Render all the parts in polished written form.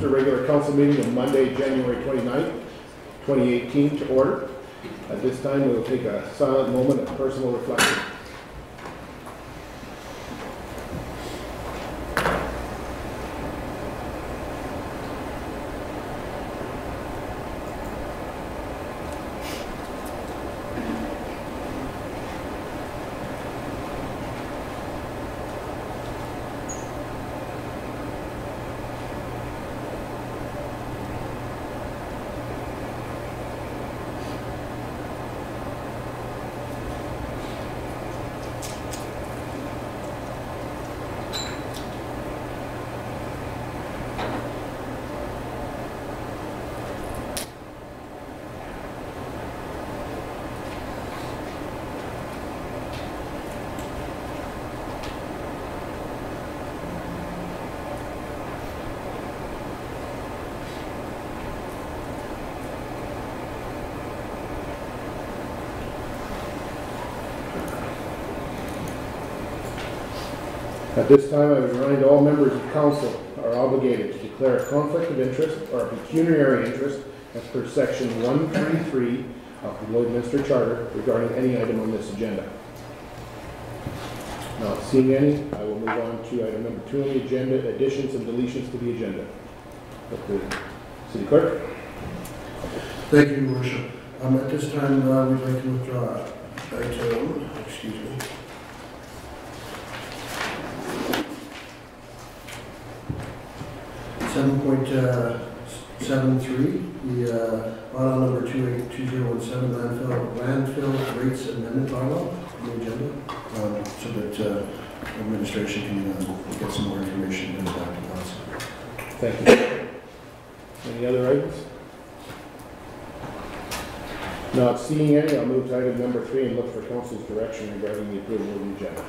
Lloydminster regular council meeting of Monday, January 29th, 2018 to order. At this time, we will take a silent moment of personal reflection. At this time, I remind all members of council are obligated to declare a conflict of interest or a pecuniary interest as per section 133 of the Lloydminster Charter regarding any item on this agenda. Not seeing any, I will move on to item number 2 on the agenda, additions and deletions to the agenda. City Clerk. Thank you, Your Worship. At this time, we'd like to withdraw item, 7.73, the bylaw number 282017, landfill rates amendment bylaw on the agenda, so that administration can get some more information and back to us. Thank you. Any other items? Not seeing any, I'll move to item number 3 and look for council's direction regarding the approval of the agenda.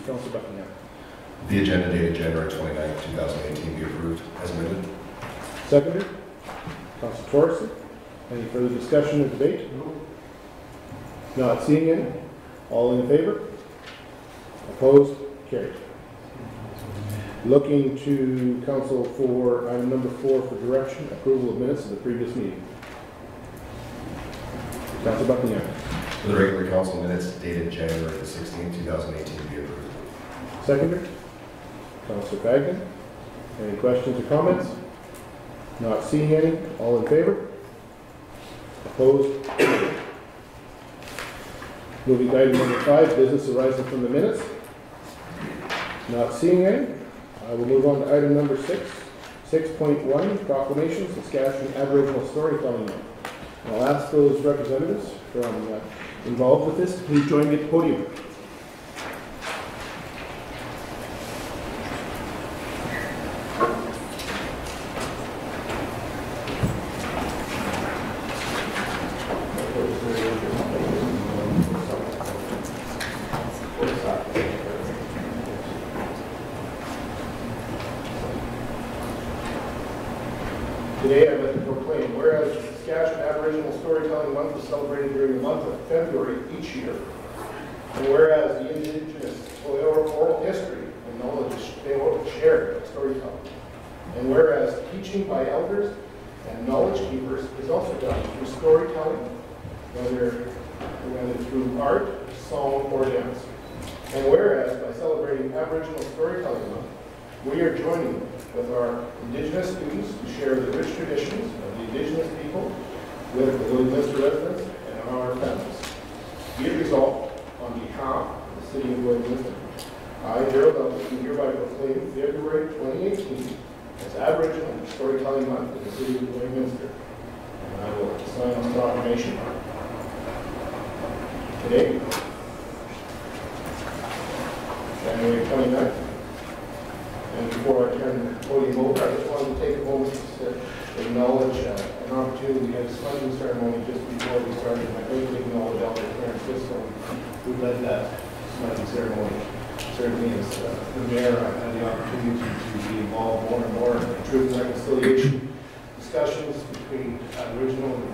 Council Buckingham. The agenda dated January 29, 2018 be approved as amended. Seconded. Council Torson. Any further discussion or debate? No. Not seeing any. All in favor? Opposed? Carried. Looking to council for item number 4 for direction, approval of minutes of the previous meeting. Council Buckingham. For the regular council minutes dated January 16, 2018 be approved. Seconded. Councilor Fagnan. Any questions or comments? Not seeing any. All in favor? Opposed? Moving to item number 5, business arising from the minutes. Not seeing any. I will move on to item number 6, 6.1, proclamations, Saskatchewan Aboriginal Storytelling Month. I'll ask those representatives from involved with this to please join me at the podium. Today I'd like to proclaim, whereas the Saskatchewan Aboriginal Storytelling Month is celebrated during the month of February each year, and whereas the Indigenous oral history and knowledge is shared by storytelling, and whereas teaching by elders and knowledge keepers is also done through storytelling, whether through art, song, or dance, and whereas by celebrating Aboriginal Storytelling Month, we are joining with our Indigenous students to share the rich traditions of the Indigenous people with the Lloydminster residents and our families. Be it resolved, on behalf of the City of Lloydminster, I, Gerald Ellis, do hereby proclaim February 2018 as Aboriginal Storytelling Month in the City of Lloydminster. And I will sign the proclamation today, January 29th. And before I turn the podium over, I just wanted to take a moment to acknowledge an opportunity. We had a smudging ceremony just before we started. I really acknowledge Elder Clarence Fiscal, who led that smudging ceremony. Certainly, as the mayor, I've had the opportunity to be involved more and more in truth and reconciliation discussions between Aboriginal and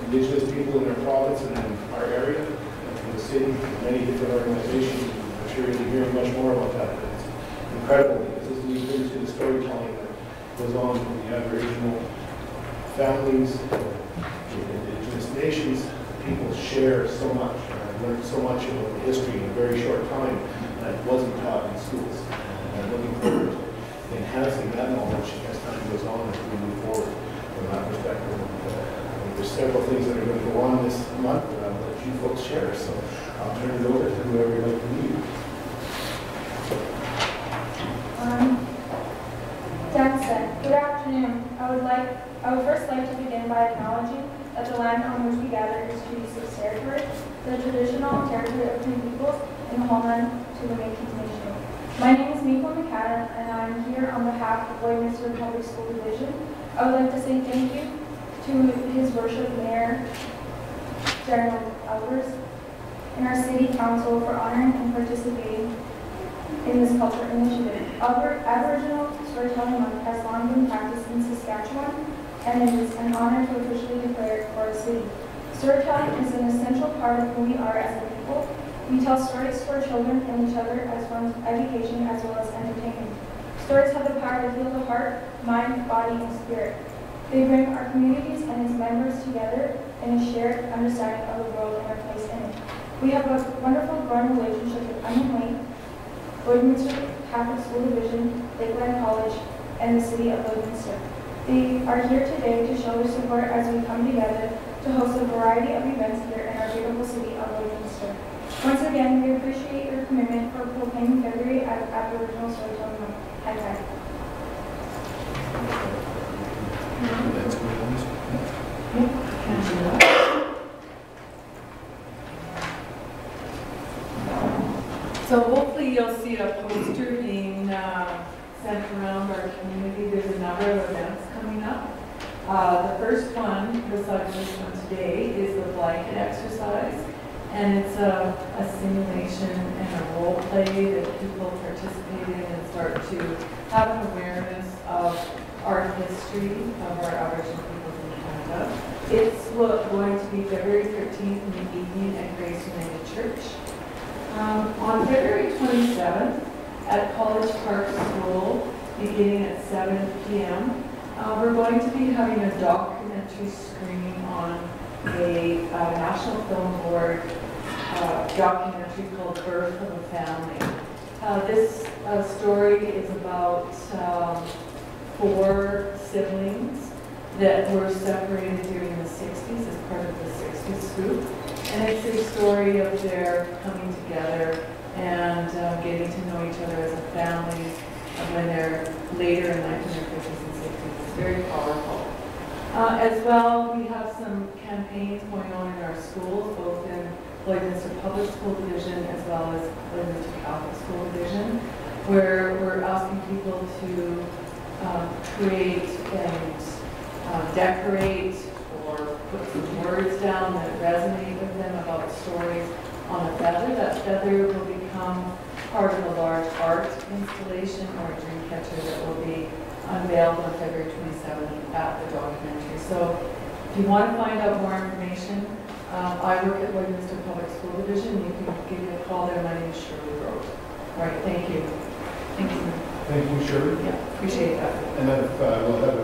Indigenous people in their province and in our area, and in the city, and many different organizations. I'm sure you'll be hearing much more about that. Incredible, because as we've been to the storytelling that goes on from the Aboriginal families, the Indigenous nations. People share so much, and I've learned so much about the history in a very short time that wasn't taught in schools. And I'm looking forward to enhancing that knowledge as time goes on as we move forward from that perspective. I think there's several things that are going to go on this month that I'll let you folks share, so I'll turn it over to whoever you'd like to lead. Dan said, good afternoon. I would first like to begin by acknowledging that the land on which we gather is Treaty 6 territory, the traditional territory of Cree peoples and homeland to the Métis Nation. My name is Miko McAdam, and I am here on behalf of Lloydminster Public School Division. I would like to say thank you to His Worship Mayor General Albers and our City Council for honoring and participating in this cultural initiative. Aboriginal Storytelling Month has long been practiced in Saskatchewan, and it is an honor to officially declare it for our city. Storytelling is an essential part of who we are as a people. We tell stories to our children and each other as forms of education as well as entertainment. Stories have the power to heal the heart, mind, body, and spirit. They bring our communities and its members together in a shared understanding of the world and our place in it. We have a wonderful growing relationship with Onion Lake, Lloydminster Catholic School Division, Lakeland College, and the City of Lloydminster. They are here today to show their support as we come together to host a variety of events here in our beautiful city of Lloydminster. Once again, we appreciate your commitment for proclaiming February as Aboriginal Storytelling Month. High five. So hopefully you'll see a poster being sent around our community. There's a number of events coming up. The first one, besides this one today, is the blanket exercise. And it's a simulation and a role play that people participate in and start to have an awareness of art history of our Aboriginal peoples in Canada. It's going to be February 13th in the evening at Grace United Church. On February 27th at College Park School, beginning at 7 p.m., we're going to be having a documentary screening on a National Film Board documentary called Birth of a Family. This story is about 4 siblings that were separated during the 60s as part of the 60s swoop. And it's a story of their coming together and getting to know each other as a family when they're later in life in their 50s and 60s. It's very powerful. As well, we have some campaigns going on in our schools, both in Lloydminster Public School Division as well as Lloydminster Catholic School Division, where we're asking people to create and decorate or put some words down that resonate with them about stories on a feather. That feather will become part of a large art installation or a dream catcher that will be unveiled on February 27th at the documentary. So if you want to find out more information, I work at Lloydminster Public School Division. You can give me a call there. My name is Shirley Road. All right, thank you. Thank you. Thank you, Shirley. Yeah, appreciate that. And then if we'll have a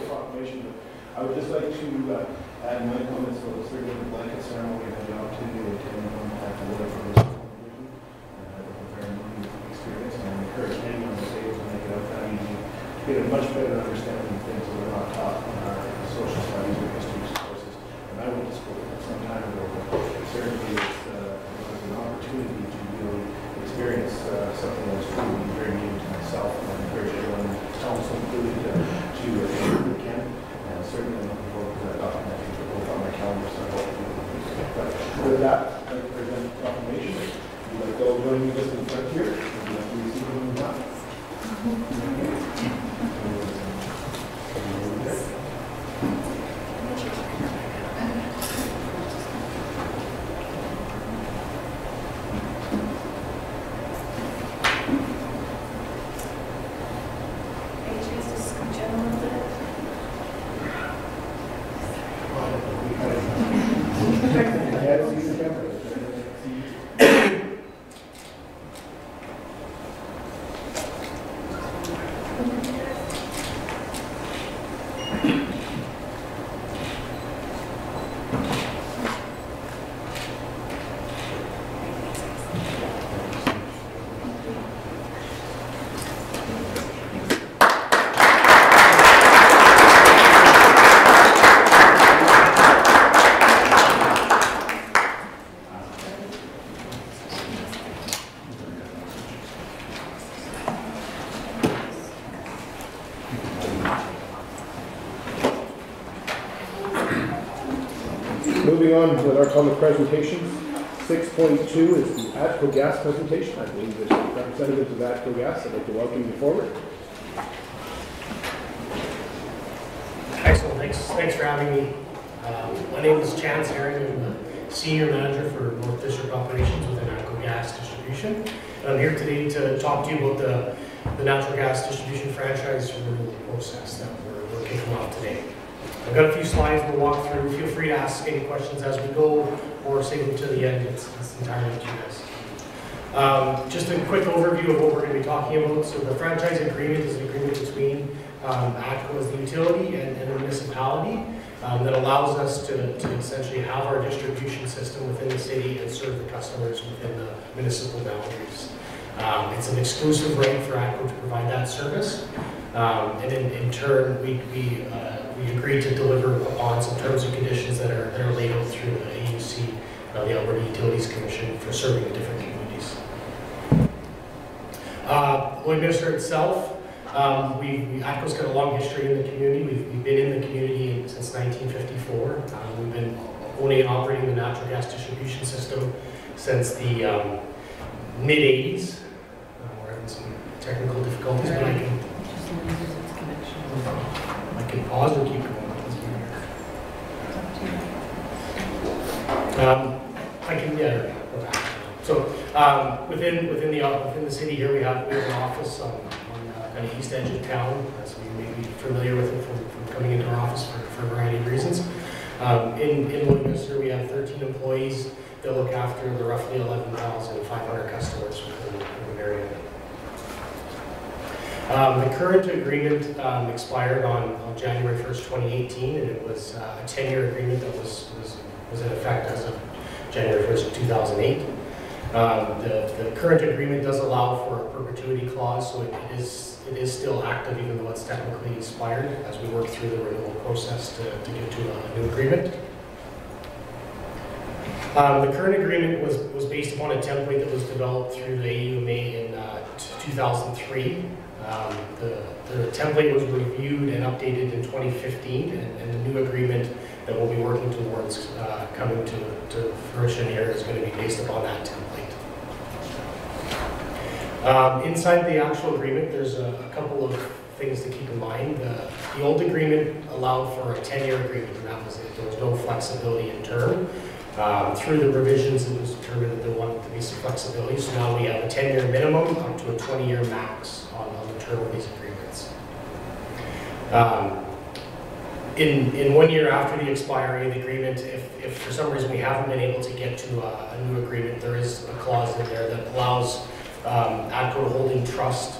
proclamation. I would just like to add my comments about certainly the blanket ceremony. I had the opportunity to attend one at the Lloyd for this division. And I was a very moving experience, and I encourage anyone to be able to make it out that evening to get a much better understanding of things that we're not taught in our social studies or history courses. And I went to school some time ago, but certainly it was an opportunity to really experience something that was truly very new to myself. And I encourage everyone, council included, to attend if they can. And certainly I'm looking forward to that documentary for both on my calendar, so I hope you will be there. But with that, I'd like to present the proclamation. If you'd like to go join me just in front here, if you'd like to receive them now. moving on with our public presentations. 6.2 is the ATCO Gas presentation. I believe there's representatives of ATCO Gas. I'd like to welcome you forward. Excellent, thanks for having me. My name is Chance Herring. I'm the Senior Manager for North District Operations within ATCO Gas Distribution. And I'm here today to talk to you about the natural gas distribution franchise renewal process that we're kicking off today. I've got a few slides we'll walk through. Feel free to ask any questions as we go or save them to the end. It's entirely up to you guys. Just a quick overview of what we're going to be talking about. So the franchise agreement is an agreement between ATCO as the utility and the municipality that allows us to essentially have our distribution system within the city and serve the customers within the municipal boundaries. It's an exclusive right for ATCO to provide that service, and in turn we agree to deliver upon some terms and conditions that are laid out through the AUC, the Alberta Utilities Commission, for serving the different communities. Lloydminster itself. ATCO's got a long history in the community. We've been in the community since 1954. We've been owning and operating the natural gas distribution system since the mid-80s. We're having some technical difficulties, but I can pause or keep going. I can, yeah, go back. So within the city here, we have an office on kind of east edge of town, so you may be familiar with it from coming into our office for a variety of reasons. In Lloydminster, we have 13 employees that look after the roughly 11,500 customers within the area. The current agreement expired on January 1st, 2018, and it was a 10-year agreement that was in effect as of January 1st, 2008. The current agreement does allow for a perpetuity clause, so it is still active even though it's technically expired as we work through the renewal process to get to a new agreement. The current agreement was based upon a template that was developed through the AUMA in 2003. The template was reviewed and updated in 2015, and the new agreement that we'll be working towards coming to fruition here is going to be based upon that template. Inside the actual agreement, there's a couple of things to keep in mind. The old agreement allowed for a 10-year agreement, and that was it. There was no flexibility in term. Through the revisions, it was determined that there wanted to be some flexibility, so now we have a 10-year minimum up to a 20-year max on the term of these agreements. In 1 year after the expiry of the agreement, if for some reason we haven't been able to get to a new agreement, there is a clause in there that allows ATCO to hold in trust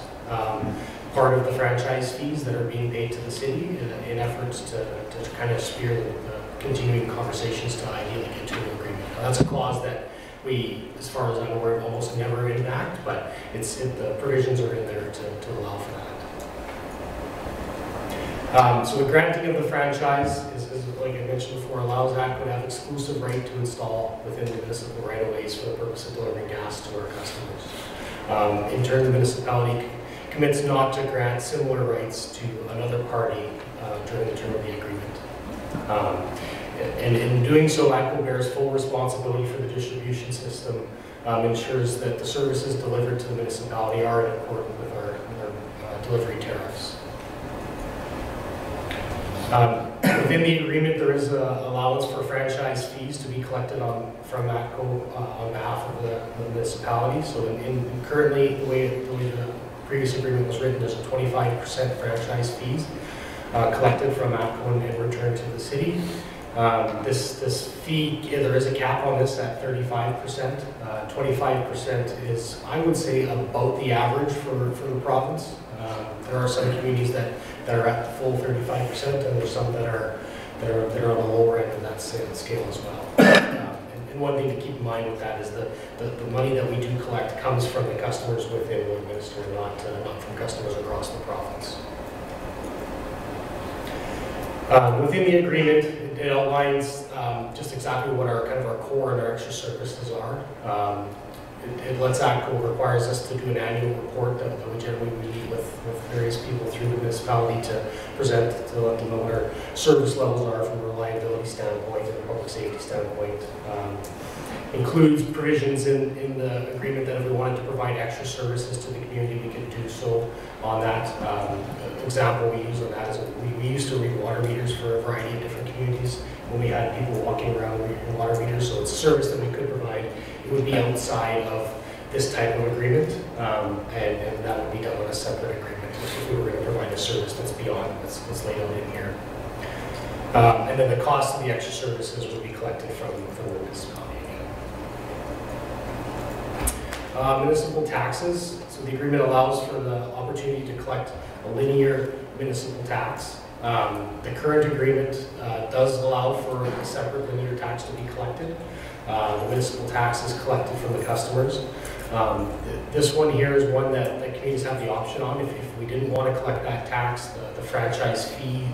part of the franchise fees that are being paid to the city in efforts to kind of spear the continuing conversations to ideally get to an agreement. Now, that's a clause that we, as far as I'm aware, almost never enact, but the provisions are in there to allow for that. So the granting of the franchise is, like I mentioned before, allows ATCO to have exclusive right to install within the municipal right-of-ways for the purpose of delivering gas to our customers. In turn, the municipality commits not to grant similar rights to another party during the term of the agreement. And in doing so, ATCO bears full responsibility for the distribution system, ensures that the services delivered to the municipality are in accordance with our delivery tariffs. Within the agreement, there is an allowance for franchise fees to be collected from ATCO on behalf of the municipality. So currently, the way the previous agreement was written, there's a 25% franchise fees collected from ATCO and returned to the city. This fee, there is a cap on this at 35%. 25% is, I would say, about the average for the province. There are some communities that are at the full 35%, and there's some that are on the lower end of that scale as well. And one thing to keep in mind with that is the money that we do collect comes from the customers within Lloydminster, not from customers across the province. Within the agreement, it outlines just exactly what our core and our extra services are. it lets ATCO, requires us to do an annual report that we generally meet with various people through the municipality to present, to let them know what our service levels are from a reliability standpoint and a public safety standpoint. Includes provisions in the agreement that if we wanted to provide extra services to the community, we could do so on that. Example we use on that is we used to read water meters for a variety of different communities when we had people walking around reading water meters, so it's a service that we could provide. It would be outside of this type of agreement, and that would be done on a separate agreement if we were going to provide a service that's beyond what's laid out in here. And then the cost of the extra services would be collected from the municipality. Municipal taxes. So the agreement allows for the opportunity to collect a linear municipal tax. The current agreement does allow for a separate linear tax to be collected. The municipal tax is collected from the customers. This one here is one that communities have the option on. If we didn't want to collect that tax, the franchise fee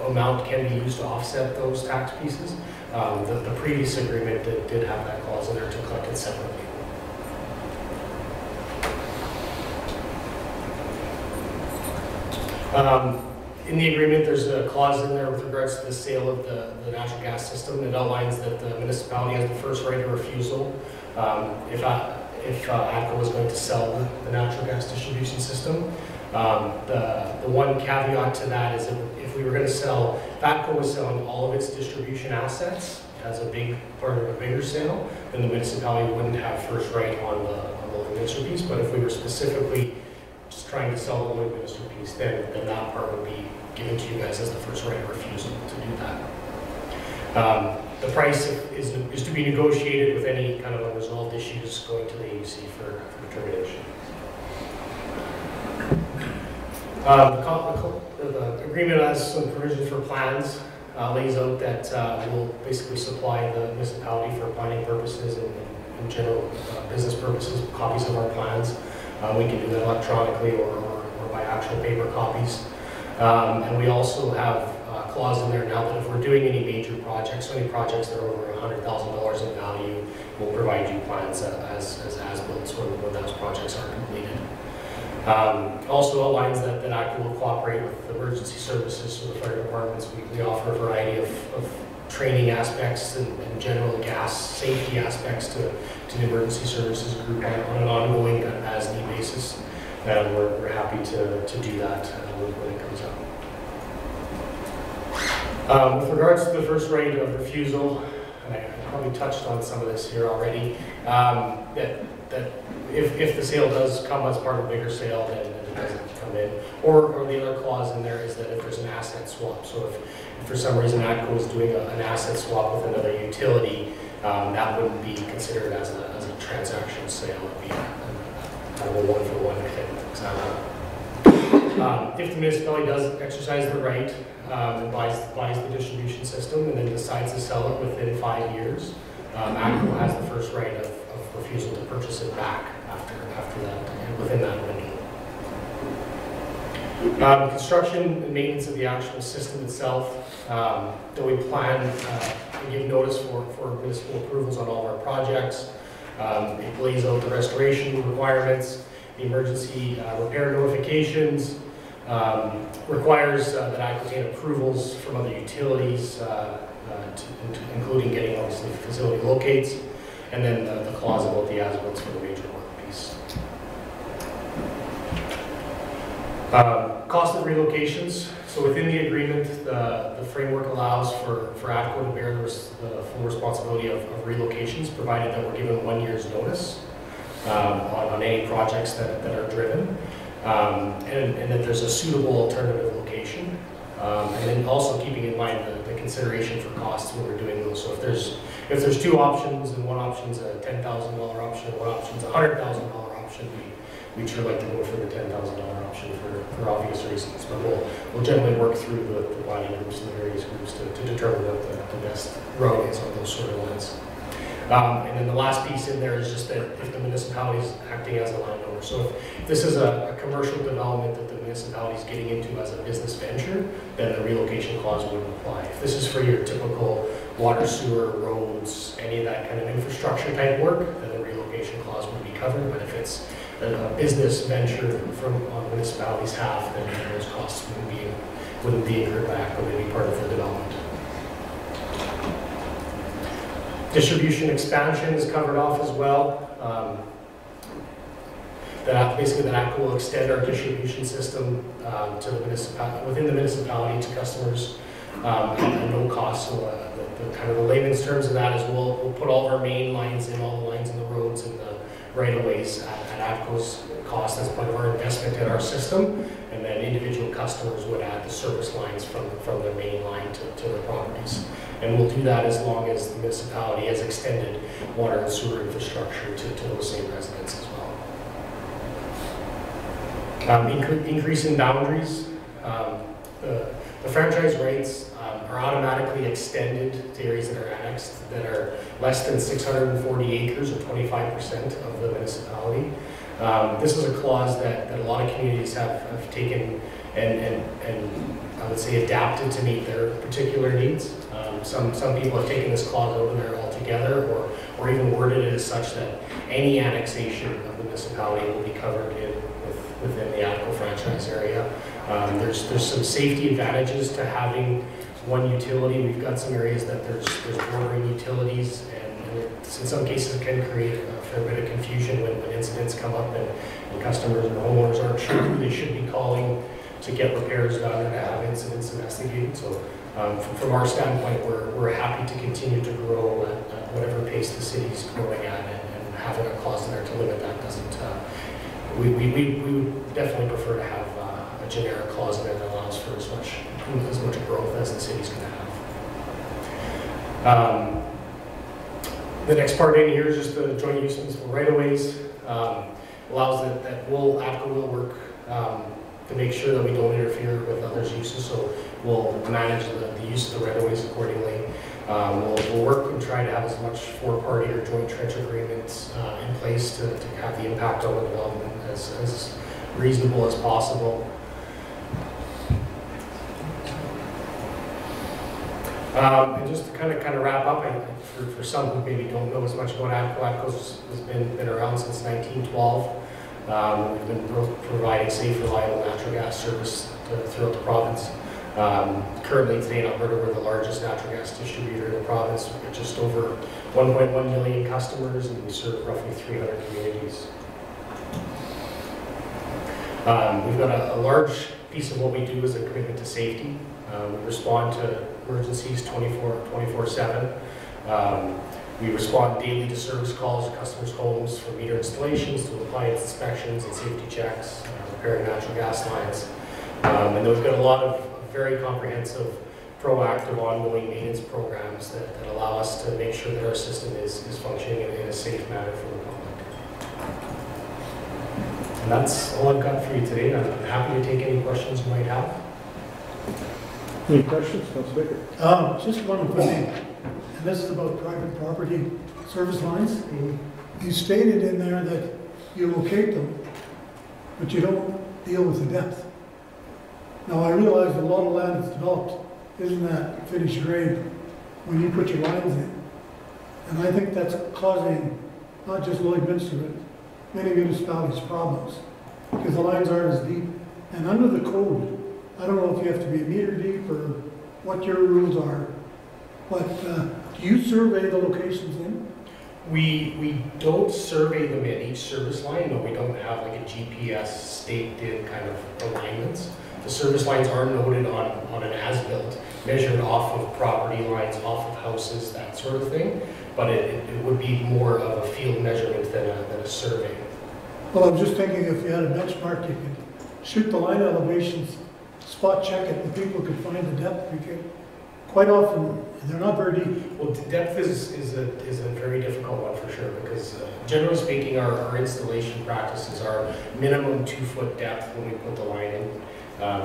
amount can be used to offset those tax pieces. The previous agreement did have that clause in there to collect it separately. In the agreement, there's a clause in there with regards to the sale of the natural gas system. It outlines that the municipality has the first right of refusal if ATCO was going to sell the natural gas distribution system. The one caveat to that is if we were going to sell, if ATCO was selling all of its distribution assets as a big part of a bigger sale, then the municipality wouldn't have first right on the Lloydminster piece. But if we were specifically just trying to sell the Lloydminster piece, then that part would be given to you guys as the first right of refusal to do that. The price is to be negotiated with any kind of unresolved issues going to the AUC for determination. The agreement has some provisions for plans, lays out that we'll basically supply the municipality for planning purposes and general business purposes, copies of our plans. We can do that electronically or by actual paper copies. And we also have a clause in there now that if we're doing any major projects, so any projects that are over $100,000 in value, we'll provide you plans as-built when those projects are completed. Also outlines that ATCO will cooperate with emergency services, so the fire departments. We offer a variety of training aspects and general gas safety aspects to the emergency services group on an ongoing as-need basis. And we're happy to do that when it comes up. With regards to the first right of refusal, and I probably touched on some of this here already, that if the sale does come as part of a bigger sale, then it doesn't come in. Or the other clause in there is that if there's an asset swap, so if for some reason ATCO is doing an asset swap with another utility, that wouldn't be considered as a transaction sale. It would be kind of a one-for-one example. If the municipality does exercise the right and buys the distribution system and then decides to sell it within 5 years, ATCO has the first right of refusal to purchase it back after that, within that window. Construction and maintenance of the actual system itself, that we plan to give notice for municipal approvals on all of our projects. It lays out the restoration requirements, the emergency repair notifications, requires that ATCO obtain approvals from other utilities, including getting obviously facility locates, and then the clause about the as-built for the major work piece. Cost of relocations. So within the agreement, the framework allows for ATCO to bear the full responsibility of relocations, provided that we're given 1 year's notice on any projects that are driven, and that there's a suitable alternative location. And then also keeping in mind the consideration for costs when we're doing those. So if there's two options, and one option's a $10,000 option, one option's a $100,000 option, we'd sure like to go for the $10,000 option for obvious reasons. But we'll generally work through the planning groups and the various groups to determine what the best route is on those sort of lines. And then the last piece in there is just that if the municipality is acting as a landowner. So if this is a commercial development that the municipality is getting into as a business venture, then the relocation clause wouldn't apply. If this is for your typical water, sewer, roads, any of that kind of infrastructure type work, then the relocation clause would be covered, but if it's a business venture from on the municipality's half, then those costs wouldn't be incurred back, but they'd be part of the development. Distribution expansion is covered off as well. Basically, that ATCO will extend our distribution system to the within the municipality to customers at no cost. So the kind of the layman's terms of that is we'll put all of our main lines in, all the lines in the roads and the right-of-ways at ATCO's cost as part of our investment in our system, and then individual customers would add the service lines from the main line to their properties. And we'll do that as long as the municipality has extended water and sewer infrastructure to those same residents as well. Increase in boundaries. The franchise rights are automatically extended to areas that are annexed that are less than 640 acres or 25% of the municipality. This is a clause that a lot of communities have taken and I would say adapted to meet their particular needs. Some people have taken this clause out of there altogether, or even worded it as such that any annexation of the municipality will be covered within the ATCO franchise area. There's some safety advantages to having one utility. We've got some areas that there's bordering utilities, and it, in some cases, can create a fair bit of confusion when incidents come up and customers and homeowners aren't sure who they should be calling to get repairs done or to have incidents investigated. So from our standpoint, we're happy to continue to grow at whatever pace the city's growing at, and having a clause in there to limit that doesn't. We would definitely prefer to have a generic clause in there that allows for as much growth as the city's going to have. The next part in here is just the joint use municipal right-of-ways. Allows that ATCO will work to make sure that we don't interfere with others' uses, so we'll manage the use of the right-of-ways accordingly. We'll work and try to have as much four-party or joint trench agreements in place to have the impact on the development as reasonable as possible. And just to kind of wrap up, for some who maybe don't know as much about ATCO has been around since 1912. We've been providing safe, reliable natural gas service throughout the province. Currently today in Alberta, we're the largest natural gas distributor in the province. We've got just over 1.1 million customers, and we serve roughly 300 communities. We've got a large piece of what we do is a commitment to safety. We respond to emergencies 24/7. We respond daily to service calls to customers' homes, from meter installations to appliance inspections and safety checks, repairing natural gas lines. And then we've got a lot of very comprehensive, proactive, ongoing maintenance programs that allow us to make sure that our system is functioning in a safe manner for the public. And that's all I've got for you today. I'm happy to take any questions you might have. Any questions, Councilor Baker? Just one thing, and this is about private property service lines. You stated in there that you locate them, but you don't deal with the depth. Now, I realize that a lot of land that's developed isn't that finished grade when you put your lines in. And I think that's causing not just Lloydminster, but many municipalities problems, because the lines aren't as deep. And under the code, I don't know if you have to be a meter deep or what your rules are, but do you survey the locations in? We don't survey them in each service line. No, we don't have like a GPS staked in kind of alignments. The service lines are noted on an as-built, measured off of property lines, off of houses, that sort of thing. But it would be more of a field measurement than a survey. Well, I'm just thinking if you had a benchmark, you could shoot the line elevations, spot check it, and people could find the depth. Because quite often, they're not very deep. Well, depth is a very difficult one for sure, because generally speaking, our installation practices are minimum 2-foot depth when we put the line in.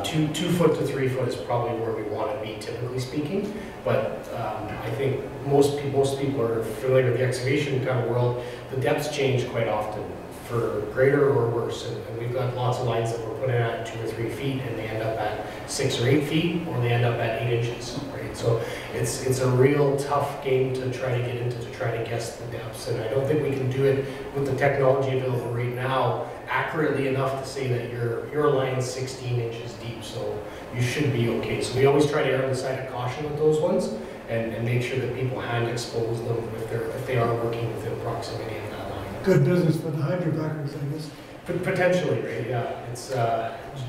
2 foot to 3 foot is probably where we want to be, typically speaking. But I think most people are familiar with the excavation kind of world. The depths change quite often. for greater or worse. And we've got lots of lines that we're putting at 2 or 3 feet, and they end up at 6 or 8 feet, or they end up at 8 inches, right? So it's a real tough game to try to get into, to try to guess the depths. And I don't think we can do it with the technology available right now accurately enough to say that your line's 16 inches deep, so you should be okay. So we always try to err on the side of caution with those ones, and make sure that people hand expose them if they are working within proximity of that line. Good business for the hydrobackers, I guess. Potentially, right? Yeah. It's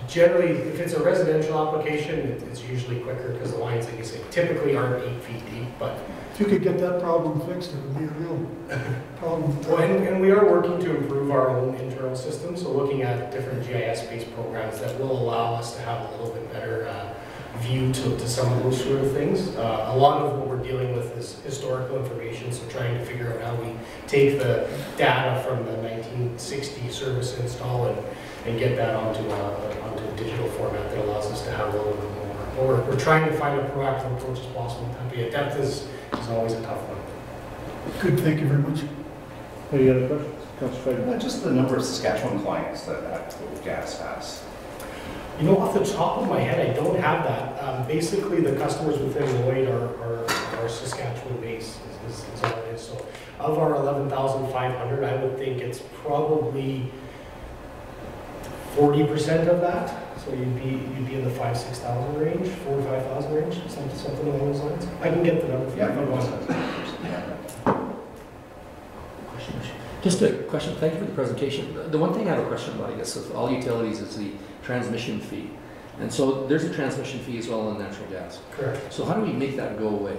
generally, if it's a residential application, it's usually quicker because the lines, like you say, typically aren't 8 feet deep. But If you could get that problem fixed, it would be a real problem. well, and we are working to improve our own internal system. So looking at different GIS-based programs that will allow us to have a little bit better view to some of those sort of things. A lot of what we're dealing with is historical information, so trying to figure out how we take the data from the 1960 service install and get that onto a digital format that allows us to have a little bit more. We're trying to find a proactive approach as possible. Depth is always a tough one. Good, thank you very much. Any other questions? Councillor Craig? Just the number of Saskatchewan clients that ATCO Gas has. You know, off the top of my head, I don't have that. Basically, the customers within Lloyd are Saskatchewan based, is all it is. So of our 11,500, I would think it's probably 40% of that. So you'd be in the 5,000-6,000 range, 4,000 or 5,000 range, something along those lines. I can get the number for you if you want. Just a question, thank you for the presentation. The one thing I have a question about, I guess, of all utilities is the transmission fee. And so there's a transmission fee as well on natural gas. Correct. So how do we make that go away?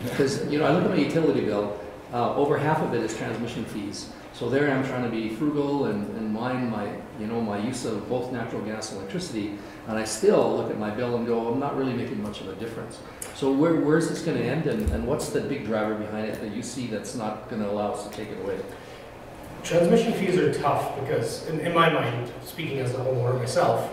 Because, you know, I look at my utility bill, over half of it is transmission fees. So there I'm trying to be frugal and mind my, you know, my use of both natural gas and electricity, and I still look at my bill and go, I'm not really making much of a difference. So where's this going to end, and what's the big driver behind it that you see that's not going to allow us to take it away? Transmission fees are tough because, in my mind, speaking as a homeowner myself,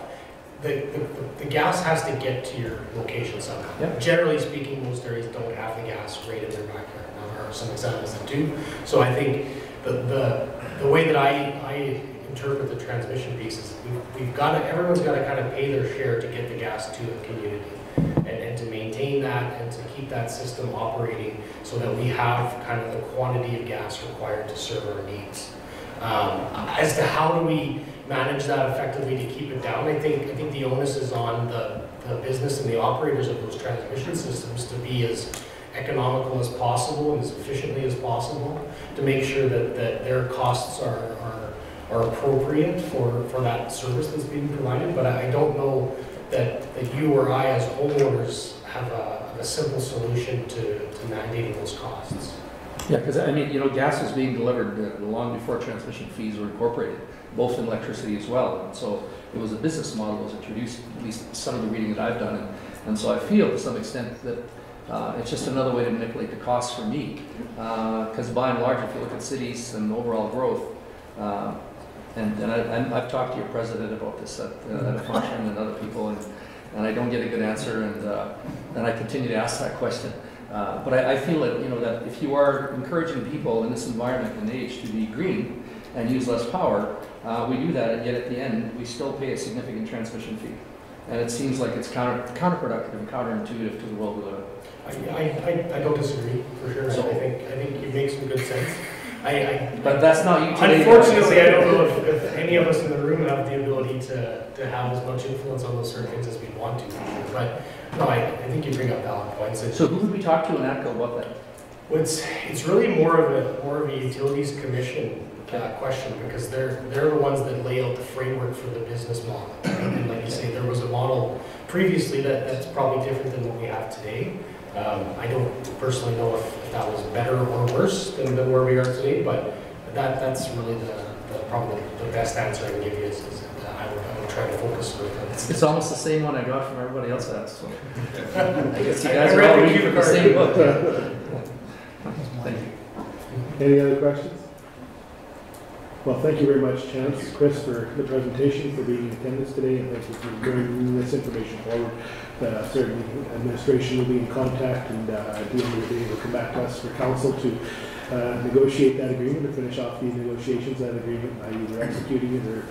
the gas has to get to your location somehow. Yep. Generally speaking, most areas don't have the gas right in their backyard. Now, there are some examples that do. So I think the way that I interpret the transmission piece is everyone's got to kind of pay their share to get the gas to the community and to maintain that and to keep that system operating so that we have kind of the quantity of gas required to serve our needs. As to how do we manage that effectively to keep it down, I think the onus is on the business and the operators of those transmission systems to be as economical as possible and as efficiently as possible to make sure that their costs are appropriate for that service that's being provided. But I don't know that you or I as homeowners have a simple solution to mandating those costs. Yeah, because I mean, you know, gas was being delivered long before transmission fees were incorporated, both in electricity as well. And so it was a business model that was introduced, at least some of the reading that I've done. And so I feel to some extent that it's just another way to manipulate the costs for me. Because by and large, if you look at cities and overall growth, and I've talked to your president about this at a function and other people, and I don't get a good answer, and I continue to ask that question. But I feel that, you know, that if you are encouraging people in this environment and age to be green and use less power, we do that, and yet at the end, we still pay a significant transmission fee. And it seems like it's counterproductive and counterintuitive to the world we live in. I don't disagree, for sure. So, I think you make some good sense. But that's not you today. Unfortunately, I don't know if any of us in the room have the ability to have as much influence on those sort of things as we want to. But no, I think you bring up valid points. So who would we talk to in ATCO about that? Well, it's really more of a utilities commission question, because they're the ones that lay out the framework for the business model. And like you say, there was a model previously that's probably different than what we have today. I don't personally know if that was better or worse than where we are today, but that's really probably the best answer I can give you is I would try to focus with it. It's almost the same one I got from everybody else asked. So. I guess you guys are all reading from the same book. Thank you. Any other questions? Well, thank you very much, Chance, Chris, for the presentation, for being in attendance today, and thank you for bringing this information forward. Certainly, administration will be in contact, and at the end of the day, will come back to us for council to negotiate that agreement, or finish off the negotiations of that agreement by either executing it or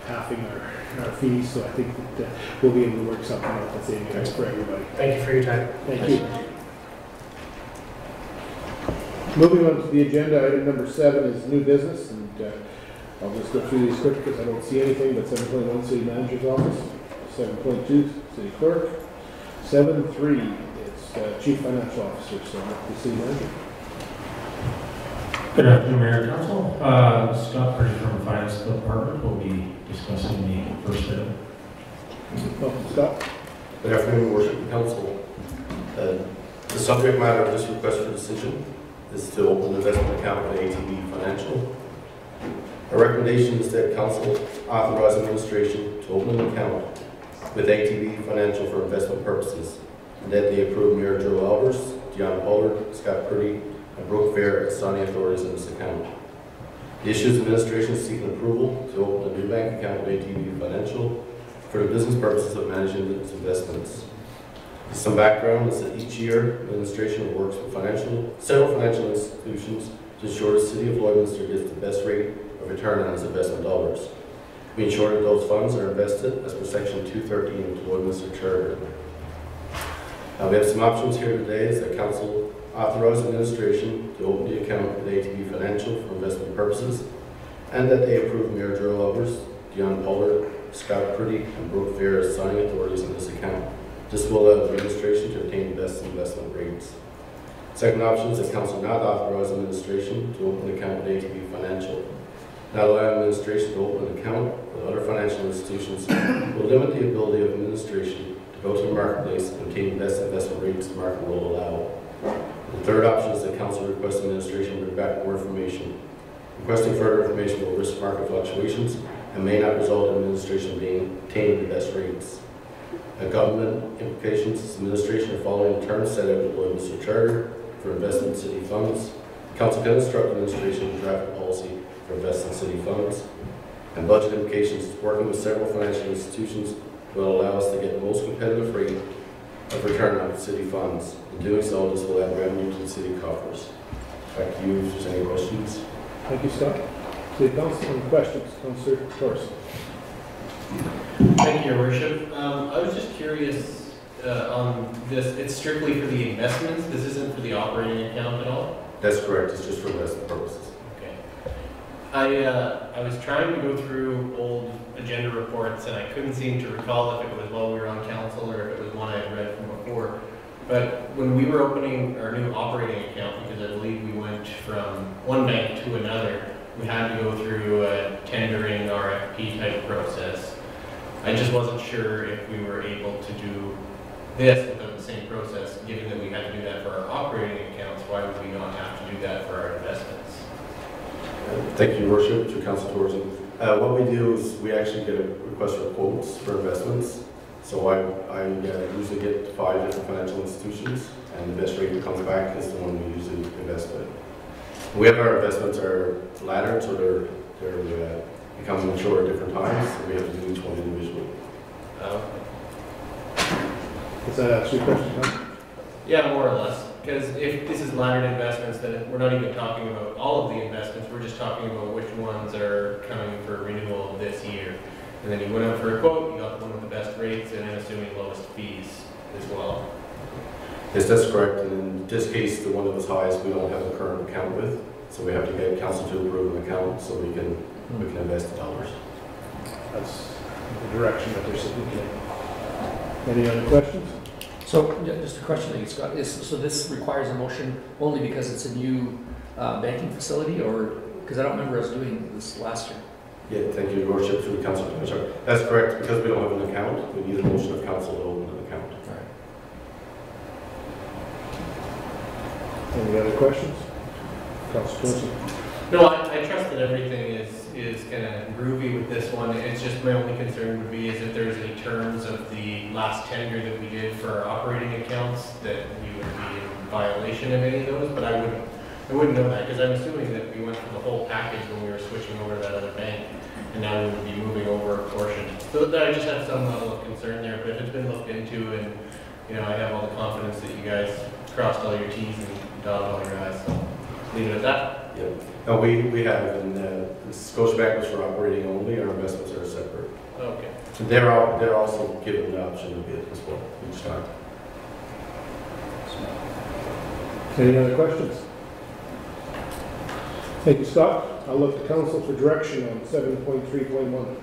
halving our fees. So I think that we'll be able to work something out that's saving for everybody. Thank you for your time. Thank you. Moving on to the agenda, item number 7 is new business, and I'll just go through these quick because I don't see anything, but 7.1, City Manager's Office, 7.2, City Clerk, 7.3, it's Chief Financial Officer, so the City Manager. Good afternoon, Mayor and Council. Scott Purdy from the Finance Department will be discussing the first item. Welcome, Scott. Good afternoon, Worship and Council. The subject matter of this request for decision is to open an investment account with ATB Financial. Our recommendation is that Council authorize administration to open an account with ATB Financial for investment purposes, and that they approve Mayor Joe Albers, Dion Pollard, Scott Purdy, and Brooke Fair as signing authorities in this account. The issues administration is seeking approval to open a new bank account with ATB Financial for the business purposes of managing its investments. Some background is that each year, administration works with several financial institutions to ensure the City of Lloydminster gets the best rate of return on its investment dollars. We ensure that those funds are invested as per Section 213 of the Lloydminster Charter. We have some options here today is that Council authorize administration to open the account with ATB Financial for investment purposes, and that they approve Mayor Joe Albers, Dion Pollard, Scott Purdy, and Brooke Fair as signing authorities in this account. This will allow the administration to obtain the best investment rates. Second option is that Council not authorize administration to open an account with ATB Financial. Not allowing administration to open an account with other financial institutions will limit the ability of administration to go to the marketplace and obtain the best investment rates the market will allow. The third option is that Council requests administration bring back more information. Requesting further information will risk market fluctuations and may not result in administration being obtaining the best rates. Government implications is administration of following terms set out in the Lloydminster Charter for investment city funds. Council can instruct administration to draft a policy for investment city funds. And budget implications is working with several financial institutions will allow us to get the most competitive rate of return on city funds. In doing so, this will add revenue to the city coffers. Back to you if there's any questions. Thank you, Scott. City Council, any questions? Councillor Torres. Thank you, Your Worship. I was just curious on this. It's strictly for the investments. This isn't for the operating account at all? That's correct. It's just for investment purposes. Okay. I was trying to go through old agenda reports, and I couldn't seem to recall if it was while we were on council or if it was one I had read from before. But when we were opening our new operating account, because I believe we went from one bank to another, we had to go through a tendering RFP type process. I just wasn't sure if we were able to do this without the same process, given that we had to do that for our operating accounts. Why would we not have to do that for our investments? Thank you, Your Worship, to Council Tourism. What we do is we actually get a request for quotes for investments. So I usually get 5 different financial institutions, and the best rate that comes back is the one we usually invest with. We have our investments are laddered, so they're become mature at different times, so we have to do each one individually. Does that answer your question, Tom? Yeah, more or less. Because if this is laddered investments, then we're not even talking about all of the investments. We're just talking about which ones are coming for renewal this year. And then you went out for a quote, you got the one with the best rates, and then assuming lowest fees as well. Yes, that's correct. And in this case, the one that was highest, we don't have a current account with, so we have to get council to approve an account so we can invest the dollars. That's the direction that they're looking at. Any other questions? So, yeah, just a question, I think, Scott. So this requires a motion only because it's a new banking facility, or because I don't remember us doing this last year? Yeah, thank you, Your Worship, through the Council Commissioner. That's correct. Because we don't have an account, we need a motion of council to open an account. All right. Any other questions? Councilor Thompson. No, I trust that everything is kind of groovy with this one. It's just my only concern would be is if there's any terms of the last tender that we did for our operating accounts that we would be in violation of any of those. But I I wouldn't know that, because I'm assuming that we went for the whole package when we were switching over to that other bank, and now we would be moving over a portion. So that I just have some level of concern there, but if it's been looked into, and, you know, I have all the confidence that you guys crossed all your Ts and dotted all your Is, so leave it at that. Yeah. No, we have, and Scotiabank was for operating only, our investments are separate. Okay. And they're also given the option to bid as well each time. Any other questions? Thank you, Scott. I'll look to council for direction on 7.3.1.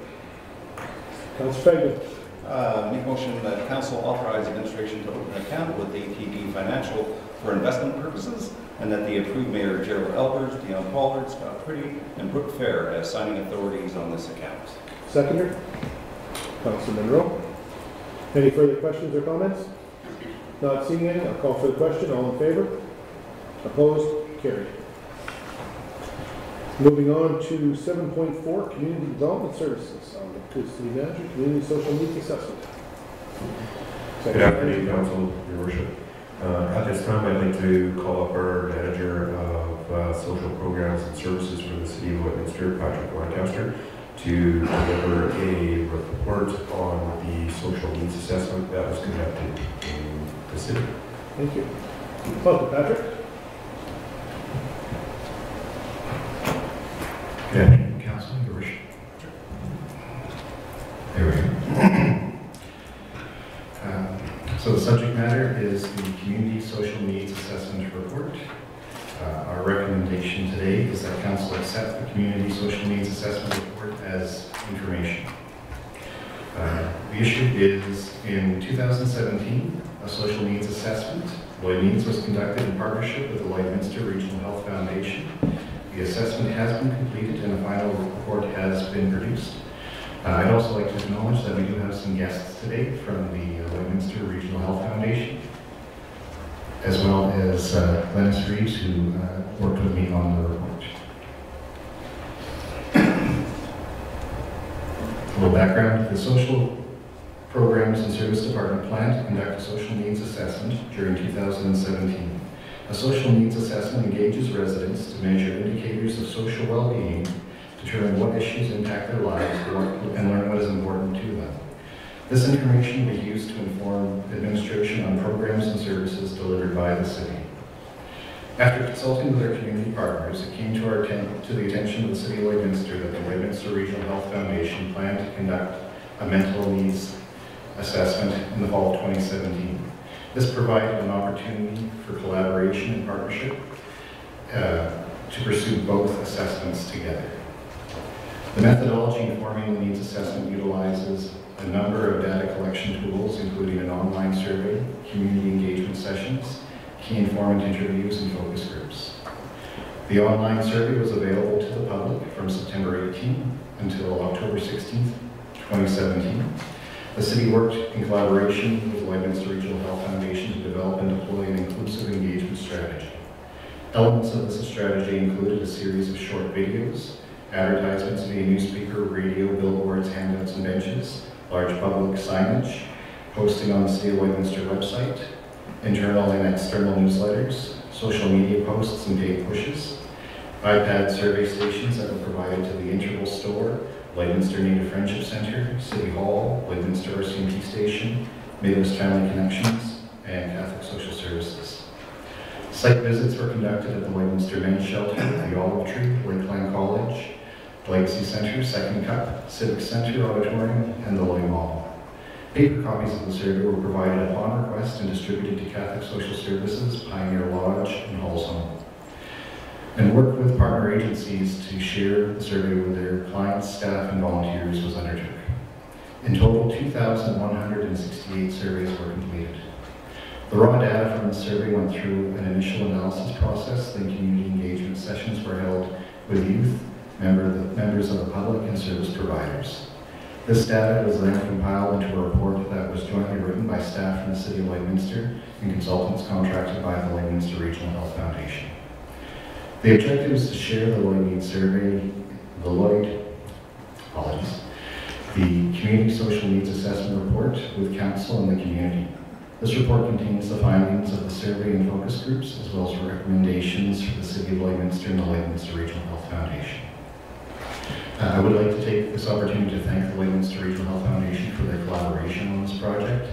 Councilor Fagin. Make motion that council authorize administration to open an account with ATB Financial for investment purposes, and that the approved mayor Gerald Albers, Dion Pollard, Scott Pretty, and Brooke Fair as signing authorities on this account. Seconder. Councilor Monroe. Any further questions or comments? Not seeing any, I'll call for the question. All in favor? Opposed? Carried. Moving on to 7.4, Community Development Services. I'll look to City Manager, Community Social Needs Assessment. Good afternoon, Council, Your Worship. At this time, I'd like to call up our Manager of Social Programs and Services for the City of Lloydminster, Patrick Lancaster, to deliver a report on the social needs assessment that was conducted in the city. Thank you. Welcome, Patrick. Good afternoon, Council, Your Worship. There we go. So the subject matter is the Community Social Needs Assessment Report. Our recommendation today is that Council accept the Community Social Needs Assessment Report as information. The issue is, in 2017, a social needs assessment. Lloydminster was conducted in partnership with the Lloydminster Regional Health Foundation. The assessment has been completed and a final report has been produced. I'd also like to acknowledge that we do have some guests today from the Lloydminster Regional Health Foundation, as well as Glennis Reeves, who worked with me on the report. A little background: the Social Programs and Service Department planned to conduct a social needs assessment during 2017. A social needs assessment engages residents to measure indicators of social well-being, determine what issues impact their lives, and learn what is important to them. This information will be used to inform administration on programs and services delivered by the city. After consulting with our community partners, it came to the attention of the City of Lloydminster that the Lloydminster Regional Health Foundation planned to conduct a mental needs assessment in the fall of 2017. This provided an opportunity for collaboration and partnership to pursue both assessments together. The methodology informing the needs assessment utilizes a number of data collection tools, including an online survey, community engagement sessions, key informant interviews, and focus groups. The online survey was available to the public from September 18 until October 16, 2017. The city worked in collaboration with the Lloydminster Regional Health Foundation to develop and deploy an inclusive engagement strategy. Elements of this strategy included a series of short videos, advertisements via newspaper, radio, billboards, handouts, and benches, large public signage, posting on the City of Lloydminster website, internal and external newsletters, social media posts and paid pushes, iPad survey stations that were provided to the Interval Store, Lloydminster Native Friendship Center, City Hall, Lloydminster RCMP Station, Midwest Family Connections, and Catholic Social Services. Site visits were conducted at the Lloydminster Men's Shelter, the Olive Tree, Lakeland College, Legacy Center, Second Cup, Civic Center Auditorium, and the Lloyd Mall. Paper copies of the survey were provided upon request and distributed to Catholic Social Services, Pioneer Lodge, and Halls Home. And work with partner agencies to share the survey with their clients, staff, and volunteers was undertook. In total, 2,168 surveys were completed. The raw data from the survey went through an initial analysis process, then community engagement sessions were held with youth, members of the public, and service providers. This data was then compiled into a report that was jointly written by staff from the City of Lloydminster and consultants contracted by the Lloydminster Regional Health Foundation. The objective is to share the Community Social Needs Assessment Report with Council and the community. This report contains the findings of the survey and focus groups, as well as recommendations for the City of Lloydminster and the Lloydminster Regional Health Foundation. I would like to take this opportunity to thank the Lloydminster Regional Health Foundation for their collaboration on this project.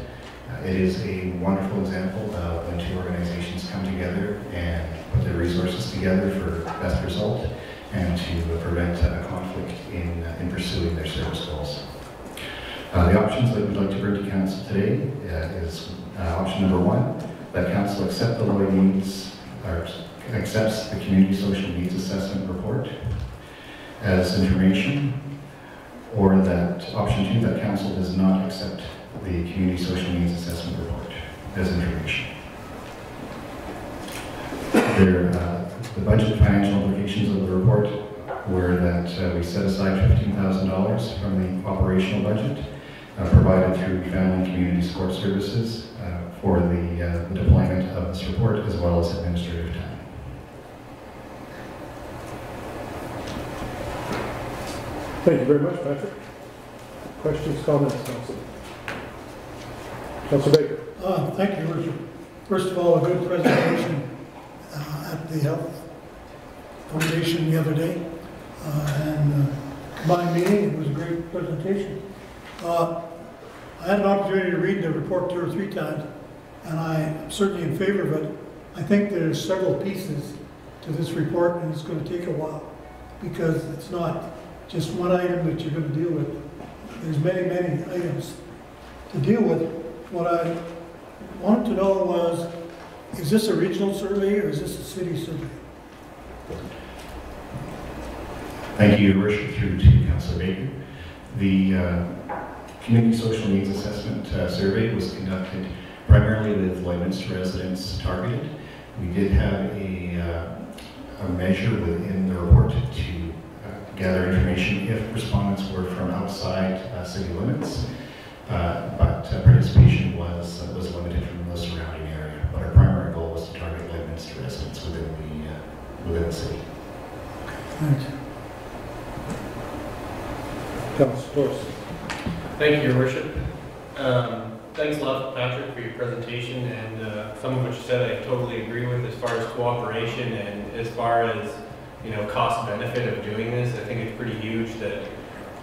It is a wonderful example of when two organizations come together and put their resources together for best result and to prevent a conflict in pursuing their service goals. The options that we'd like to bring to Council today is option number 1, that Council accept the Lloyd needs, or accepts the Community Social Needs Assessment Report as information, or that option 2, that Council does not accept the Community Social Needs Assessment Report as information. The budget financial implications of the report were that we set aside $15,000 from the operational budget provided through Family and Community Support Services for the deployment of this report, as well as administrative time. Thank you very much, Patrick. Questions, comments, Council? Council Baker. Thank you, Richard. First of all, a good presentation at the Health Foundation the other day. And combined meeting, it was a great presentation. I had an opportunity to read the report 2 or 3 times, and I'm certainly in favor of it. I think there's several pieces to this report, and it's going to take a while, because it's not just one item that you're going to deal with. There's many, many items to deal with. What I wanted to know was, is this a regional survey or is this a city survey? Thank you, Your Worship, through to Councillor Baker. The Community Social Needs Assessment Survey was conducted primarily with Lloydminster residents targeted. We did have a measure within the report to gather information if respondents were from outside city limits, but participation was limited from the surrounding area. But our primary goal was to target Lloydminster residents within the city. Thanks. Councillor Torres. Thank you, Your Worship. Thanks a lot, Patrick, for your presentation, and some of what you said I totally agree with as far as cooperation and as far as, you know, cost benefit of doing this. I think it's pretty huge that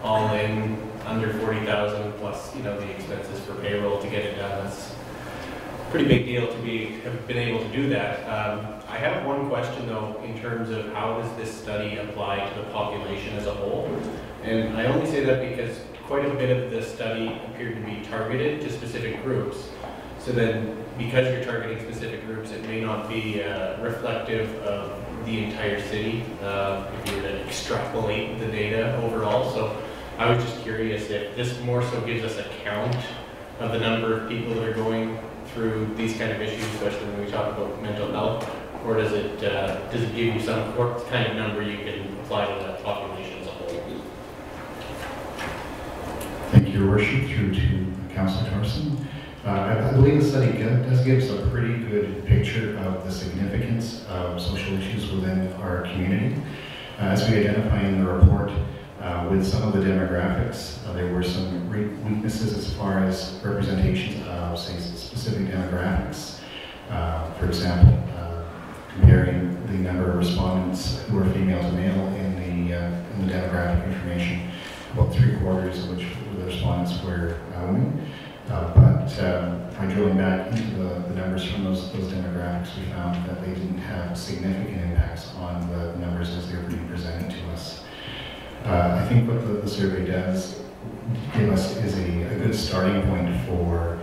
all in under 40,000 plus, you know, the expenses for payroll to get it done. That's a pretty big deal to have been able to do that. I have one question though, in terms of how does this study apply to the population as a whole? And I only say that because quite a bit of the study appeared to be targeted to specific groups. So then, because you're targeting specific groups, it may not be reflective of the entire city if you were to extrapolate the data overall. So I was just curious if this more so gives us a count of the number of people that are going through these kind of issues, especially when we talk about mental health, or does it give you some kind of number you can apply to the population as a whole? Thank you, Your Worship. Through to Councillor Thorson. I believe the study does give us a pretty good picture of the significance of social issues within our community. As we identify in the report, with some of the demographics, there were some weaknesses as far as representations of, say, specific demographics. For example, comparing the number of respondents who are female to male in the demographic information, about 3/4 of which the respondents were women. By drilling back into the numbers from those demographics, we found that they didn't have significant impacts on the numbers as they were being presented to us. I think what the survey does give us is a good starting point for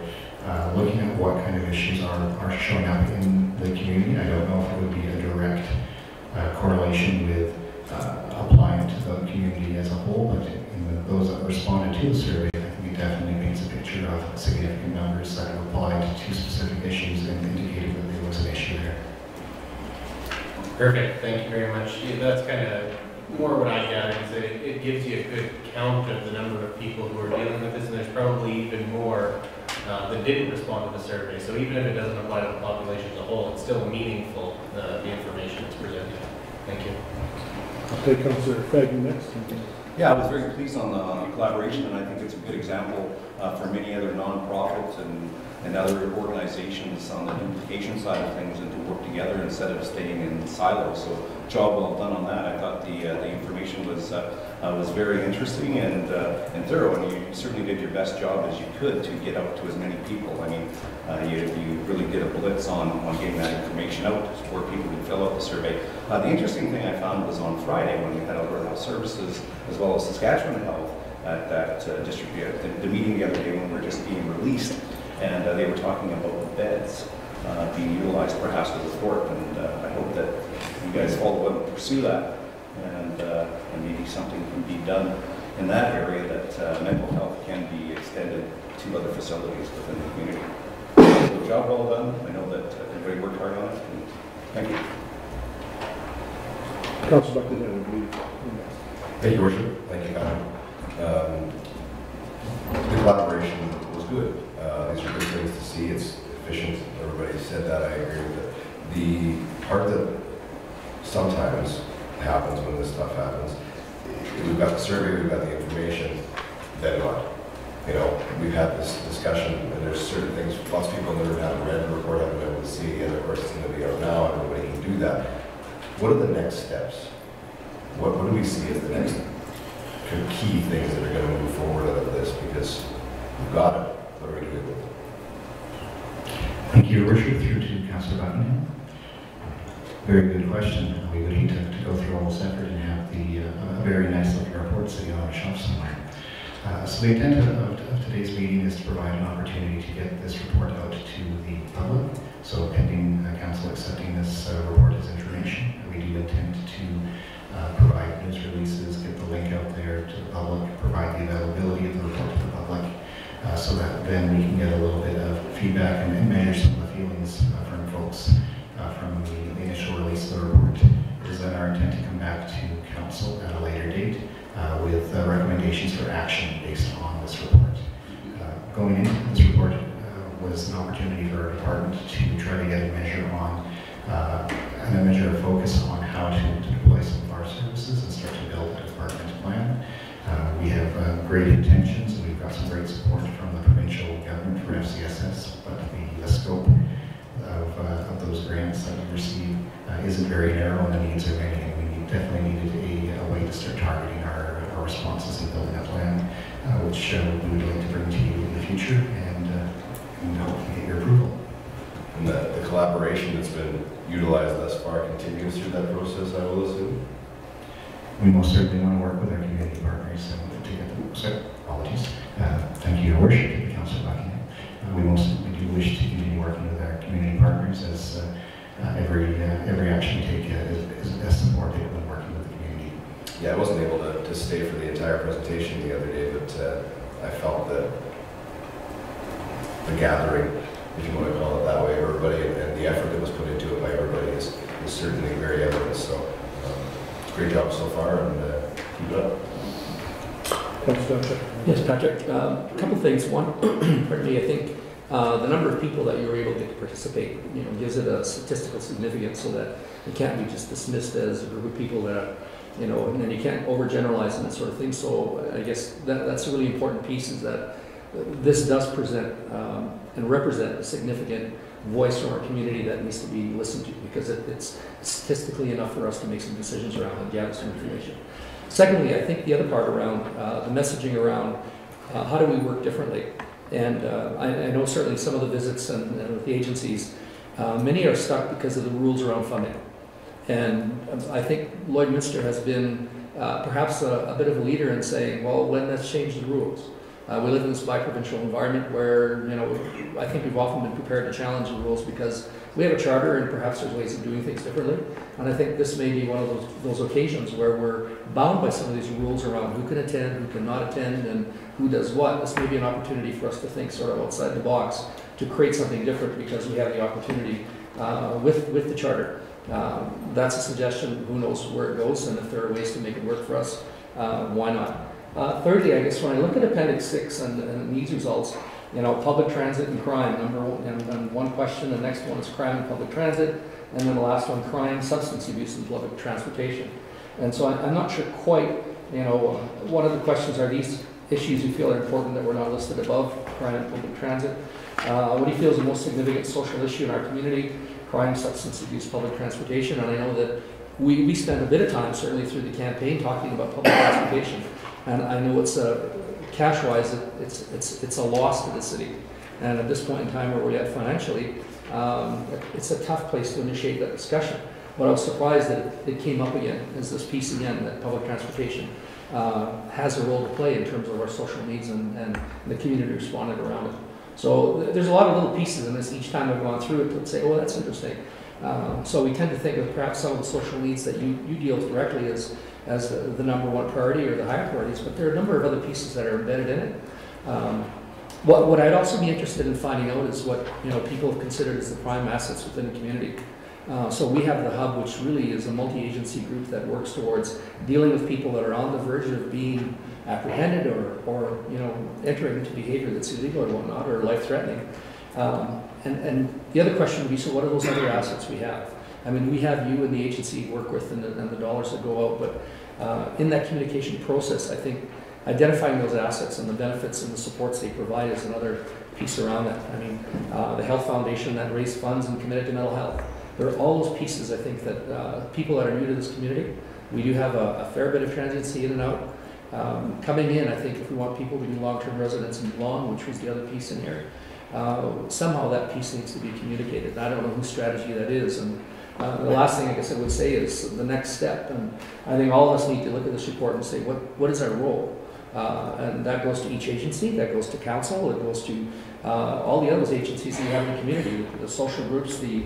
looking at what kind of issues are showing up in the community. I don't know if it would be a direct correlation with applying to the community as a whole, but in those that responded to the survey, I think it definitely paints a picture of significant numbers that have applied to specific issues and indicated that there was an issue there. Perfect, thank you very much. Yeah, that's kind of more what I gathered, is that it gives you a good count of the number of people who are dealing with this, and there's probably even more that didn't respond to the survey. So even if it doesn't apply to the population as a whole, it's still meaningful, the information that's presented. Thank you. I'll take Councillor Fagin next. Yeah, I was very pleased on the collaboration, and I think it's a good example for many other nonprofits and other organizations on the duplication side of things, and to work together instead of staying in silos. So, job well done on that. I thought the information was very interesting and thorough, and you certainly did your best job as you could to get out to as many people. I mean, you really did a blitz on getting that information out for people to fill out the survey. The interesting thing I found was on Friday when we had Alberta Health Services as well as Saskatchewan Health at that district, the meeting the other day when we were just being released, and they were talking about the beds being utilized perhaps with the Fort, and I hope that you guys follow up and pursue that, and maybe something can be done in that area, that mental health can be extended to other facilities within the community. So, job well done. I know that everybody worked hard on it, and thank you. Councilor Buckton, I believe. Thank you, Your Worship. Thank you, Madam. The collaboration was good. These are good things to see. It's efficient. Everybody said that. I agree with it. The part that sometimes happens when this stuff happens, we've got the survey, we've got the information, then what? You know, we've had this discussion, and there's certain things, lots of people never have read the report, haven't been able to see it, and of course it's going to be out now, and everybody can do that. What are the next steps? What do we see as the next key things that are going to move forward out of this? Because we've got it. What are we doing with it? Thank you, Your Worship. Through to Councillor Buckingham. Very good question. We would hate to go through all this effort and have a very nice looking report sitting on a shelf somewhere. So the intent of today's meeting is to provide an opportunity to get this report out to the public. So pending Council accepting this report as information, we do intend to provide news releases, get the link out there to the public, provide the availability of the report to the public, so that then we can get a little bit of feedback and measure some of the feelings from folks from the initial release of the report. It is then our intent to come back to Council at a later date with recommendations for action based on this report. Going into this report was an opportunity for our department to try to get a measure on and a measure of focus on how to deploy some of our services and start to build a department plan. We have great intentions, and we've got some great support from the provincial government for FCSS, but the scope of those grants that we receive isn't very narrow, and the needs are many, and we definitely needed a way to start targeting our responses and building a plan, which we would like to bring to you in the future, and hopefully get your approval. And the collaboration that's been utilized thus far continues through that process, I will assume? We most certainly want to work with our community partners to get them. So, apologies. Thank you, Your Worship, Councillor Buckingham. We do wish to continue working with our community partners, as every action we take is best supported when working with the community. Yeah, I wasn't able to stay for the entire presentation the other day, but I felt that the gathering, if you want to call it that way, everybody, and the effort that was put into it by everybody is certainly very evident. So, great job so far, and keep it up. Yes, Patrick. A couple things. One, pardon me, I think the number of people that you were able to get to participate, gives it a statistical significance, so that it can't be just dismissed as a group of people that, and then you can't overgeneralize and that sort of thing. So I guess that's a really important piece, is that this does present and represent a significant voice from our community that needs to be listened to, because it's statistically enough for us to make some decisions around and gather some information. Secondly, I think the other part around the messaging around how do we work differently. And I know certainly some of the visits and with the agencies, many are stuck because of the rules around funding. And I think Lloydminster has been perhaps a bit of a leader in saying, well, let's change the rules. We live in this bi-provincial environment where, I think we've often been prepared to challenge the rules because we have a charter and perhaps there's ways of doing things differently. And I think this may be one of those occasions where we're bound by some of these rules around who can attend, who cannot attend, and who does what. This may be an opportunity for us to think sort of outside the box to create something different, because we have the opportunity with the charter. That's a suggestion. Who knows where it goes, and if there are ways to make it work for us, why not? Thirdly, I guess when I look at Appendix 6 and these results, public transit and crime, number one, and one question, the next one is crime and public transit, and then the last one, crime, substance abuse, and public transportation. And so I'm not sure quite you know, one of the questions are these issues you feel are important that were not listed above, crime and public transit. What do you feel is the most significant social issue in our community? Crime, substance abuse, public transportation. And I know that we spent a bit of time, certainly through the campaign, talking about public transportation. And I know it's cash-wise, it's a loss to the city. And at this point in time where we're at financially, it's a tough place to initiate that discussion. But I was surprised that it came up again as this piece again, that public transportation has a role to play in terms of our social needs and the community responded around it. So there's a lot of little pieces in this. Each time I've gone through it, to say, oh, that's interesting. So we tend to think of perhaps some of the social needs that you deal with directly as the number one priority or the higher priorities, but there are a number of other pieces that are embedded in it. What I'd also be interested in finding out is what people have considered as the prime assets within the community. So we have the Hub, which really is a multi-agency group that works towards dealing with people that are on the verge of being apprehended or entering into behavior that's illegal or whatnot or life-threatening. And the other question would be, so what are those other assets we have? I mean, we have you and the agency you work with and the dollars that go out, but in that communication process, I think identifying those assets and the benefits and the supports they provide is another piece around that. I mean, the Health Foundation that raised funds and committed to mental health. There are all those pieces, I think, that people that are new to this community, we do have a fair bit of transiency in and out. Coming in, I think if we want people to be long-term residents and belong, which was the other piece in here, somehow that piece needs to be communicated. I don't know whose strategy that is. And the last thing I guess I would say is the next step. And I think all of us need to look at this report and say, what is our role? And that goes to each agency, that goes to council, it goes to all the other agencies that you have in the community, the social groups, the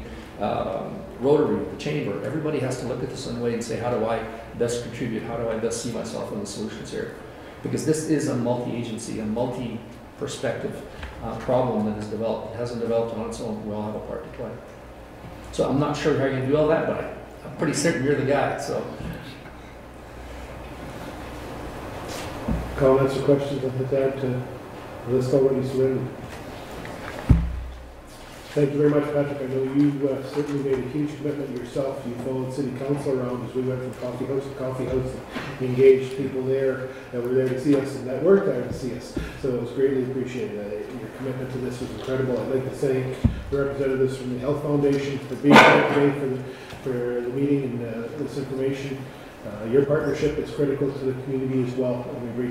Rotary, the Chamber. Everybody has to look at this in a way and say, how do I best contribute? How do I best see myself in the solutions here? Because this is a multi-agency, a multi-perspective problem that has developed. It hasn't developed on its own. We all have a part to play. So I'm not sure how you can do all that, but I'm pretty certain you're the guy. So. Comments or questions on that to the list already submitted? Thank you very much, Patrick. I know you certainly made a huge commitment yourself. You followed City Council around as we went from coffee house to coffee house and engaged people there that were there to see us and that weren't there to see us. So it was greatly appreciated. Your commitment to this was incredible. I'd like to thank the representatives from the Health Foundation for being here today for the meeting and this information. Your partnership is critical to the community as well, and we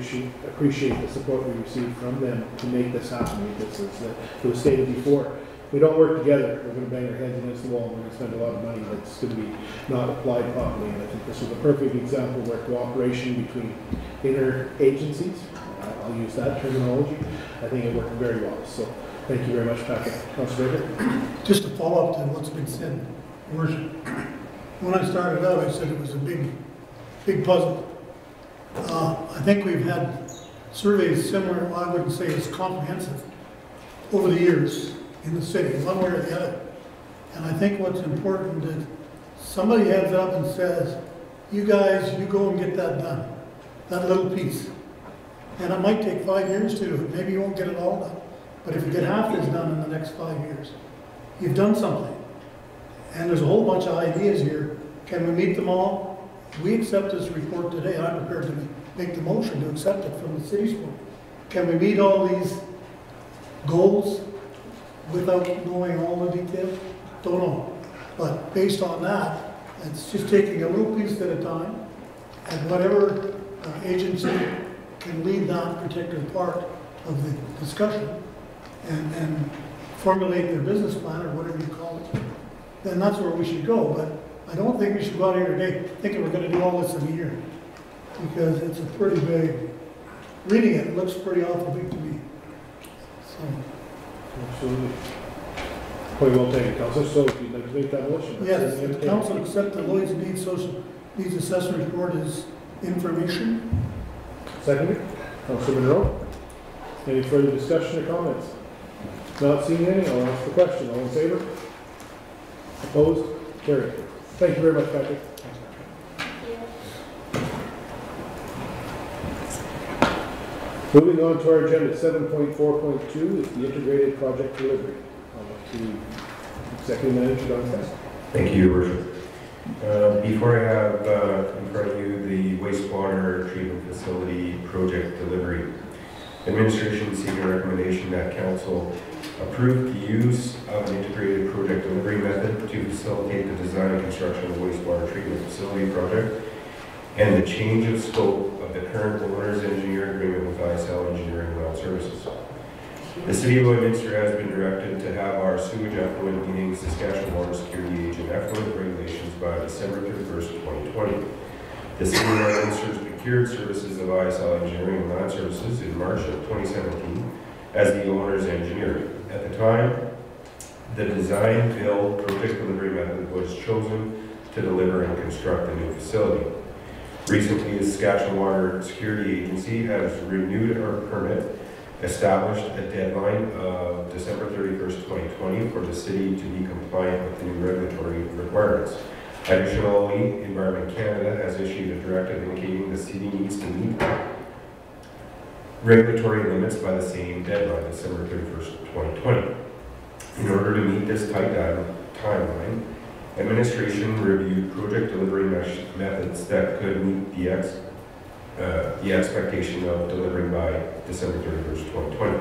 appreciate the support we receive from them to make this happen. This is, it was stated before. If we don't work together, we're going to bang our heads against the wall and we're going to spend a lot of money that's going to be not applied properly. And I think this is a perfect example where cooperation between inter-agencies, I'll use that terminology, I think it worked very well. So thank you very much, Patrick. Councilor Baker. Just to follow up to what's been said, Worship. When I started out, I said it was a big puzzle. I think we've had surveys similar, I wouldn't say as comprehensive, over the years in the city, one way or the other. And I think what's important is somebody heads up and says, you guys, you go and get that done, that little piece. And it might take 5 years to do it. Maybe you won't get it all done. But if you get half this done in the next 5 years, you've done something. And there's a whole bunch of ideas here. Can we meet them all? We accept this report today. I'm prepared to make the motion to accept it from the city's point. Can we meet all these goals without knowing all the details? Don't know. But based on that, it's just taking a little piece at a time, and whatever agency can lead that particular part of the discussion and formulate their business plan or whatever you call it, then that's where we should go. But I don't think we should go out here today thinking we're going to do all this in a year, because it's a pretty big, reading it looks pretty awful big to me. So. Absolutely. Point well taken, Councilor. So if you'd like to make that motion. Yes, the council accept the Lloyd's Needs Assessment Report as information. Seconded. Councilor Monroe. Any further discussion or comments? Not seeing any, I'll ask the question. All in favor? Opposed? Carried. Thank you very much, Patrick. Moving on to our agenda, 7.4.2 is the integrated project delivery. I'll let the Executive Manager Don Fest. Thank you, Your Worship. Before I have in front of you the wastewater treatment facility project delivery, administration is seeking a recommendation that council approve the use of an integrated project delivery method to facilitate the design and construction of the wastewater treatment facility project and the change of scope of the current owner's engineer agreement with ISL Engineering Land Services. The City of Lloydminster has been directed to have our sewage effluent meeting Saskatchewan Water Security Agent effluent regulations by December 31st, 2020. The City of Lloydminster procured services of ISL Engineering and Land Services in March of 2017 as the owner's engineer. At the time, the design build project delivery method was chosen to deliver and construct the new facility. Recently, the Saskatchewan Water Security Agency has renewed our permit, established a deadline of December 31st, 2020 for the city to be compliant with the new regulatory requirements. Additionally, Environment Canada has issued a directive indicating the city needs to meet regulatory limits by the same deadline, December 31st, 2020. In order to meet this tight timeline, administration reviewed project delivery methods that could meet the expectation of delivering by December 31st, 2020.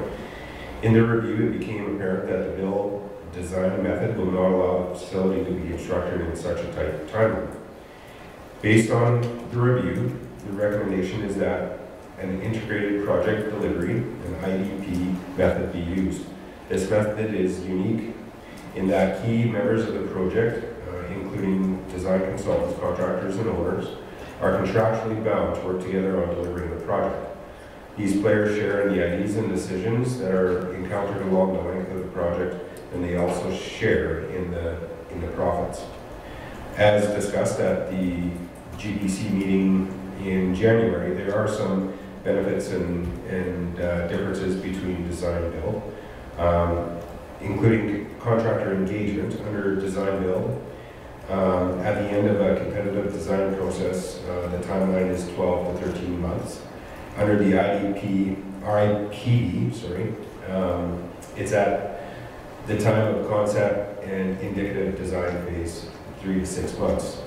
In the review, it became apparent that the build design method will not allow the facility to be constructed in such a tight timeline. Based on the review, the recommendation is that an integrated project delivery, an IDP method, be used. This method is unique in that key members of the project, including design consultants, contractors, and owners, are contractually bound to work together on delivering the project. These players share in the ideas and decisions that are encountered along the length of the project, and they also share in the profits. As discussed at the GPC meeting in January, there are some benefits and differences between design build, including contractor engagement under design build. At the end of a competitive design process, the timeline is 12 to 13 months. Under the IPD, it's at the time of concept and indicative design phase, 3 to 6 months.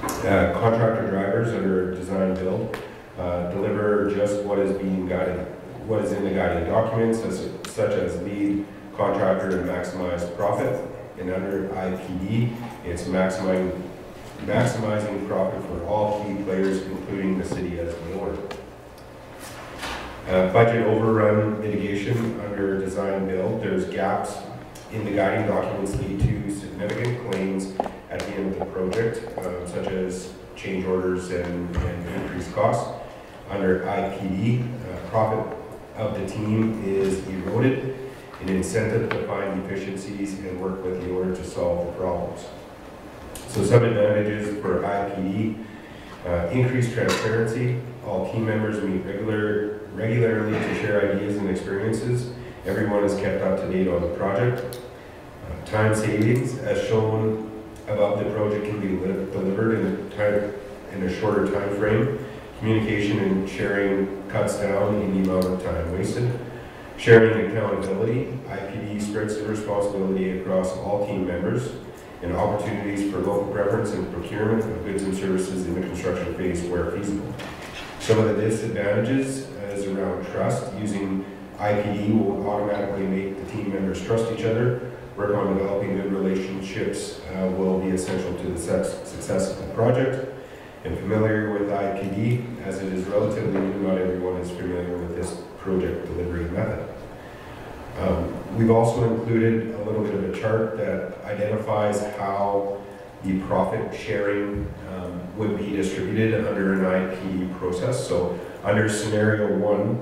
Contractor drivers under design build deliver just what is in the guiding documents, such as lead, contractor, and maximize profit. And under IPD, it's maximizing profit for all key players, including the city as the owner. Budget overrun mitigation under design build. There's gaps in the guiding documents lead to significant claims at the end of the project, such as change orders and increased costs. Under IPD, profit of the team is eroded, an incentive to find efficiencies and work with the owner to solve the problems. So some advantages for IPD, increased transparency. All team members meet regularly to share ideas and experiences. Everyone is kept up to date on the project. Time savings, as shown above, the project can be delivered in a shorter time frame. Communication and sharing cuts down in the amount of time wasted. Sharing and accountability, IPD spreads the responsibility across all team members, and opportunities for local preference and procurement of goods and services in the construction phase where feasible. Some of the disadvantages is around trust. Using IPD will automatically make the team members trust each other. Work on developing good relationships will be essential to the success of the project. And familiar with IPD, as it is relatively new, not everyone is familiar with this project delivery method. We've also included a little bit of a chart that identifies how the profit sharing would be distributed under an IPD process. So under scenario 1,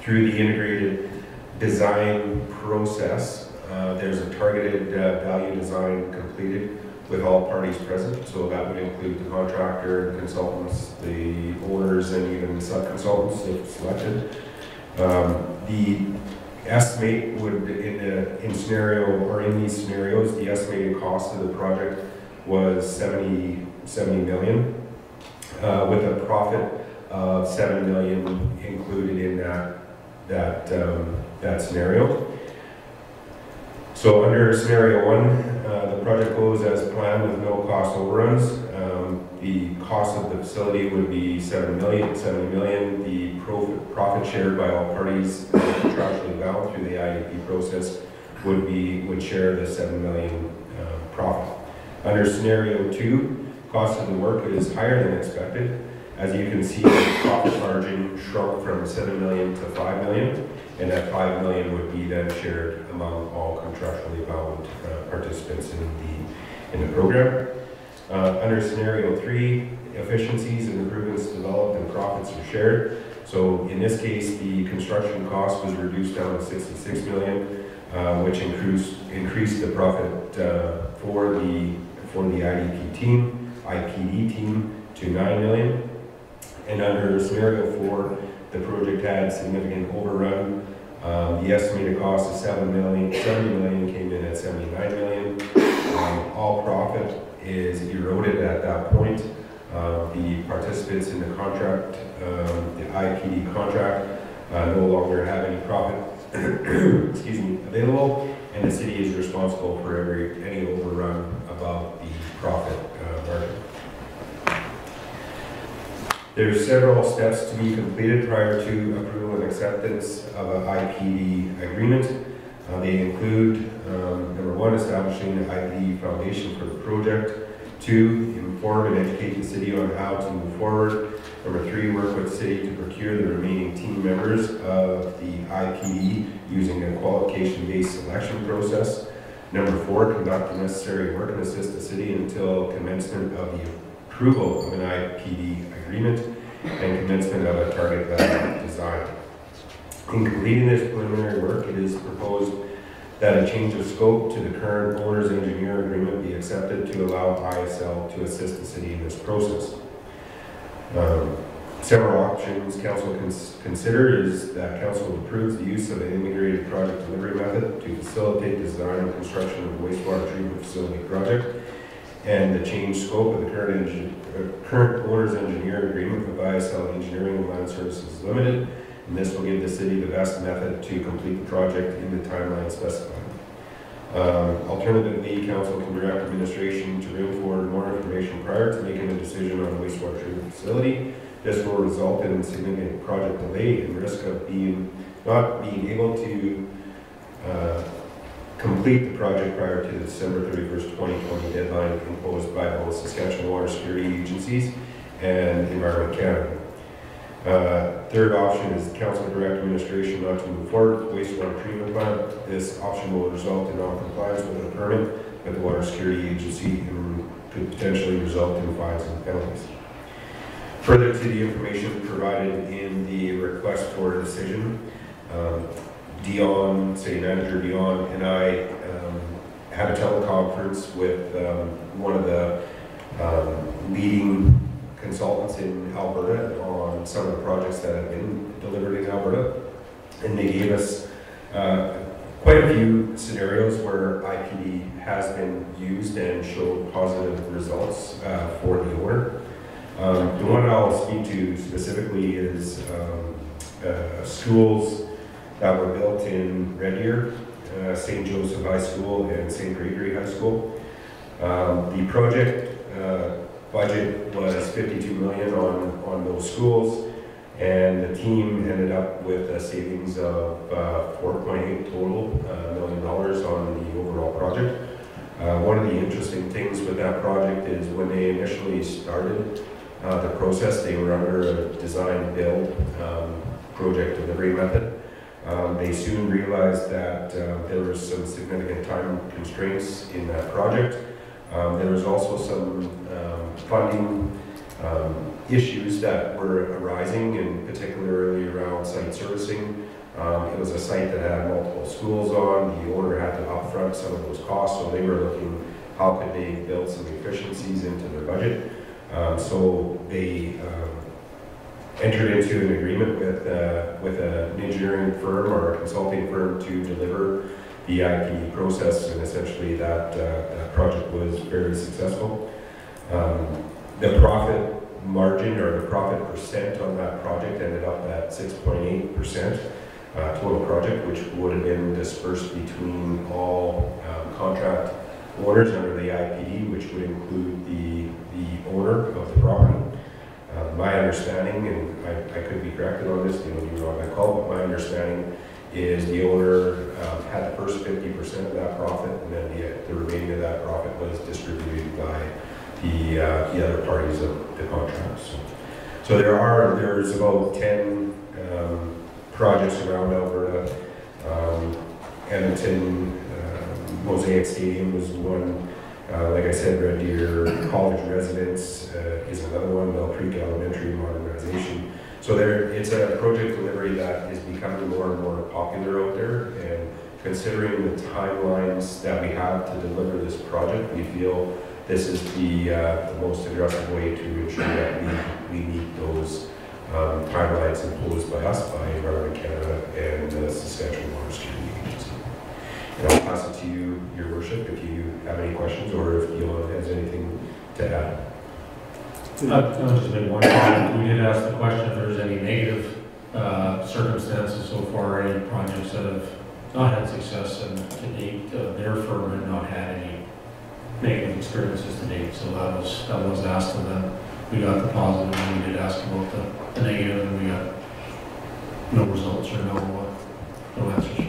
through the integrated design process, there's a targeted value design completed with all parties present. So that would include the contractor, the consultants, the owners, and even the sub-consultants if selected. The estimate would, in these scenarios, the estimated cost of the project was 70 million, with a profit of 7 million included in that scenario. So under scenario 1, the project goes as planned with no cost overruns. The cost of the facility would be $70 million. The profit shared by all parties contractually bound through the IDP process would share the $7 million profit. Under scenario 2, cost of the work is higher than expected. As you can see, the profit margin shrunk from $7 million to $5 million, and that $5 million would be then shared among all contractually bound participants in the program. Under scenario 3, efficiencies and improvements developed and profits are shared. So in this case, the construction cost was reduced down to $66 million, which increased the profit for the IPD team to $9 million. And under scenario 4, the project had significant overrun. The estimated cost of $70 million came in at $79 million. All profit is eroded at that point. The participants in the contract, the IPD contract, no longer have any profit available, and the city is responsible for any overrun above the profit margin. There's several steps to be completed prior to approval and acceptance of an IPD agreement. They include, number 1, establishing the IPD foundation for the project. 2, inform and educate the city on how to move forward. Number 3, work with the city to procure the remaining team members of the IPD using a qualification-based selection process. Number 4, conduct the necessary work and assist the city until commencement of the approval of an IPD agreement and commencement of a target value design. In completing this preliminary work, it is proposed that a change of scope to the current owner's engineer agreement be accepted to allow ISL to assist the city in this process. Several options council consider is that council approves the use of an integrated project delivery method to facilitate the design and construction of a wastewater treatment facility project, and the change scope of the current owner's engineer agreement with ISL Engineering and Land Services Limited, and this will give the city the best method to complete the project in the timeline specified. Alternatively, council can direct administration to bring forward more information prior to making a decision on a wastewater treatment facility. This will result in significant project delay and risk of not being able to complete the project prior to the December 31st, 2020 deadline imposed by both Saskatchewan Water Security Agencies and Environment Canada. Third option is council direct administration not to move forward with the wastewater treatment plant. This option will result in non-compliance with a permit with the Water Security Agency and could potentially result in fines and penalties. Further to the information provided in the request for a decision, Dion, City Manager Dion, and I had a teleconference with one of the leading consultants in Alberta on some of the projects that have been delivered in Alberta, and they gave us quite a few scenarios where IPD has been used and showed positive results for the owner. The one I'll speak to specifically is schools that were built in Red Deer, St. Joseph High School and St. Gregory High School. The project budget was $52 million on those schools, and the team ended up with a savings of $4.8 total million on the overall project. One of the interesting things with that project is when they initially started the process, they were under a design build project delivery method. They soon realized that there was some significant time constraints in that project. There was also some funding issues that were arising, and particularly around site servicing. It was a site that had multiple schools on. The owner had to upfront some of those costs, so they were looking how could they build some efficiencies into their budget. So they entered into an agreement with an engineering firm or a consulting firm to deliver the IPD process, and essentially that project was very successful. The profit margin or the profit percent on that project ended up at 6.8% total project, which would have been dispersed between all contract owners under the IPD, which would include the owner of the property. My understanding, and I could be corrected on this, you know on that call, but my understanding is the owner had the first 50% of that profit, and then the remaining of that profit was distributed by the other parties of the contract. So there's about 10 projects around Alberta. Edmonton Mosaic Stadium was one. Like I said, Red Deer College Residence is another one. Mill Creek Elementary modernization. So it's a project delivery that is becoming more and more popular out there. And considering the timelines that we have to deliver this project, we feel this is the most aggressive way to ensure that we meet those timelines imposed by us, by Environment Canada and the Saskatchewan Water Security Agency. And I'll pass it to you, Your Worship, if you have any questions or if Elon has anything to add. I'll just make one comment. We did ask the question if there's any negative circumstances so far, any projects that have not had success, and to date, their firm had not had any negative experiences to date. So that was asked, and then we got the positive, and we did ask about the negative, and we got no results or no answers to that.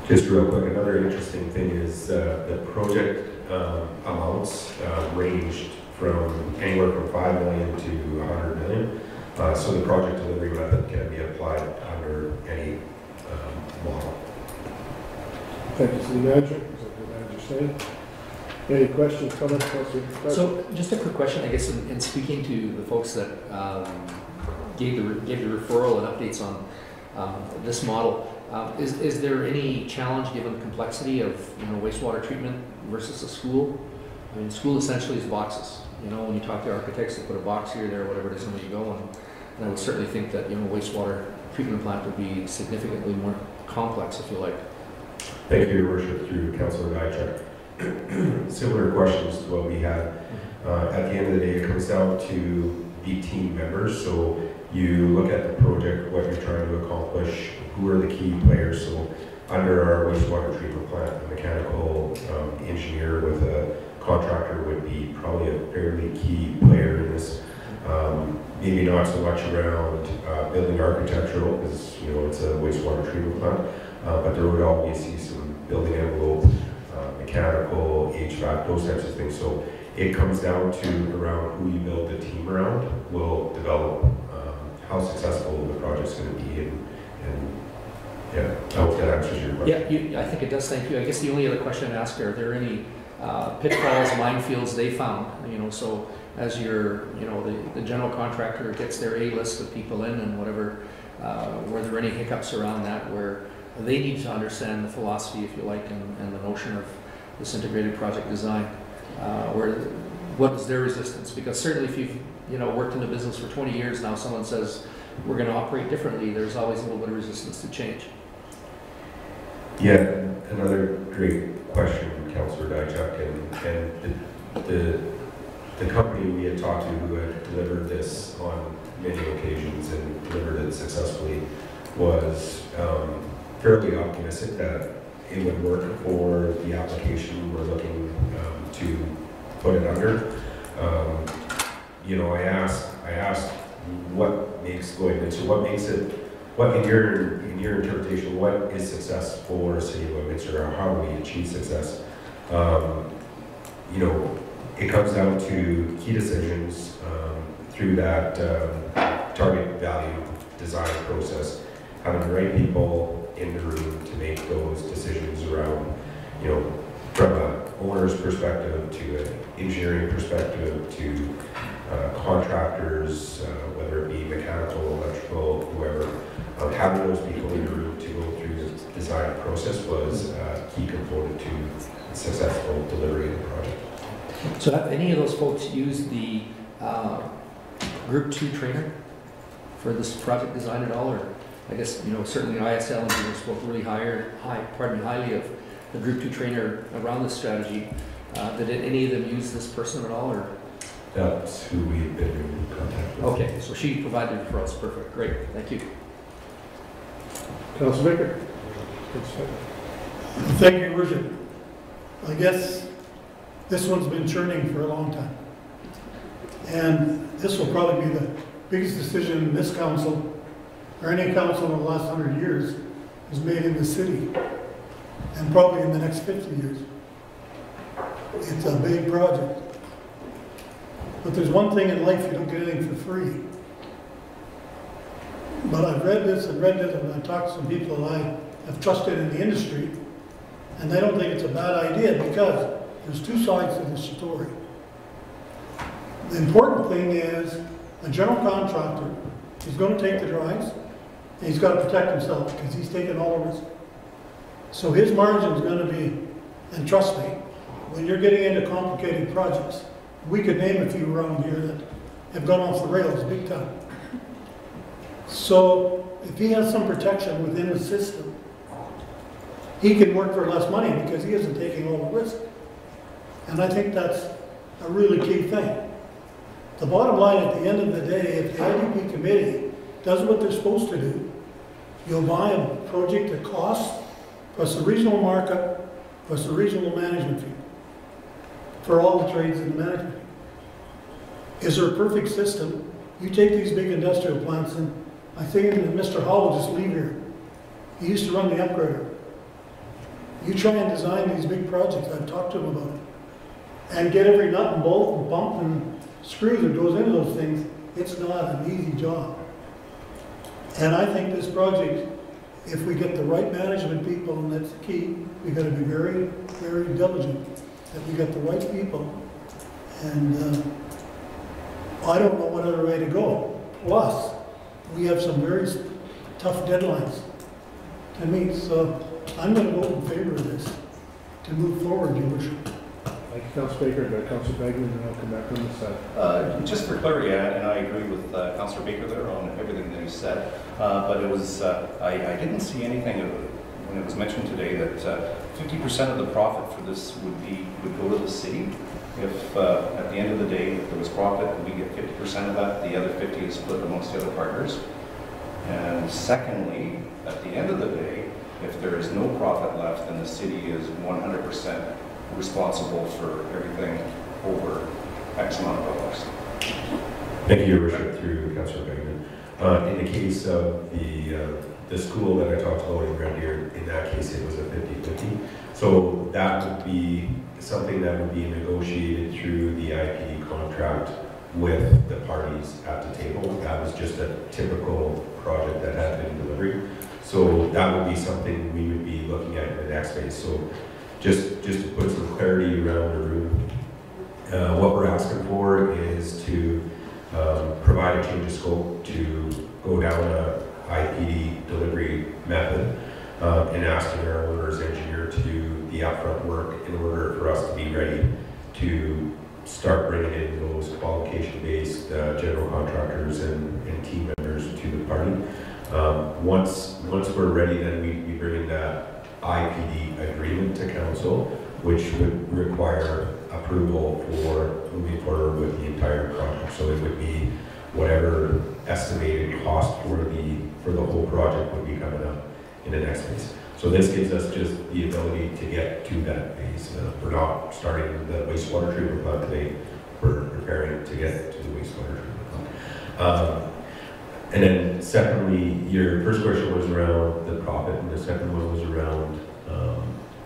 Just real quick, another interesting thing is the project amounts ranged from anywhere from $5 million to $100 million. So the project delivery method can be applied under any model. Thank you, City Manager. Executive Manager Singh. Any questions, comments, Councilor? So just a quick question, I guess, in speaking to the folks that gave the referral and updates on this model, is there any challenge given the complexity of wastewater treatment versus a school? I mean, school essentially is boxes. When you talk to architects, they put a box here, there, whatever it is, and you go. And I would certainly think that wastewater treatment plant would be significantly more complex, if you like. Thank you, Your Worship, through Councilor Diachuk. Similar questions to what we had. At the end of the day, it comes down to the team members. So you look at the project, what you're trying to accomplish, who are the key players. So under our wastewater treatment plant, a mechanical engineer with a contractor would be probably a fairly key player in this. Maybe not so much around building architectural, because it's a wastewater treatment plant, but there would always be some building envelope, mechanical, HVAC, those types of things. So it comes down to around who you build the team around will develop how successful the project's going to be. And yeah, I hope that answers your question. Yeah, I think it does. Thank you. I guess the only other question I'd ask are there any pitfalls, minefields they found? So as the general contractor gets their A list of people in and whatever, were there any hiccups around that where they need to understand the philosophy, if you like, and the notion of this integrated project design? What is their resistance? Because certainly if you've worked in the business for 20 years now, someone says we're going to operate differently, there's always a little bit of resistance to change. Yeah, another great question from Councilor Diachuk, and the company we had talked to who had delivered this on many occasions and delivered it successfully was fairly optimistic that it would work for the application we're looking to put it under. I asked what makes going into, what in your interpretation, what is success for a city of Lloydminster, or how do we achieve success? It comes down to key decisions through that target value design process, having the right people in the room to make those decisions around, from an owner's perspective to an engineering perspective to contractors, whether it be mechanical, electrical, whoever. Having those people in the room to go through the design process was a key component to successful delivery of the project. So have any of those folks used the Group 2 trainer for this project design at all? Or I guess, certainly ISL engineers spoke really highly of the Group 2 trainer around this strategy. Did any of them use this person at all? Or? That's who we've been in contact with. Okay, so she provided it for us. Perfect. Great. Thank you. Councilor Baker. Thank you, Your Worship. I guess this one's been churning for a long time. And this will probably be the biggest decision in this council, or any council in the last 100 years, is made in the city, and probably in the next 50 years. It's a big project. But there's one thing in life, you don't get anything for free. But I've read this and I've talked to some people I have trusted in the industry, and they don't think it's a bad idea because there's two sides to this story. The important thing is a general contractor is going to take the drawings, and he's got to protect himself because he's taking all the risk. So his margin is going to be, and trust me, when you're getting into complicated projects, we could name a few around here that have gone off the rails big time. So if he has some protection within the system, he can work for less money because he isn't taking all the risk. And I think that's a really key thing. The bottom line at the end of the day, if the IDP committee does what they're supposed to do, you'll buy a project at cost, plus the regional markup, plus the regional management fee for all the trades in the management. Is there a perfect system? You take these big industrial plants, and I think that Mr. Hall will just leave here. He used to run the upgrader. You try and design these big projects, I've talked to him about it, and get every nut and bolt and bump and screw that goes into those things. It's not an easy job. And I think this project, if we get the right management people, and that's the key, we've got to be very, very diligent that we get the right people. And I don't know what other way to go. Plus, we have some very tough deadlines to meet. So I'm going to vote in favor of this to move forward, Your Worship. Thank you, Councilor Baker. Councilor Bagman, and I'll come back on this side. Just for clarity, and I agree with Councilor Baker there on everything that he said, but it was, I didn't see anything when it was mentioned today that 50% of the profit for this would go to the city. If at the end of the day, if there was profit, we get 50% of that, the other 50 is split amongst the other partners. And secondly, at the end of the day, if there is no profit left, then the city is 100% responsible for everything over X amount of dollars. Thank you, Your Worship, through Councilor Bagman. In the case of the school that I talked about in Red Deer, in that case it was a 50-50. So that would be something that would be negotiated through the IPD contract with the parties at the table. That was just a typical project that had been delivered. So that would be something we would be looking at in the next phase. So just to put some clarity around the room, what we're asking for is to provide a change of scope to go down a IPD delivery method and asking our owner's engineer to do the upfront work in order for us to be ready to start bringing in those qualification-based general contractors and team members to the party. Once we're ready, then we bring in that IPD agreement to council, which would require approval for moving forward with the entire project. So it would be whatever estimated cost for the whole project would be coming up in the next phase. So this gives us just the ability to get to that phase. We're not starting the wastewater treatment plant today. We're preparing to get to the wastewater treatment plant. And then secondly, your first question was around the profit, and the second one was around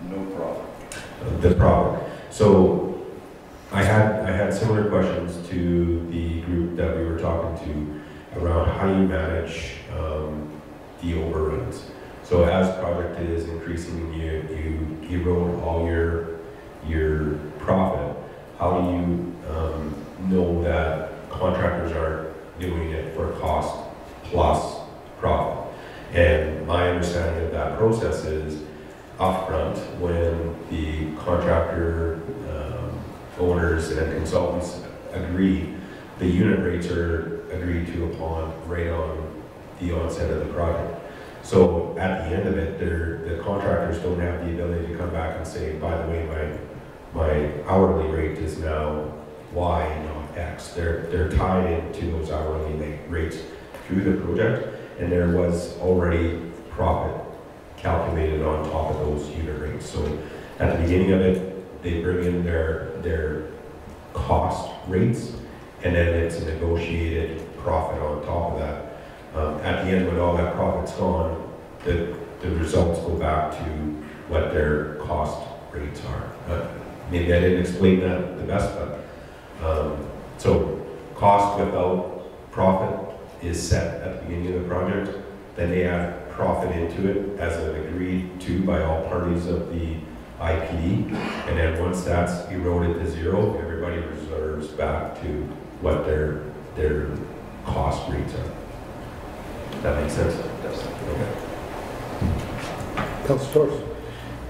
no profit. The profit. So I had similar questions to the group that we were talking to around how you manage the overruns. So as project is increasing, you erode all your profit. How do you know that contractors aren't doing it for cost plus profit? And my understanding of that process is upfront, when the contractor owners and consultants agree, the unit rates are agreed to upon right on the onset of the project. So at the end of it, the contractors don't have the ability to come back and say, by the way, my hourly rate is now Y, not X. They're tied into those hourly rates through the project, and there was already profit calculated on top of those unit rates. So at the beginning of it, they bring in their cost rates, and then it's a negotiated profit on top of that. At the end, when all that profit's gone, the results go back to what their cost rates are. Maybe I didn't explain that the best, but so cost without profit is set at the beginning of the project. Then they add profit into it as an agreed to by all parties of the IPD. And then once that's eroded to zero, everybody reserves back to what their cost rates are. That makes sense? Yes. Okay. Councilor Torres.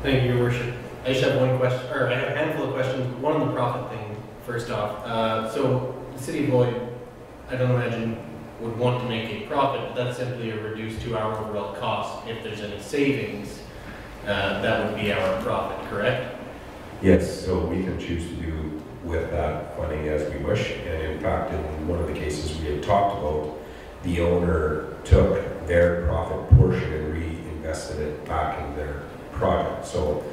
Thank you, Your Worship. I just have one question, or I have a handful of questions. One on the profit thing, first off. So the City of Lloyd, I don't imagine would want to make a profit, but that's simply a reduced to our overall cost. If there's any savings, that would be our profit, correct? Yes, so we can choose to do with that funding as we wish. And in fact, in one of the cases we had talked about, the owner took their profit portion and reinvested it back in their project. So,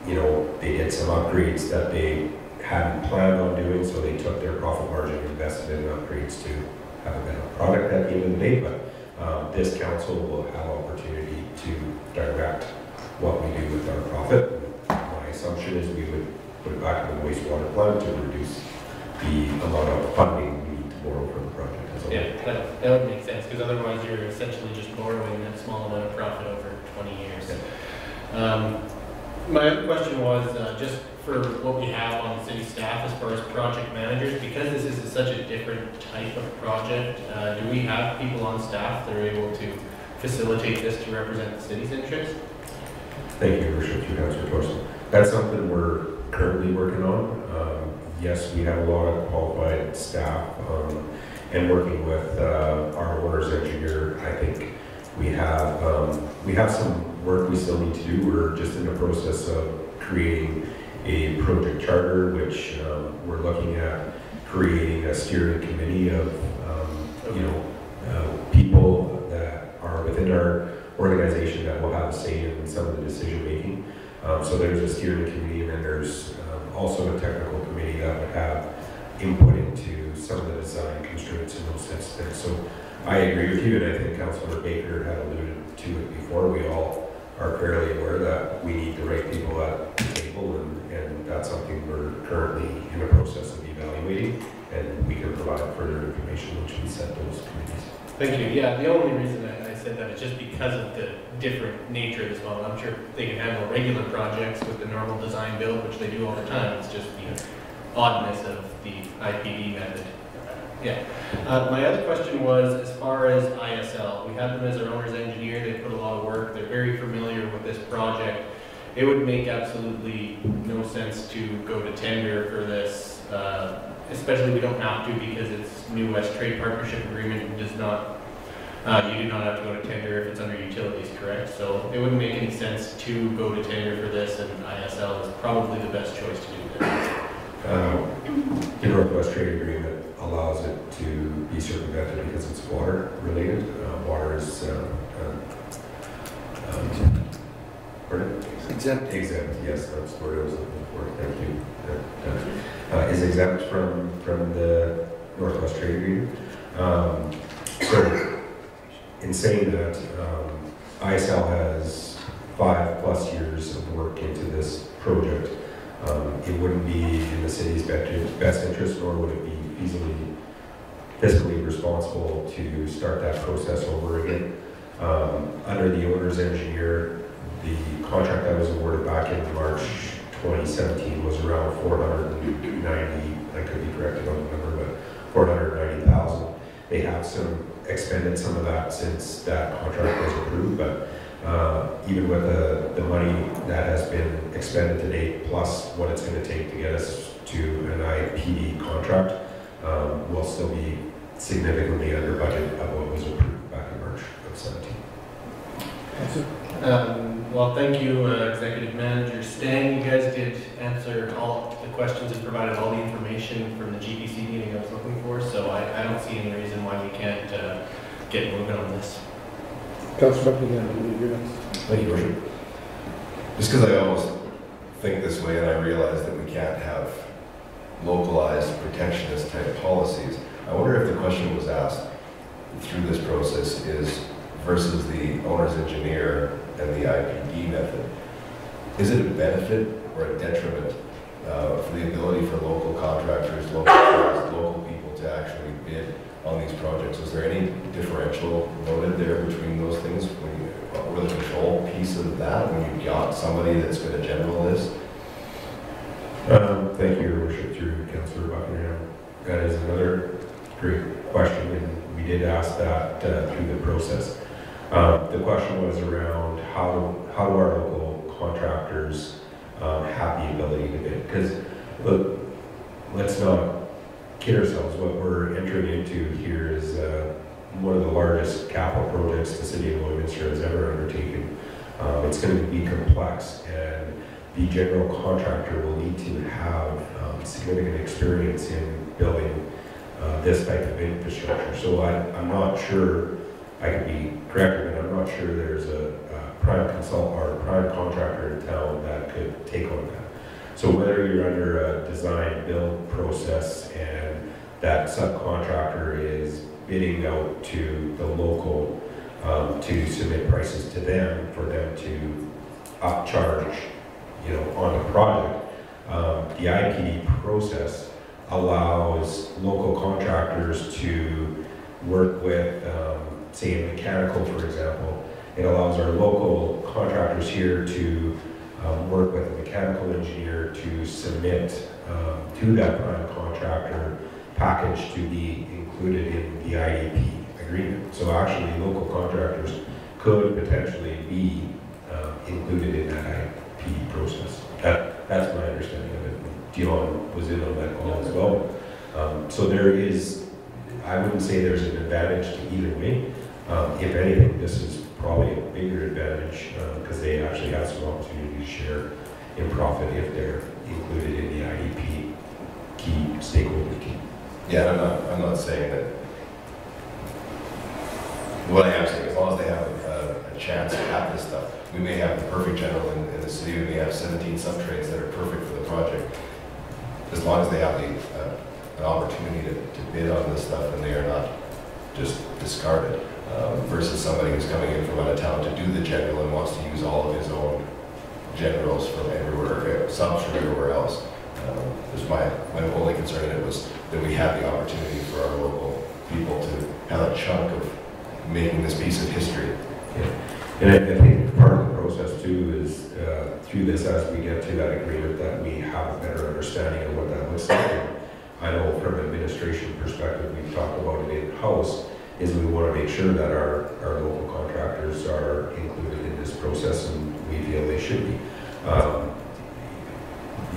you know, they did some upgrades that they hadn't planned on doing, so they took their profit margin and invested in upgrades to have a better product at the end of the day. But this council will have opportunity to direct what we do with our profit. My assumption is we would put it back in the wastewater plant to reduce the amount of funding we need to borrow for the project. Yeah, that would make sense, because otherwise you're essentially just borrowing that small amount of profit over 20 years. Yeah. My other question was just for what we have on the city staff as far as project managers, because this is such a different type of project, do we have people on staff that are able to facilitate this to represent the city's interests? Thank you, Your Worship, through Councilor Thorson. That's something we're currently working on. Yes, we have a lot of qualified staff, and working with our owner's engineer, I think we have some work we still need to do. We're just in the process of creating a project charter, which we're looking at creating a steering committee of people that are within our organization that will have a say in some of the decision making. So there's a steering committee, and then there's also a technical committee that would have input into some of the design constraints and those types of things. So I agree with you, and I think Councilor Baker had alluded to it before. We all are fairly aware that we need the right people at the table, and that's something we're currently in the process of evaluating, and we can provide further information once we set those committees. Thank you. Yeah, the only reason I said that is just because of the different nature of this model. I'm sure they can handle regular projects with the normal design build, which they do all the time. It's just the oddness of the IPD method. Yeah. My other question was, as far as ISL, we have them as our owner's engineer. They put a lot of work. They're very familiar with this project. It would make absolutely no sense to go to tender for this, especially we don't have to because it's New West Trade Partnership Agreement does not, you do not have to go to tender if it's under utilities, correct? So it wouldn't make any sense to go to tender for this, and ISL is probably the best choice to do this. The Northwest Trade Agreement allows it to be circumvented because it's water related. Water is exempt. Exempt, yes, that's the word I was looking for. Thank you. Is exempt from the Northwest Trade Agreement. So, in saying that, ISL has 5+ years of work into this project. It wouldn't be in the city's best interest, nor would it be fiscally responsible to start that process over again. Under the owner's engineer, the contract that was awarded back in March 2017 was around 490, I could be corrected on the number, but 490,000. They have expended some of that since that contract was approved, but even with the money that has been expended to date, plus what it's going to take to get us to an IPD contract, we'll still be significantly under budget of what was approved back in March of 17. Well, thank you, Executive Manager Stang. You guys did answer all the questions and provided all the information from the GPC meeting I was looking for, so I don't see any reason why we can't get moving on this. Councilor Buckingham, I believe you're next. Thank you, Worship. Just because I almost think this way, and I realize that we can't have localized protectionist type policies. I wonder if the question was asked through this process is versus the owner's engineer and the IPD method. Is it a benefit or a detriment for the ability for local contractors, local people to actually bid on these projects? Is there any differential noted there between those things? Or the control piece of that when you've got somebody that's going to general this? Thank you, Your Worship, through Councillor Buckingham. That is another great question, and we did ask that through the process. The question was around how do our local contractors have the ability to bid? Because look, let's not kid ourselves. What we're entering into here is one of the largest capital projects the City of Lloydminster has ever undertaken. It's going to be complex, and the general contractor will need to have significant experience in building this type of infrastructure. So I'm not sure, I could be corrected, but I'm not sure there's a prime consultant or a prime contractor in town that could take on that. So whether you're under a design build process and that subcontractor is bidding out to the local to submit prices to them for them to upcharge, on the project, the IPD process allows local contractors to work with, say, a mechanical, for example. It allows our local contractors here to work with a mechanical engineer to submit to that prime contractor package to be included in the IEP agreement. So actually, local contractors could potentially be included in that IEP process. That's my understanding of it. Dion was in on that call as well. So there is, I wouldn't say there's an advantage to either way. If anything, this is probably a bigger advantage because they actually have some opportunity to share in profit if they're included in the IEP key stakeholder team. Yeah, I'm not saying that. What I am saying, as long as they have a chance to have this stuff, we may have the perfect general in the city. We may have 17 sub-trades that are perfect for the project. As long as they have an opportunity to bid on this stuff and they are not just discarded, versus somebody who's coming in from out of town to do the general and wants to use all of his own generals from everywhere, subs from everywhere else. My only concern in it was that we had the opportunity for our local people to have a chunk of making this piece of history. Yeah. And I think part of the process too is through this, as we get to that agreement, that we have a better understanding of what that looks like. And I know from an administration perspective, we've talked about it in-house, is we want to make sure that our local contractors are included in this process, and we feel they should be.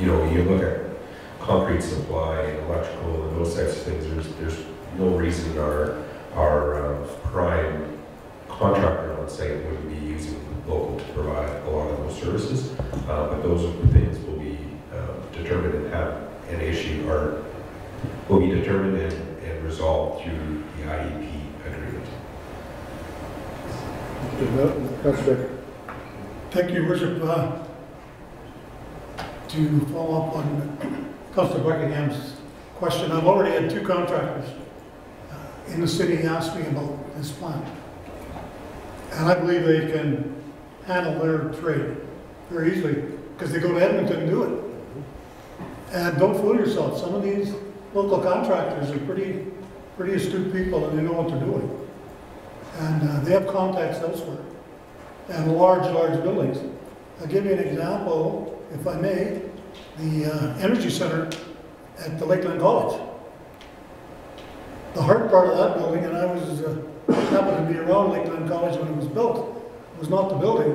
You look at concrete supply and electrical and those types of things, there's no reason our prime contractor on site wouldn't be using local to provide a lot of those services. But those things will be determined and have an issue, or will be determined and resolved through the IEP agreement. Councillor. Thank you, Worship. To follow up on Councillor Buckingham's question, I've already had two contractors in the city ask me about this plan. And I believe they can handle their trade very easily because they go to Edmonton and do it. And don't fool yourself, some of these local contractors are pretty astute people and they know what they're doing. And they have contacts elsewhere and large buildings. I'll give you an example, if I may, the Energy Center at the Lakeland College. The hard part of that building, and I was happened to be around Lakeland College when it was built, was not the building,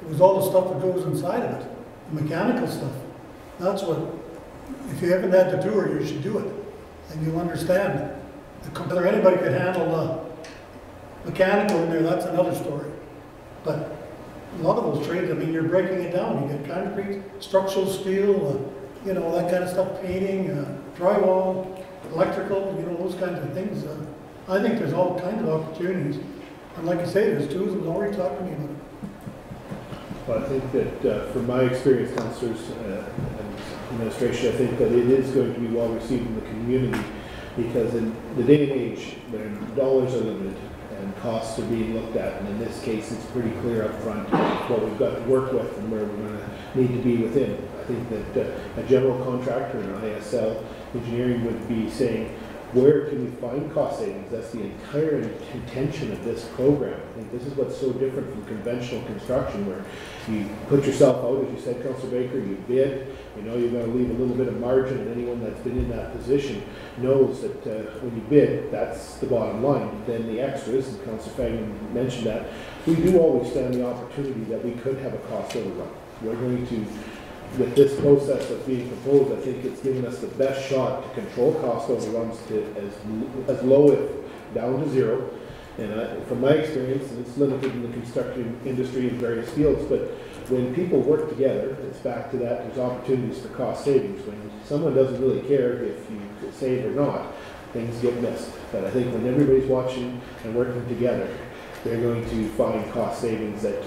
it was all the stuff that goes inside of it, the mechanical stuff. That's what, if you haven't had the tour, you should do it, and you'll understand. Whether anybody could handle mechanical in there, that's another story. But a lot of those trades, I mean, you're breaking it down. You get concrete, structural steel, that kind of stuff, painting, drywall, electrical, those kinds of things. I think there's all kinds of opportunities. And like I say, there's two of them already talking to me about it. Well, I think that from my experience, councillors and administration, I think that it is going to be well received in the community, because in the day and age when dollars are limited and costs are being looked at, and in this case it's pretty clear up front what we've got to work with and where we're going to need to be within. I think that a general contractor and ISL engineering would be saying, where can we find cost savings? That's the entire intention of this program. I think this is what's so different from conventional construction, where you put yourself out, as you said, Councillor Baker, you bid, you know you're going to leave a little bit of margin, and anyone that's been in that position knows that when you bid, that's the bottom line. Then the extras, and Councillor Fagin mentioned that, we do always stand the opportunity that we could have a cost overrun. We're going to, with this process that's being proposed, I think it's given us the best shot to control cost overruns to as low as down to zero. And from my experience, and it's limited in the construction industry in various fields, but when people work together, it's back to that, there's opportunities for cost savings. When someone doesn't really care if you save or not, things get missed. But I think when everybody's watching and working together, they're going to find cost savings that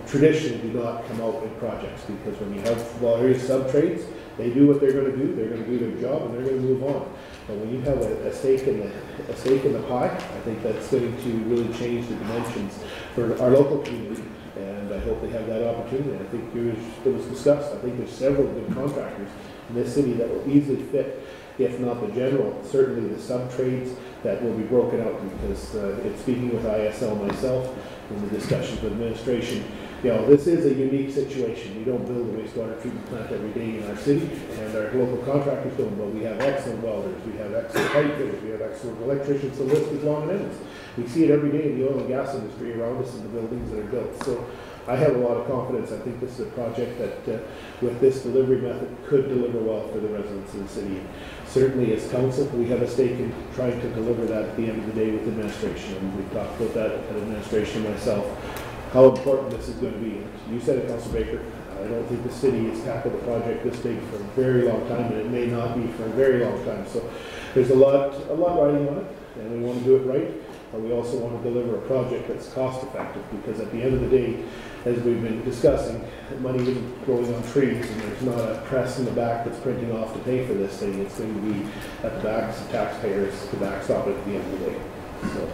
traditionally do not come out in projects, because when you have various sub-trades, they do what they're going to do, they're going to do their job, and they're going to move on. But when you have a stake in the pie, I think that's going to really change the dimensions for our local community, and I hope they have that opportunity. I think it was discussed, I think there's several good contractors in this city that will easily fit, if not the general, certainly the sub-trades that will be broken out, because in speaking with ISL myself in the discussions with administration, you know, this is a unique situation. We don't build a wastewater treatment plant every day in our city, and our local contractors don't, but we have excellent welders, we have excellent pipe fitters, we have excellent electricians, the list is long and endless. We see it every day in the oil and gas industry around us in the buildings that are built. So I have a lot of confidence. I think this is a project that, with this delivery method, could deliver well for the residents of the city. Certainly, as council, we have a stake in trying to deliver that at the end of the day with administration, and we've talked about that at administration myself, how important this is going to be. You said it, Councilor Baker. I don't think the city has tackled a project this big for a very long time, and it may not be for a very long time. So there's a lot riding on it, and we want to do it right. But we also want to deliver a project that's cost effective, because at the end of the day, as we've been discussing, money isn't growing on trees, and there's not a press in the back that's printing off to pay for this thing. It's going to be at the backs of taxpayers to backstop it at the end of the day. So,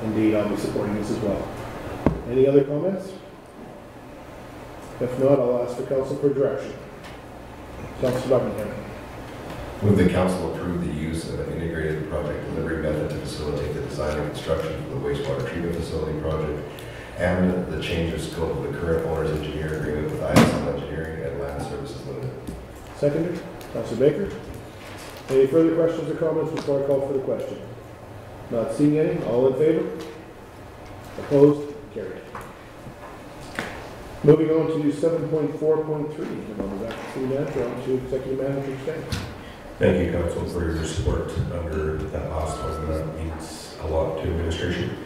indeed, I'll be supporting this as well. Any other comments? If not, I'll ask the council for direction. Councilor Buckingham. Move the council approve the use of an integrated project delivery method to facilitate the design and construction for the wastewater treatment facility project, and the change of scope of the current owner's engineer agreement with ISL Engineering and Land Services Limited. Seconded. Councilor Baker. Any further questions or comments before I call for the question? Not seeing any. All in favor? Opposed? Carried. Moving on to 7.4.3, and I'll be back to City Manager, on to Executive Manager Stanton. Thank you, Council, for your support under that last one. That means a lot to administration.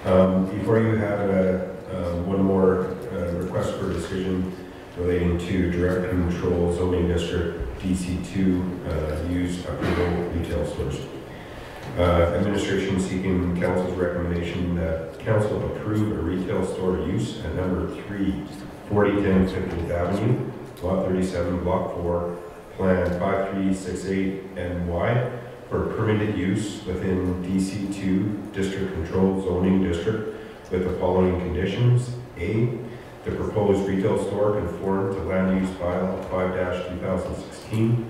Before you have one more request for decision relating to direct control zoning district DC2 use approval retail stores. Administration seeking council's recommendation that council approve a retail store use at number 3, 4010 50th Avenue, lot 37, block 4, plan 5368 NY for permitted use within DC2 district control zoning district with the following conditions. A, the proposed retail store conform to land use bylaw 5-2016.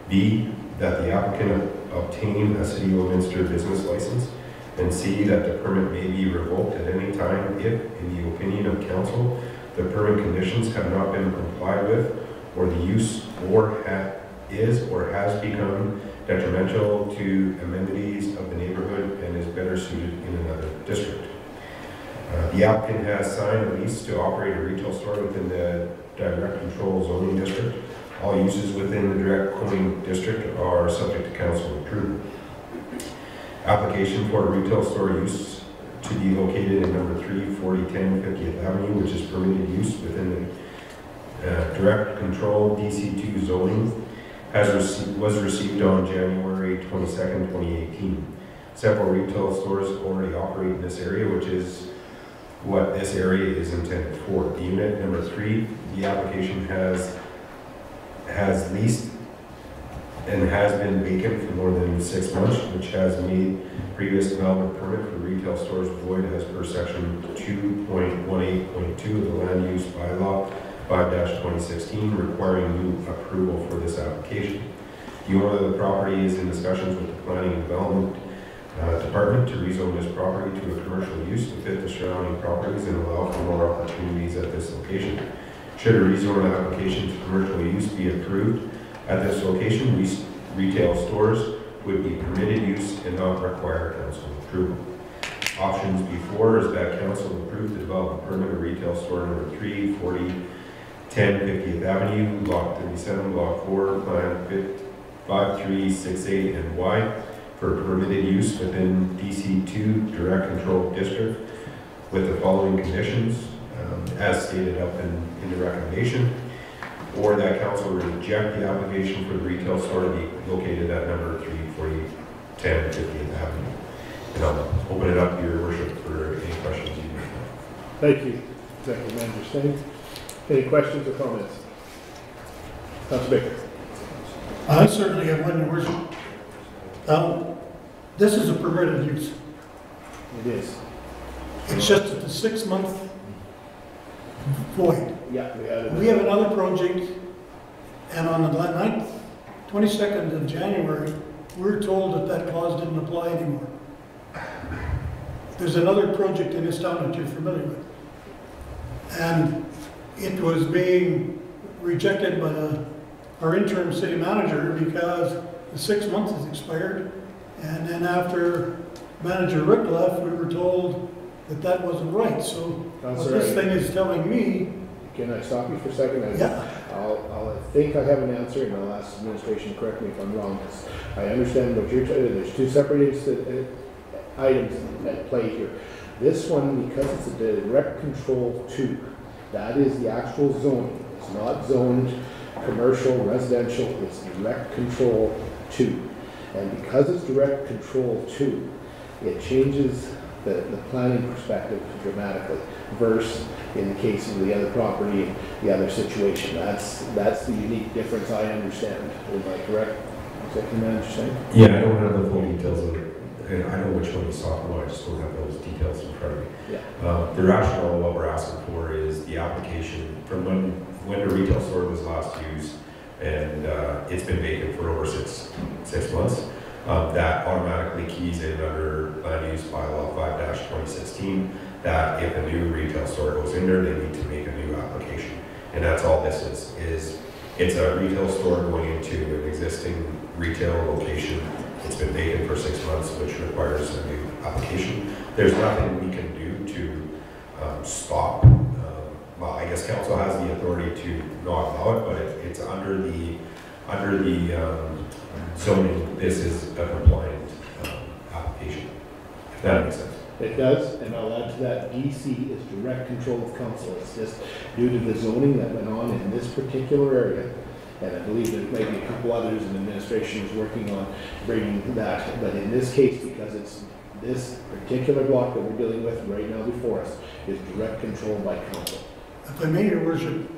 B, that the applicant obtain a City of Leominster business license. And C, that the permit may be revoked at any time if, in the opinion of council, the permit conditions have not been complied with, or the use is or has become detrimental to amenities of the neighborhood and is better suited in another district. The applicant has signed a lease to operate a retail store within the direct control zoning district. All uses within the direct zoning district are subject to council approval. Application for a retail store use to be located in number 3, 4010 50th Avenue, which is permitted use within the direct control DC2 zoning, was received on January 22nd, 2018. Several retail stores already operate in this area, which is what this area is intended for. The unit number 3, the application has leased and has been vacant for more than 6 months, which has made previous development permit for retail stores void as per section 2.18.2 of the land use bylaw 5-2016, requiring new approval for this application. The owner of the property is in discussions with the Planning and Development Department to rezone this property to a commercial use to fit the surrounding properties and allow for more opportunities at this location. Should a rezone application to commercial use be approved at this location, retail stores would be permitted use and not require council approval. Options before is that council approve the development permit of retail store number 3, 4010 50th Avenue, Block 37, Block 4, Plan 5368 and Y for permitted use within DC2 Direct Control District with the following conditions as stated up in the recommendation, or that council reject the application for the retail store to be located at number 34010 50th Avenue. And I'll open it up to your worship for any questions you may have. Thank you, Executive Manager Singh. Any questions or comments? Councilor Baker. I certainly have one, Your Worship. This is a permitted use. It is. It's just at the 6-month void. Yeah, We have another project, and on the 22nd of January, we were told that that clause didn't apply anymore. There's another project in this town that you're familiar with. And it was being rejected by our interim city manager because the 6 months has expired. And then after Manager Rick left, we were told that that wasn't right. So what this thing is telling me... Can I stop you for a second? Yeah. I think I have an answer, and I'll ask administration to correct me if I'm wrong. I understand what you're telling. There's two separate items at play here. This one, because it's a direct control 2, that is the actual zoning. It's not zoned commercial, residential, it's direct control 2. And because it's direct control 2, it changes the planning perspective dramatically, versus in the case of the other property, the other situation. That's the unique difference I understand. Am I correct? Executive Manager Singh? Yeah, I don't have the full details of it. And I know which one you saw, but I just don't have those details in front of me. Yeah. The rationale of what we're asking for is the application from when the retail store was last used, and it's been vacant for over six months. That automatically keys in under land use bylaw 5-2016 that if a new retail store goes in there, they need to make a new application. And that's all this is it's a retail store going into an existing retail location. It's been vacant for 6 months, which requires a new application. There's nothing we can do to stop. Well, I guess council has the authority to not allow it, but it's under the zoning. This is a compliant application. If that makes sense. It does, and I'll add to that, DC is direct control of council. It's just due to the zoning that went on in this particular area, and I believe that maybe a couple others in administration is working on bringing that, but in this case, because it's this particular block that we're dealing with right now before us, is direct control by council. If I may, Your Worship,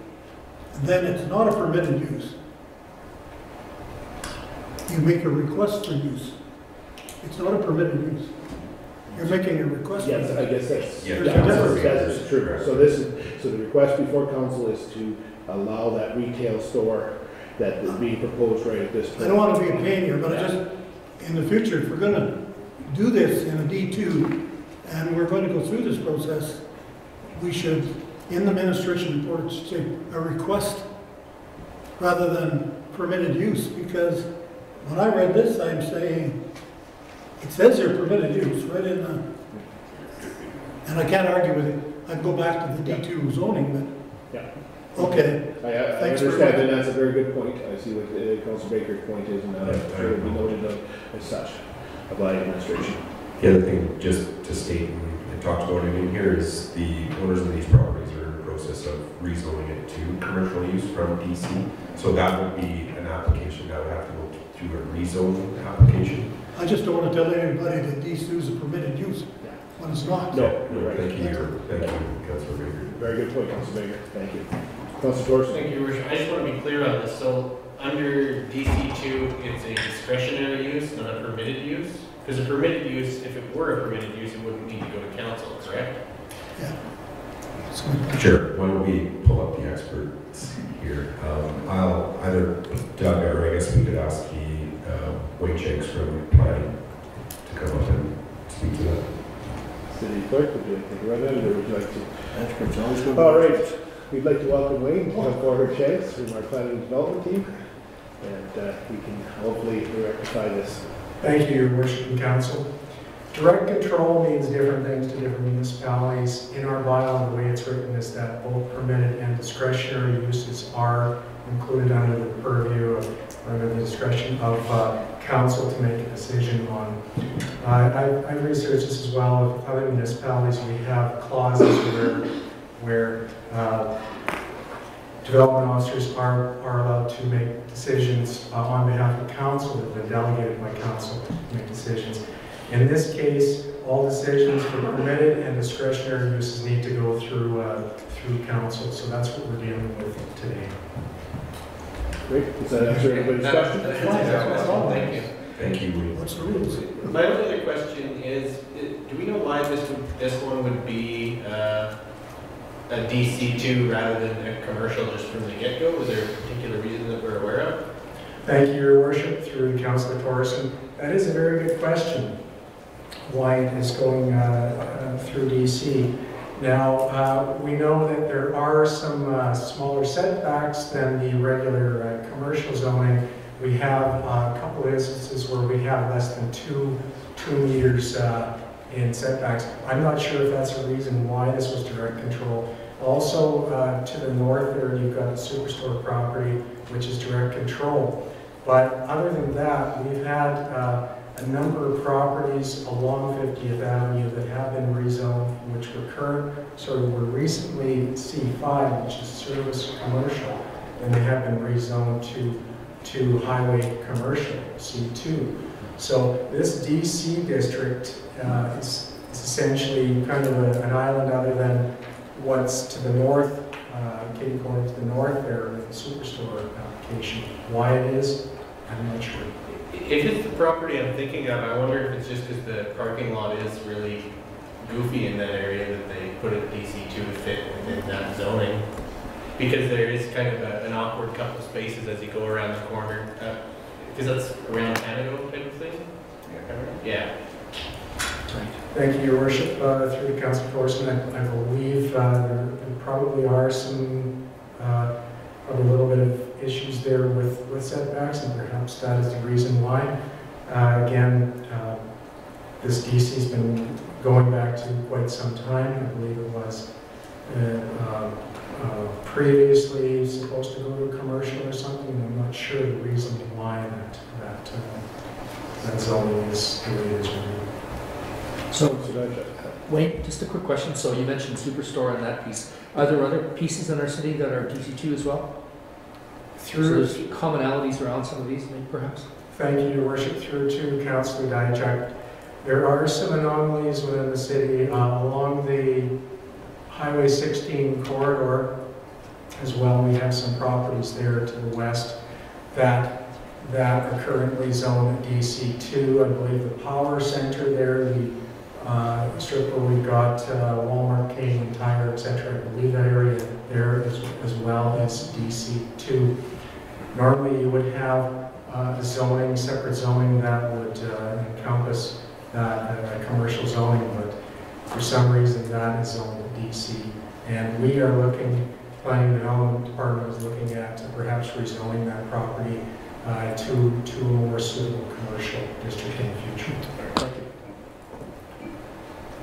then it's not a permitted use. You make a request for use. It's not a permitted use. You're making a request. Yes, I guess that's, yeah, that's true. So the request before council is to allow that retail store that is being proposed right at this point. I don't want to be a pain here, but I just, in the future, if we're going to do this in a D2 and we're going to go through this process, we should, in the administration report, it should say a request rather than permitted use, because when I read this, I'm saying, it says here permitted use right in the, and I can't argue with it. I'd go back to the D2 zoning, but yeah. Okay. I understand, and that's a very good point. I see what Councilor Baker's point is, and that will be noted as such by administration. The other thing, just to state and talk about it in here, is the owners of these properties are in the process of rezoning it to commercial use from DC. So that would be an application that would have to go through a rezone application. I just don't want to tell anybody that D2 is a permitted use. when it's not. No, you're right. Thank you, Councilor Baker. Very good point, Councilor Baker. Thank you. Councilor Thorson? Thank you, Your Worship. I just want to be clear on this. So under DC2, it's a discretionary use, not a permitted use? Because a permitted use, if it were a permitted use, it wouldn't need to go to council, correct? Yeah. Sure, why don't we pull up the experts here? I'll either Doug or I guess we could ask the Wojciech from planning to come up and speak to that. City Clerk, would you like to take a run at it, or would you like to? Experts always go. All right, we'd like to welcome Wayne Forward Chance from our planning and development team, and we can hopefully rectify this. Thank you, Your Worship and Council. Direct control means different things to different municipalities. In our bylaw, the way it's written is that both permitted and discretionary uses are included under the purview of, under the discretion of council to make a decision on. I researched this as well. With other municipalities, we have clauses where development officers are allowed to make decisions on behalf of council, that they're delegated by council to make decisions. In this case, all decisions for permitted and discretionary uses need to go through council, so that's what we're dealing with today. Great, does that answer everybody's question? Thank you. Thank you. What's the rules? My only other question is, do we know why this one would be a DC2 rather than a commercial just from the get-go? Was there a particular reason that we're aware of? Thank you, Your Worship, through Councillor Thorson. That is a very good question, why it is going through DC. Now, we know that there are some smaller setbacks than the regular commercial zoning. We have a couple of instances where we have less than two meters in setbacks. I'm not sure if that's a reason why this was direct control. Also, to the north there, you've got the Superstore property, which is direct control. But other than that, we've had a number of properties along 50th Avenue that have been rezoned, which were recently C5, which is service commercial, and they have been rezoned to highway commercial, C2. So this DC district is essentially kind of an island other than what's to the north, Kitty Corner to the north there with the Superstore application. Why it is, I'm not sure. If it's the property I'm thinking of, I wonder if it's just because the parking lot is really goofy in that area that they put a DC2 to fit within that zoning. Because there is kind of an awkward couple spaces as you go around the corner. Because that's around Canada type of thing? Yeah. Thank you, Your Worship. Through Councillor Thorson, I believe there probably are some a little bit of issues there with setbacks, and perhaps that is the reason why. Again, this DC's been going back to quite some time. I believe it was previously supposed to go to a commercial or something. I'm not sure the reason why that zoning is the way it is. So, Wayne, just a quick question. So you mentioned Superstore and that piece. Are there other pieces in our city that are DC2 as well? So there's commonalities around some of these, maybe perhaps? Thank you, Your Worship. Through to Councillor Dijak. There are some anomalies within the city along the Highway 16 corridor as well. We have some properties there to the west that are currently zoned at DC2. I believe the power center there, the strip where we've got Walmart, Canadian Tire, etc. I believe that area there as well as DC2. Normally you would have a zoning, separate zoning that would encompass that commercial zoning, but for some reason that is zoned at DC. And we are looking, Planning and Development Department is looking at perhaps rezoning that property to a more suitable commercial district in the future. Thank you.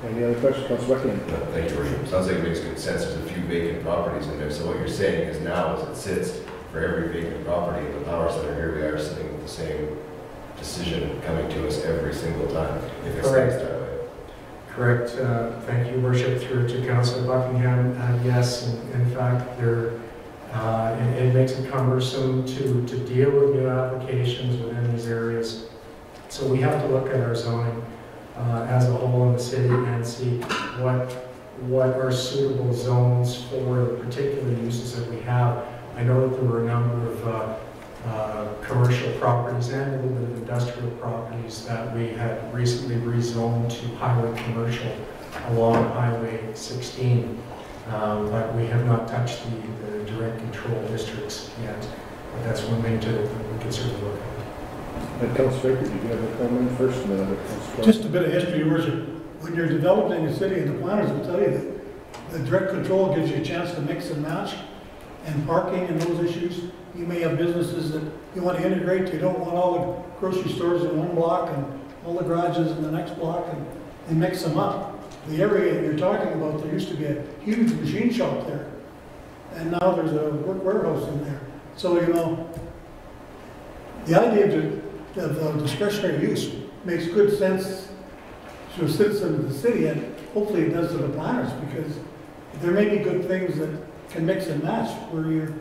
Any other questions, Councilor Buckingham? Thank you, Your Worship. Sounds like it makes good sense. There's a few vacant properties in there. So what you're saying is now, as it sits, for every vacant property in the power center, here we are sitting with the same decision coming to us every single time, if it stays that way. Correct. Thank you, Worship. Through to Councillor Buckingham. Yes, in fact, it makes it cumbersome to deal with new applications within these areas. So we have to look at our zoning as a whole in the city and see what are suitable zones for the particular uses that we have. I know that there were a number of commercial properties and a little bit of industrial properties that we had recently rezoned to highway commercial along Highway 16. But we have not touched the direct control districts yet. But that's one thing that we can certainly look at. Councilor Baker, did you have a comment first? And then Just a bit of history, Your Worship. When you're developing a city, and the planners will tell you that the direct control gives you a chance to mix and match, and parking and those issues. You may have businesses that you want to integrate. You don't want all the grocery stores in one block and all the garages in the next block, and mix them up. The area that you're talking about, there used to be a huge machine shop there, and now there's a work warehouse in there. So, you know, the idea of discretionary use makes good sense to a citizen of the city, and hopefully it does to the planners, because there may be good things that can mix and match where you're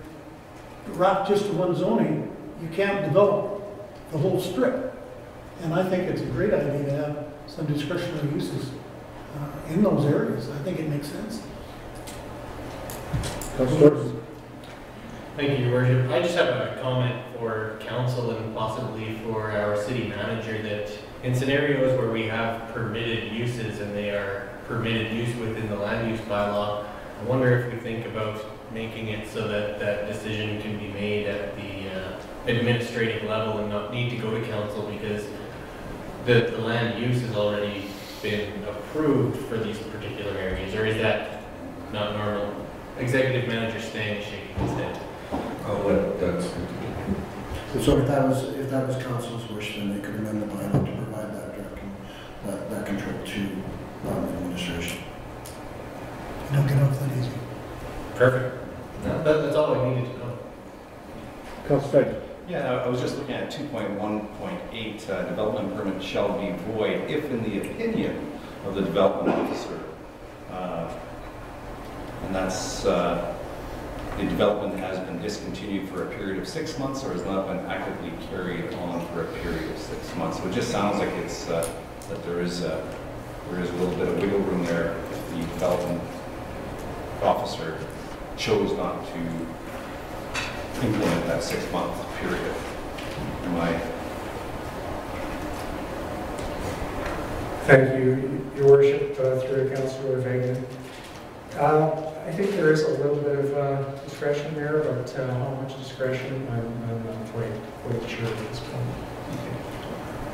wrapped just to one zoning. You can't develop the whole strip. And I think it's a great idea to have some discretionary uses in those areas. I think it makes sense. Councilor? Thank you, Your Worship. I just have a comment for council and possibly for our city manager that in scenarios where we have permitted uses and they are permitted use within the land use bylaw, I wonder if we think about making it so that that decision can be made at the administrative level and not need to go to council, because the land use has already been approved for these particular areas. Or is that not normal? Executive manager staying shaking his head. I'll let that speak. So if that was council's wish, then they could amend the bylaw to provide that control to administration. You don't get off that easy. Perfect. No, that's all I needed to know. Councilor Baker? Yeah, I was just looking at 2.1.8, development permit shall be void if in the opinion of the development officer. And that's, the development has been discontinued for a period of 6 months or has not been actively carried on for a period of 6 months. So it just sounds like it's, that there is a little bit of wiggle room there if the development officer chose not to implement that 6-month period. Thank you, Your Worship, through Councilor Vagan. I think there is a little bit of discretion there, but how much discretion, I'm not quite sure at this point.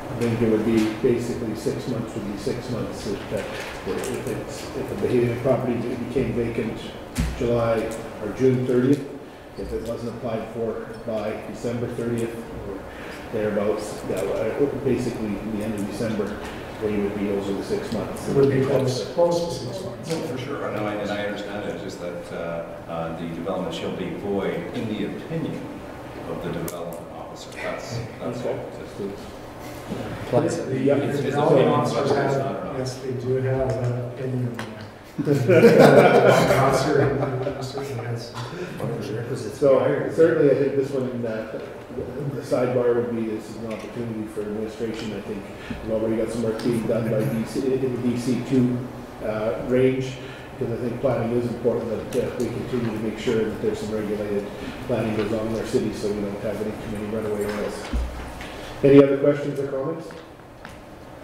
I think it would be basically 6 months would be 6 months. If the property became vacant July or June 30th, if it wasn't applied for by December 30th or thereabouts, basically the end of December, they would be over the 6 months. It would be close to 6 months. No, for sure. And I understand it. It's just that the development shall be void in the opinion of the development officer. That's all. The development officers have, yes, they do have an opinion. So certainly I think this one, the sidebar would be, this is an opportunity for administration. I think we've already got some work being done by DC, in the DC2 range, because I think planning is important that we continue to make sure that there's some regulated planning goes on in our city so we don't have any too many runaway rails. Any other questions or comments?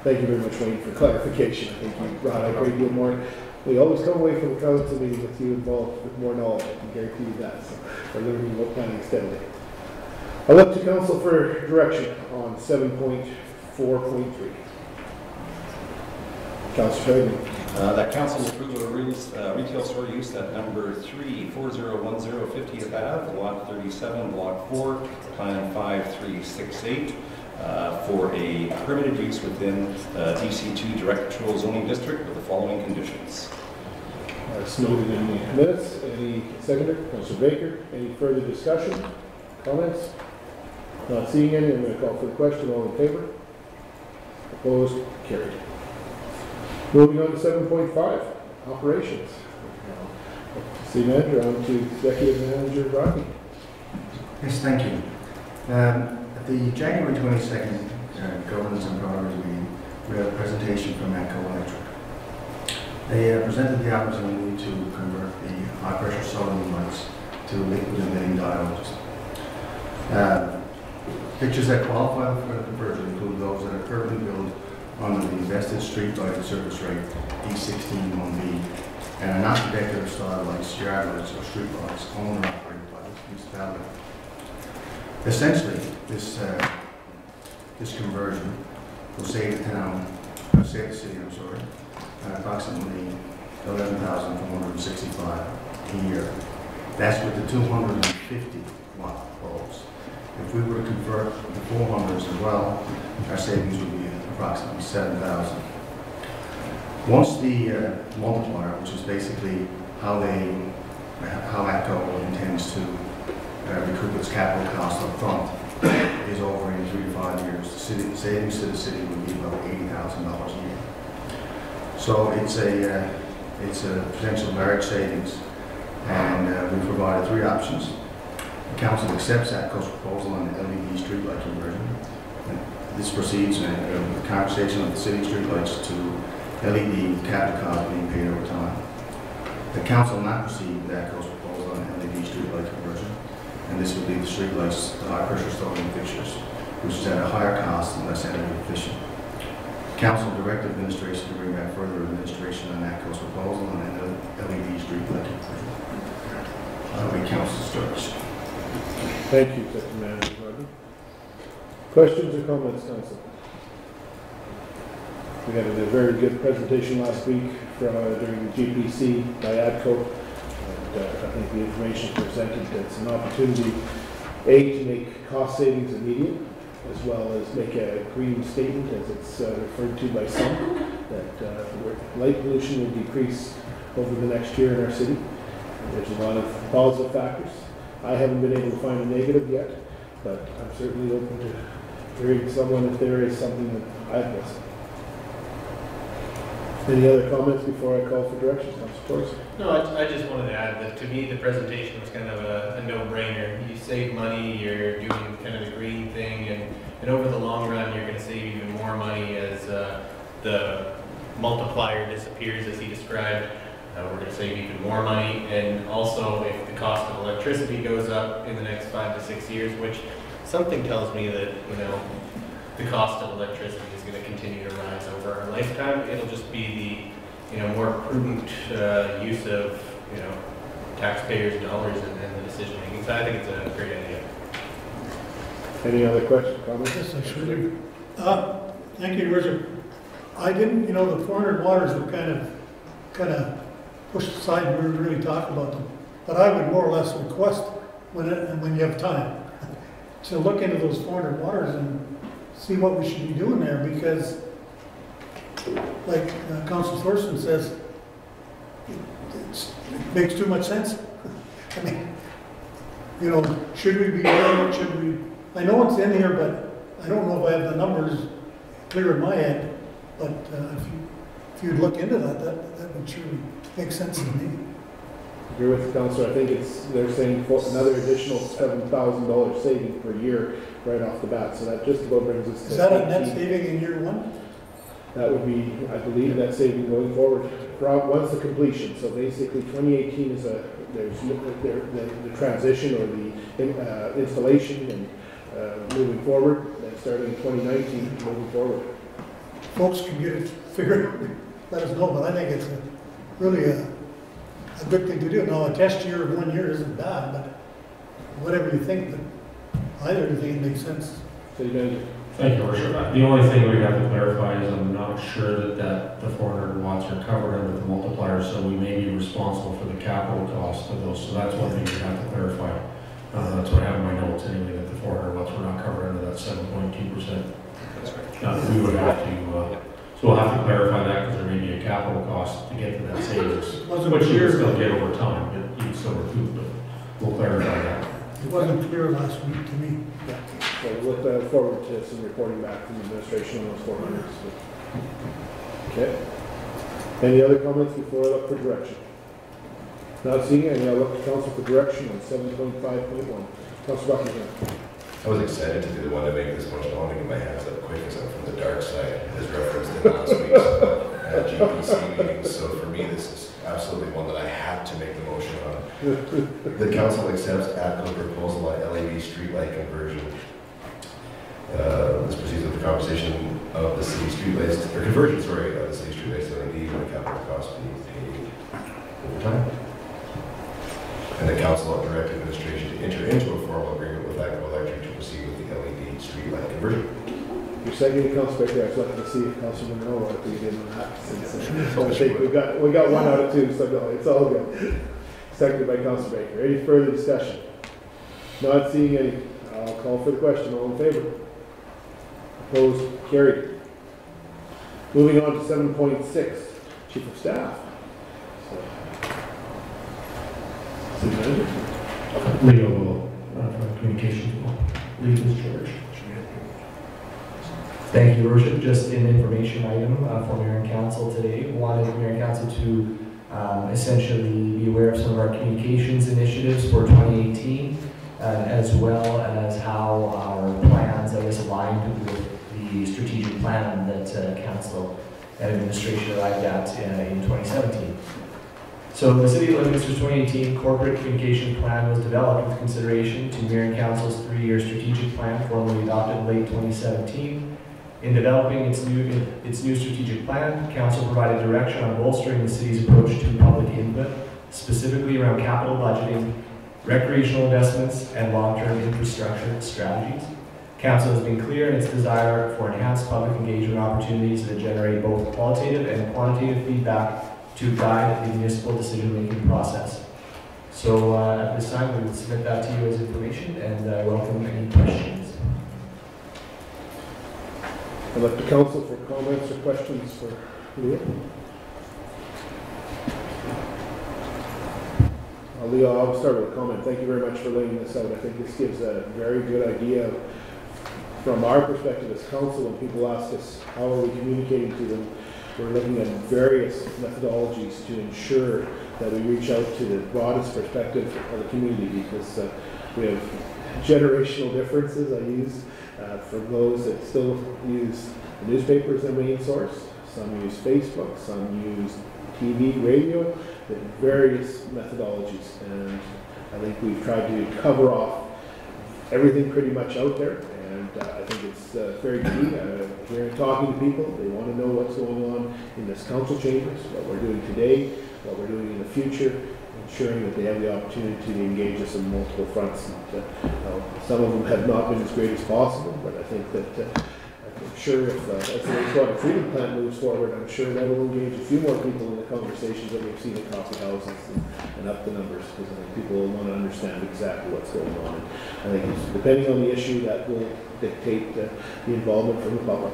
Thank you very much, Wayne, for clarification. I think you brought a great deal more. We always come away from the council meeting with you involved with more knowledge. I can guarantee you that. So we're learning about planning steadily. I look to council for direction on 7.4.3. Councilor Fagan. That council approval of retail store use at number 3, 4010 50th Ave, lot 37, block 4, plan 5368. For a permitted use within DC2 direct control zoning district with the following conditions. It's noted in the minutes. Any seconder? Councilor Baker. Any further discussion? Comments? Not seeing any. I'm going to call for the question. All in favor? Opposed? Carried. Moving on to 7.5, operations. City Manager, on to Executive Manager Rocky. Yes, thank you. At the January 22nd Governance and Priorities meeting, we have a presentation from ATCO Electric. They presented the opportunity to convert the high-pressure sodium lights to liquid emitting diodes. Pictures that qualify for the conversion include those that are currently built under the invested street lighting service rate D16-1B and are not decorative style lights, yard lights, or street lights owned or operated by the municipality. Essentially, this conversion will save the town, save the city, approximately $11,465 a year. That's with the 250 watt bulbs. If we were to convert the 400s as well, our savings would be approximately $7,000. Once the multiplier, which is basically how ATCO intends to recoup its capital cost up front, is over in 3 to 5 years, the savings to the city would be about $80,000 a year. So it's a potential large savings, and we provided 3 options. The council accepts ATCO's proposal on the LED streetlight conversion. This proceeds in the conversation of the city streetlights to LED capital cost being paid over time. The council will not proceed with ATCO's proposal on the LED streetlight conversion, and this would leave the streetlights the high-pressure sodium fixtures, which is at a higher cost and less energy efficient. Council directed administration to bring back further administration on ATCO's proposal on the LED streetlight conversion. That'll be council's direction. Thank you, Deputy Manager Gordon. Questions or comments, Council? We had a very good presentation last week during the GPC by ATCO. And I think the information presented, it's an opportunity, A, to make cost savings immediate, as well as make a green statement, as it's referred to by some, that light pollution will decrease over the next year in our city. There's a lot of positive factors. I haven't been able to find a negative yet, but I'm certainly open to hearing someone if there is something that I've missed. Any other comments before I call for directions, Councilor Torres? No, I just wanted to add that to me the presentation was kind of a no-brainer. You save money, you're doing kind of the green thing, and over the long run you're going to save even more money as the multiplier disappears, as he described. We're going to save even more money, and also if the cost of electricity goes up in the next 5 to 6 years, which something tells me that, the cost of electricity is going to continue to rise over our lifetime. It'll just be the, more prudent use of, taxpayers' dollars and the decision making. So I think it's a great idea. Any other questions, comments? Yes, I sure do. Thank you, Richard. I didn't, the 400 waters were kind of pushed aside when we were really talking about them. But I would more or less request when you have time to look into those 400 waters and see what we should be doing there, because like Councilor Thorson says, it makes too much sense. I mean, should we be doing it? Should we? I know it's in here, but I don't know if I have the numbers clear in my head. But if you'd look into that would surely make sense to me. Agree with the councilor. I think they're saying another additional $7,000 saving per year right off the bat. So that just about brings us to. Is that a net saving in year 1? That would be, I believe, that saving going forward once the completion. So basically, 2018 is the transition or the installation, and moving forward, and starting in 2019, moving forward. Folks can get it figured out. Let us know, but I think it's really a good thing to do. Now, a test year of 1 year isn't bad, but whatever you think, but either do you think it makes sense? So you guys. Thank you, Worship. The only thing we have to clarify is I'm not sure that the 400 watts are covered under the multiplier, so we may be responsible for the capital cost of those. So that's one thing we have to clarify. That's what I have in my notes anyway, that the 400 watts were not covered under that 7.2%. That's right. We would have to, so we'll have to clarify that, because there may be a capital cost to get to that savings, which you can still get over time, but you can still recoup, but we'll clarify that. It wasn't clear last week to me. Yeah. So we'll look forward to some reporting back from the administration on those 400s. Okay. Any other comments before I look for direction? Not seeing any, I'll look to council for direction on 7.5.1. Councilor Buckingham. I was excited to be the one to make this motion. I want to get my hands up quick because I'm from the dark side, as referenced in last week's GPC meeting. So for me, this is absolutely one that I had to make the motion on. The council accepts ATCO proposal on LED streetlight conversion. This proceeds with the conversation of the city streetlights, or conversion, sorry, of the city streetlights to LED when the capital cost being paid over time. And the council will direct administration to enter into a formal agreement with ATCO Electric to proceed with the LED streetlight conversion. You're seconding Council Baker. I was looking to see if Councilman Monroe wanted to get in on that. I think we got 1 out of 2, so no, it's all good. Seconded by Council Baker. Any further discussion? Not seeing any. I'll call for the question. All in favor? Opposed? Carried. Moving on to 7.6, Chief of Staff. City Manager. Leo will, from Communications, will lead this charge. Thank you, Your Worship. Just an information item for Mayor and Council today. Wanted Mayor and Council to essentially be aware of some of our communications initiatives for 2018, as well as how our plans, I guess, aligned with the strategic plan that Council and Administration arrived at in 2017. So the City of Leominster's 2018 Corporate Communication Plan was developed with consideration to Mayor and Council's 3-year strategic plan formally adopted in late 2017. In developing its new strategic plan, Council provided direction on bolstering the city's approach to public input, specifically around capital budgeting, recreational investments, and long-term infrastructure strategies. Council has been clear in its desire for enhanced public engagement opportunities that generate both qualitative and quantitative feedback to guide the municipal decision-making process. So at this time, we will submit that to you as information, and I welcome any questions. I'd like the council for comments or questions for Leo. Leo, I'll start with a comment. Thank you very much for laying this out. I think this gives a very good idea from our perspective as council. When people ask us how are we communicating to them, we're looking at various methodologies to ensure that we reach out to the broadest perspective of the community, because we have generational differences. I use for those that still use the newspaper as their main source. Some use Facebook, some use TV, radio, various methodologies. And I think we've tried to cover off everything pretty much out there. And I think it's very key. We're talking to people. They want to know what's going on in this council chambers, what we're doing today, what we're doing in the future, ensuring that they have the opportunity to engage us on multiple fronts. And, some of them have not been as great as possible, but I think that I'm sure if as the wastewater treatment plant moves forward, I'm sure that will engage a few more people in the conversations that we've seen at coffee houses and up the numbers, because I think people will want to understand exactly what's going on. And I think it's, depending on the issue, that will dictate the involvement from the public.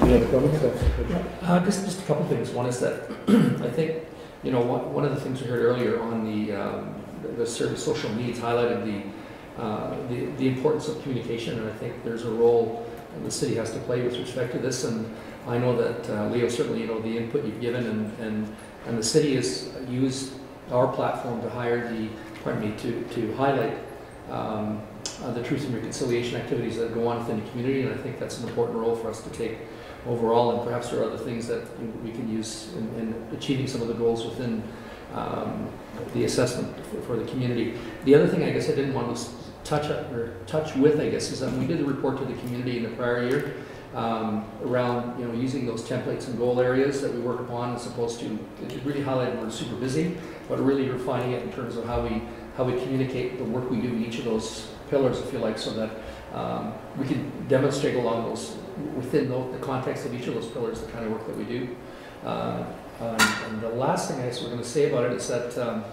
Any other comments? Just a couple things. One is that I think, you know, one of the things we heard earlier on the service social needs highlighted the importance of communication, and I think there's a role the city has to play with respect to this. And I know that Leo, certainly, you know, the input you've given, and the city has used our platform to to highlight the truth and reconciliation activities that go on within the community, and I think that's an important role for us to take overall, and perhaps there are other things that we can use in achieving some of the goals within the assessment for the community. The other thing I guess I didn't want to touch with, I guess, is that we did the report to the community in the prior year around, you know, using those templates and goal areas that we work upon, as opposed to, it really highlighted we're super busy, but really refining it in terms of how we communicate the work we do in each of those pillars, if you like, so that we can demonstrate along those, within the context of each of those pillars, the kind of work that we do. And the last thing I guess we're going to say about it is that,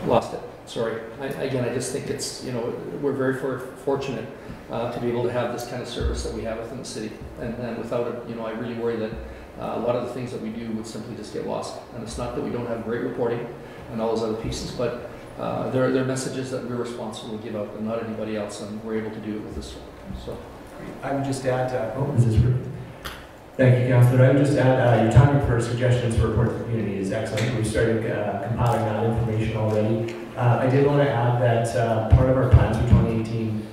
lost it, sorry. Again, I just think it's, you know, we're very fortunate to be able to have this kind of service that we have within the city. And without it, you know, I really worry that a lot of the things that we do would simply just get lost. And it's not that we don't have great reporting and all those other pieces, but there are messages that we're responsible to give out and not anybody else, and we're able to do it with this. So I would just add, thank you, Councillor. I would just add, your timing for suggestions to report to the community is excellent. We started compiling that information already. I did want to add that part of our plans for 2018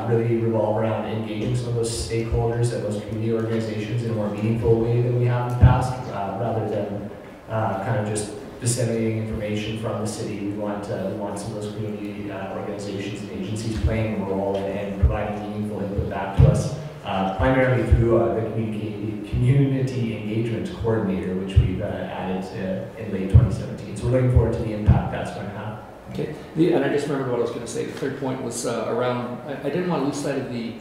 really revolve around engaging some of those stakeholders and those community organizations in a more meaningful way than we have in the past, rather than kind of just disseminating information from the city. We want some of those community organizations and agencies playing a role and providing meaningful input back to us, primarily through the community engagement coordinator, which we've added in late 2017. So we're looking forward to the impact that's going to have. Okay, and I just remembered what I was going to say. The third point was around, I didn't want to lose sight of the,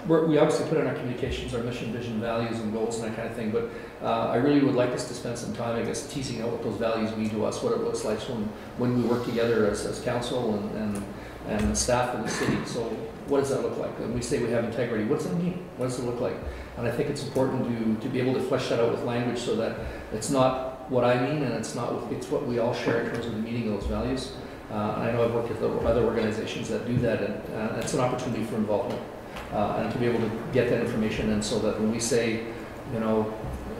we obviously put in our communications, our mission, vision, values, and goals and that kind of thing, but I really would like us to spend some time, I guess, teasing out what those values mean to us, what it looks like when we work together as council and the staff of the city. So what does that look like? When we say we have integrity, what does it mean? What does it look like? And I think it's important to be able to flesh that out with language so that it's not what I mean and it's what we all share in terms of the meaning of those values. And I know I've worked with other organizations that do that, and it's an opportunity for involvement and to be able to get that information, and so that when we say, you know,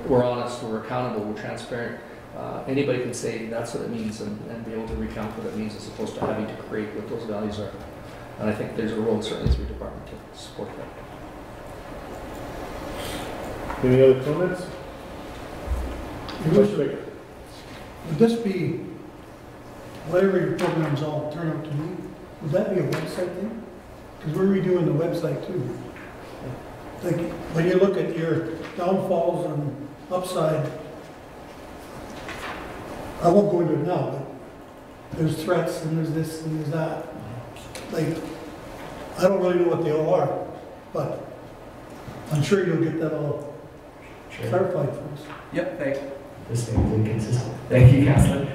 we're honest, we're accountable, we're transparent, anybody can say that's what it means and be able to recount what it means as opposed to having to create what those values are. And I think there's a role certainly through the department to support that. Any other comments? Would this be, whatever your programs all turn out to be, would that be a website thing? Because we're redoing the website too. Like, when you look at your downfalls and upside, I won't go into it now, but there's threats and there's this and there's that. Like, I don't really know what they all are, but I'm sure you'll get that all clarified for us. Yep, thanks. This thing is inconsistent. Thank you, Councillor.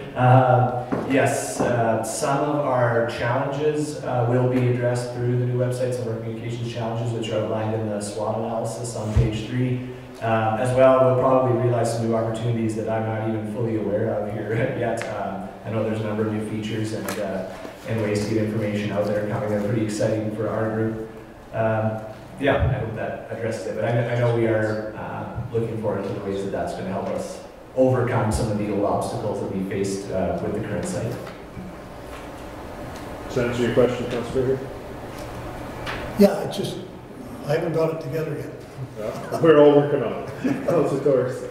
Yes, some of our challenges will be addressed through the new website, some of our communications challenges, which are outlined in the SWOT analysis on page 3. As well, we'll probably realize some new opportunities that I'm not even fully aware of here yet. I know there's a number of new features and ways to get information out there coming. They're pretty exciting for our group. Yeah, I hope that addresses it. But I know we are looking forward to the ways that that's going to help us overcome some of the old obstacles that we faced with the current site. Does that answer your question, Councillor? Yeah, it's just, I haven't got it together yet. Yeah, we're all working on it. Councillor Torres.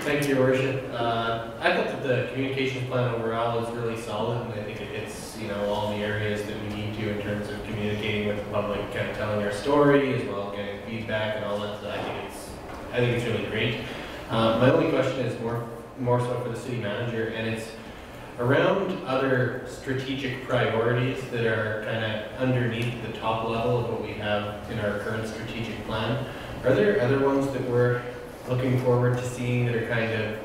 Thank you, Your Worship. I thought that the communications plan overall is really solid, and I think it hits, you know, all the areas that we need to in terms of communicating with the public, kind of telling our story, as well as getting feedback and all that. So I think it's really great. My only question is more so for the city manager, and it's around other strategic priorities that are kind of underneath the top level of what we have in our current strategic plan. Are there other ones that we're looking forward to seeing that are kind of,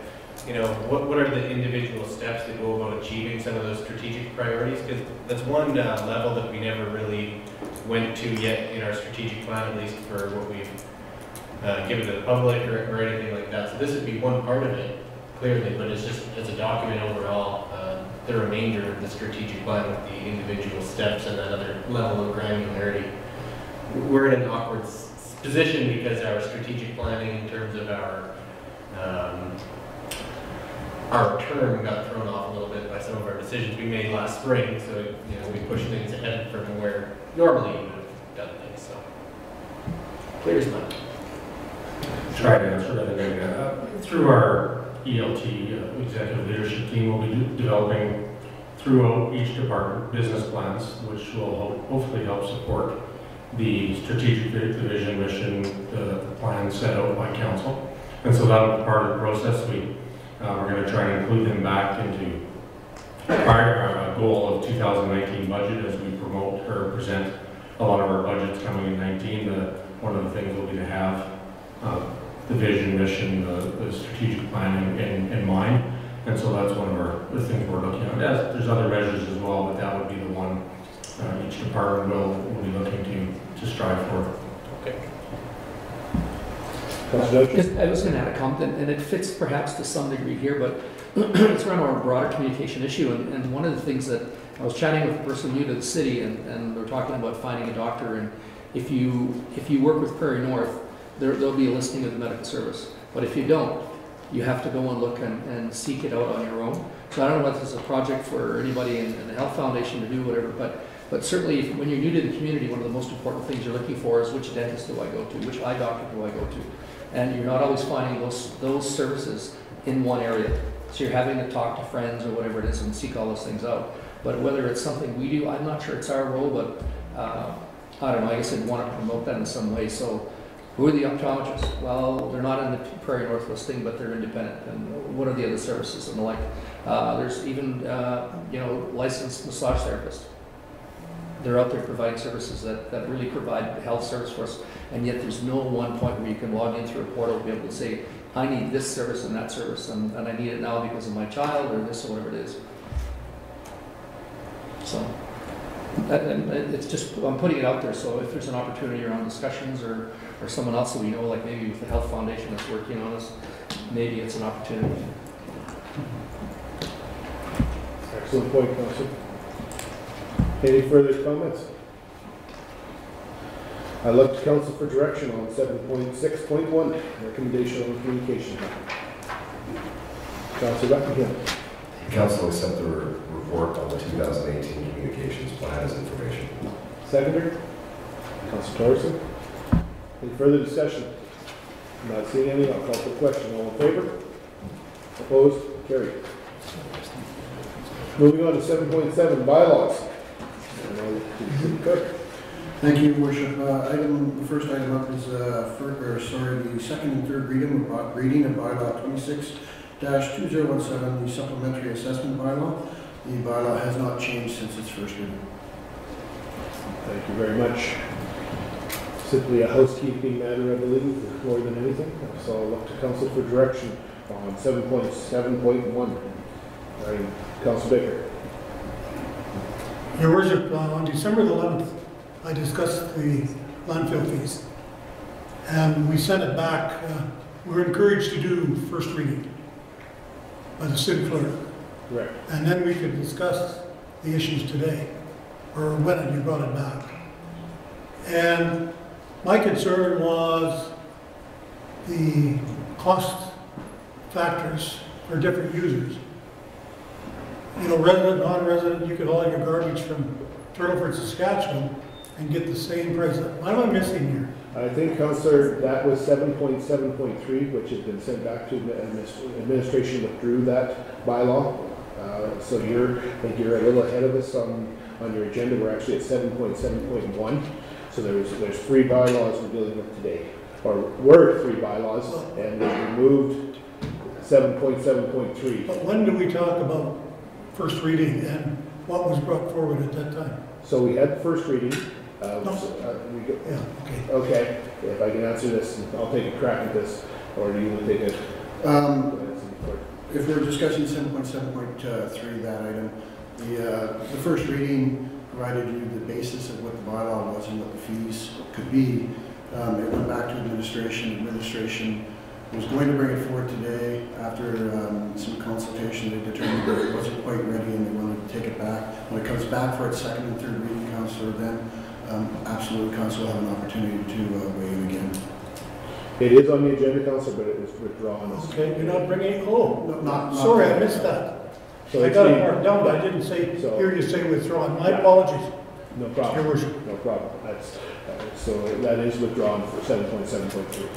you know, what are the individual steps that go about achieving some of those strategic priorities? Because that's one level that we never really went to yet in our strategic plan, at least for what we've given to the public or anything like that. So this would be one part of it, clearly, but it's just as a document overall, the remainder of the strategic plan with the individual steps and that other level of granularity. We're in an awkward position because our strategic planning in terms of our term got thrown off a little bit by some of our decisions we made last spring. So, you know, we pushed things ahead from where normally you would have done things. So, clear as mud. Try to answer that. Through our ELT, executive leadership team, will be developing throughout each department business plans, which will hopefully help support the strategic vision, mission, the plan set out by council. And so that will be part of the process. We're going to try and include them back into our goal of 2019 budget as we promote or present a lot of our budgets coming in 19. One of the things will be to have the vision, mission, the strategic planning in mind. And so that's one of the things we're looking at. There's other measures as well, but that would be the one each department will be looking to strive for. Okay. I was going to add a comment, and it fits perhaps to some degree here, but it's around our broader communication issue. And one of the things that I was chatting with a person new to the city, and we were talking about finding a doctor. And if you work with Prairie North, there'll be a listing of the medical service. But if you don't, you have to go and look and seek it out on your own. So I don't know if this is a project for anybody in the Health Foundation to do, whatever, but certainly when you're new to the community, one of the most important things you're looking for is which dentist do I go to, which eye doctor do I go to? And you're not always finding those services in one area. So you're having to talk to friends or whatever it is and seek all those things out. But whether it's something we do, I'm not sure it's our role, but I don't know, I guess I'd want to promote that in some way. So who are the optometrists? Well, they're not in the Prairie Northwest thing, but they're independent. And what are the other services and the like? There's even, licensed massage therapists. They're out there providing services that really provide health service for us. And yet there's no one point where you can log in through a portal and be able to say, I need this service and that service, and I need it now because of my child or this or whatever it is. So, and it's just, I'm putting it out there, so if there's an opportunity around discussions or someone else that we know, like maybe with the Health Foundation that's working on this, maybe it's an opportunity. Excellent point, Councillor. Any further comments? I'd look to Council for direction on 7.6.1, recommendation on communication. Councillor Buckingham. Council accept the report on the 2018 communications plan as information. Seconder. Councillor Thorson. Any further discussion? Not seeing any, I'll call for the question. All in favor? Opposed? Carried. Moving on to 7.7, bylaws. Thank you, Your Worship. The first item up is the second and third reading of bylaw 26-2017, the supplementary assessment bylaw. The bylaw has not changed since its first reading. Thank you very much. Simply a housekeeping matter, I believe, more than anything. So I'll look to Council for direction on 7.7.1. Council Baker. Your Worship, on December the 11th, I discussed the landfill fees, and we sent it back. We were encouraged to do first reading by the city clerk. Correct. And then we could discuss the issues today, or when you brought it back. And my concern was the cost factors for different users. You know, resident, non-resident, you could haul your garbage from Turtleford, Saskatchewan, and get the same price. What am I missing here? I think, Councillor, that was 7.7.3, which has been sent back to the administration, withdrew that bylaw. So I think you're a little ahead of us on your agenda. We're actually at 7.7.1. So there's three bylaws we're dealing with today, or were three bylaws, and we removed 7.7.3. But when do we talk about first reading and what was brought forward at that time? So we had the first reading. Okay, if I can answer this, I'll take a crack at this, or do you want to take it? If we're discussing 7.7.3, that item, the first reading provided you the basis of what the bylaw was and what the fees could be. It went back to administration. Administration was going to bring it forward today. After some consultation, they determined that it wasn't quite ready and they wanted to take it back. When it comes back for its second and third reading, Councillor, then absolutely, Council will have an opportunity to weigh in again. It is on the agenda, Councillor, but it was withdrawn. Okay, you're not bringing it? Oh, not sorry, I missed that. So I got it marked down, but I didn't say, hear you say withdrawn. My apologies. No problem. Your Worship. No problem. So that is withdrawn for 7.7.3.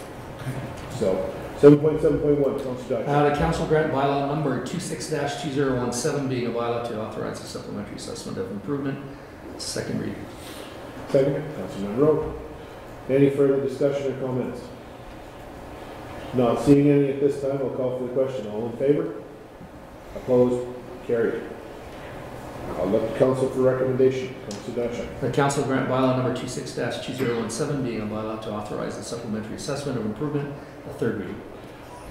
So 7.7.1, Councillor Dodger. The Council grant bylaw number 26-2017 being a bylaw to authorize a supplementary assessment of improvement. Second reading. Second, Councillor Monroe. Any further discussion or comments? Not seeing any at this time, I'll call for the question. All in favor? Opposed? Carried. I'll look to Council for recommendation. Councillor Dodger. The Council grant bylaw number 26-2017 being a bylaw to authorize a supplementary assessment of improvement. A third reading.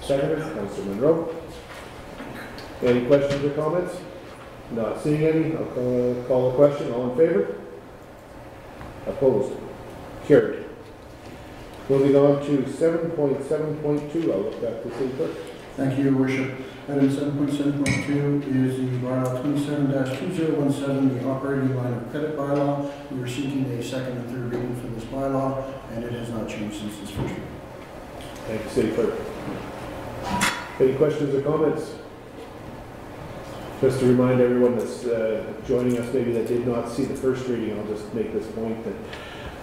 Second, Councillor Monroe. Any questions or comments? Not seeing any, I'll call the question. All in favor? Opposed? Carried. Moving on to 7.7.2, I'll look back to the city clerk. Thank you, Your Worship. Item 7.7.2 is the bylaw 27-2017, the operating line of credit bylaw. We are seeking a second and third reading for this bylaw, and it has not changed since this first reading. Thank you, City Clerk. Any questions or comments? Just to remind everyone that's joining us maybe that did not see the first reading, I'll just make this point that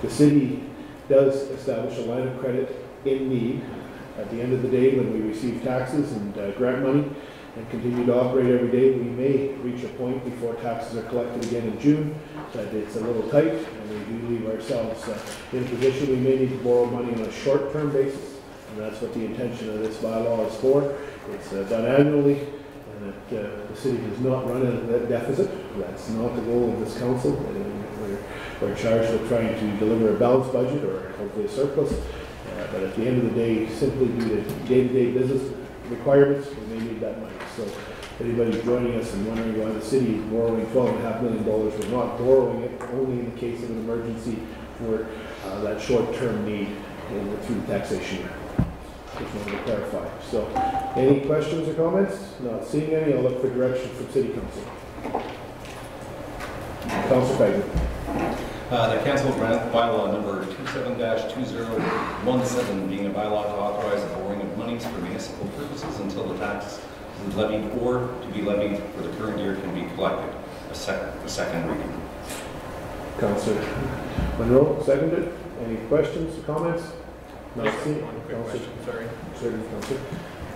the city does establish a line of credit in need. At the end of the day, when we receive taxes and grant money and continue to operate every day, we may reach a point before taxes are collected again in June that it's a little tight, and we do leave ourselves in a position we may need to borrow money on a short-term basis, and that's what the intention of this bylaw is for. It's done annually, and that the city does not run a deficit. That's not the goal of this council. We're charged with trying to deliver a balanced budget or hopefully a surplus. But at the end of the day, simply due to day-to-day business requirements, we may need that money. So if anybody's joining us and wondering why the city is borrowing $12.5 million, we're not borrowing it only in the case of an emergency for that short-term need through the taxation year. Just wanted to clarify. So any questions or comments? Not seeing any, I'll look for direction from City Council. Councilor Fagan. The council grant bylaw number 27-2017 being a bylaw to authorize the borrowing of monies for municipal purposes until the tax is levied or to be levied for the current year can be collected. The second reading. Councilor Monroe, seconded. Any questions or comments? Not seeing. One quick question, sorry. Certainly, Councilor.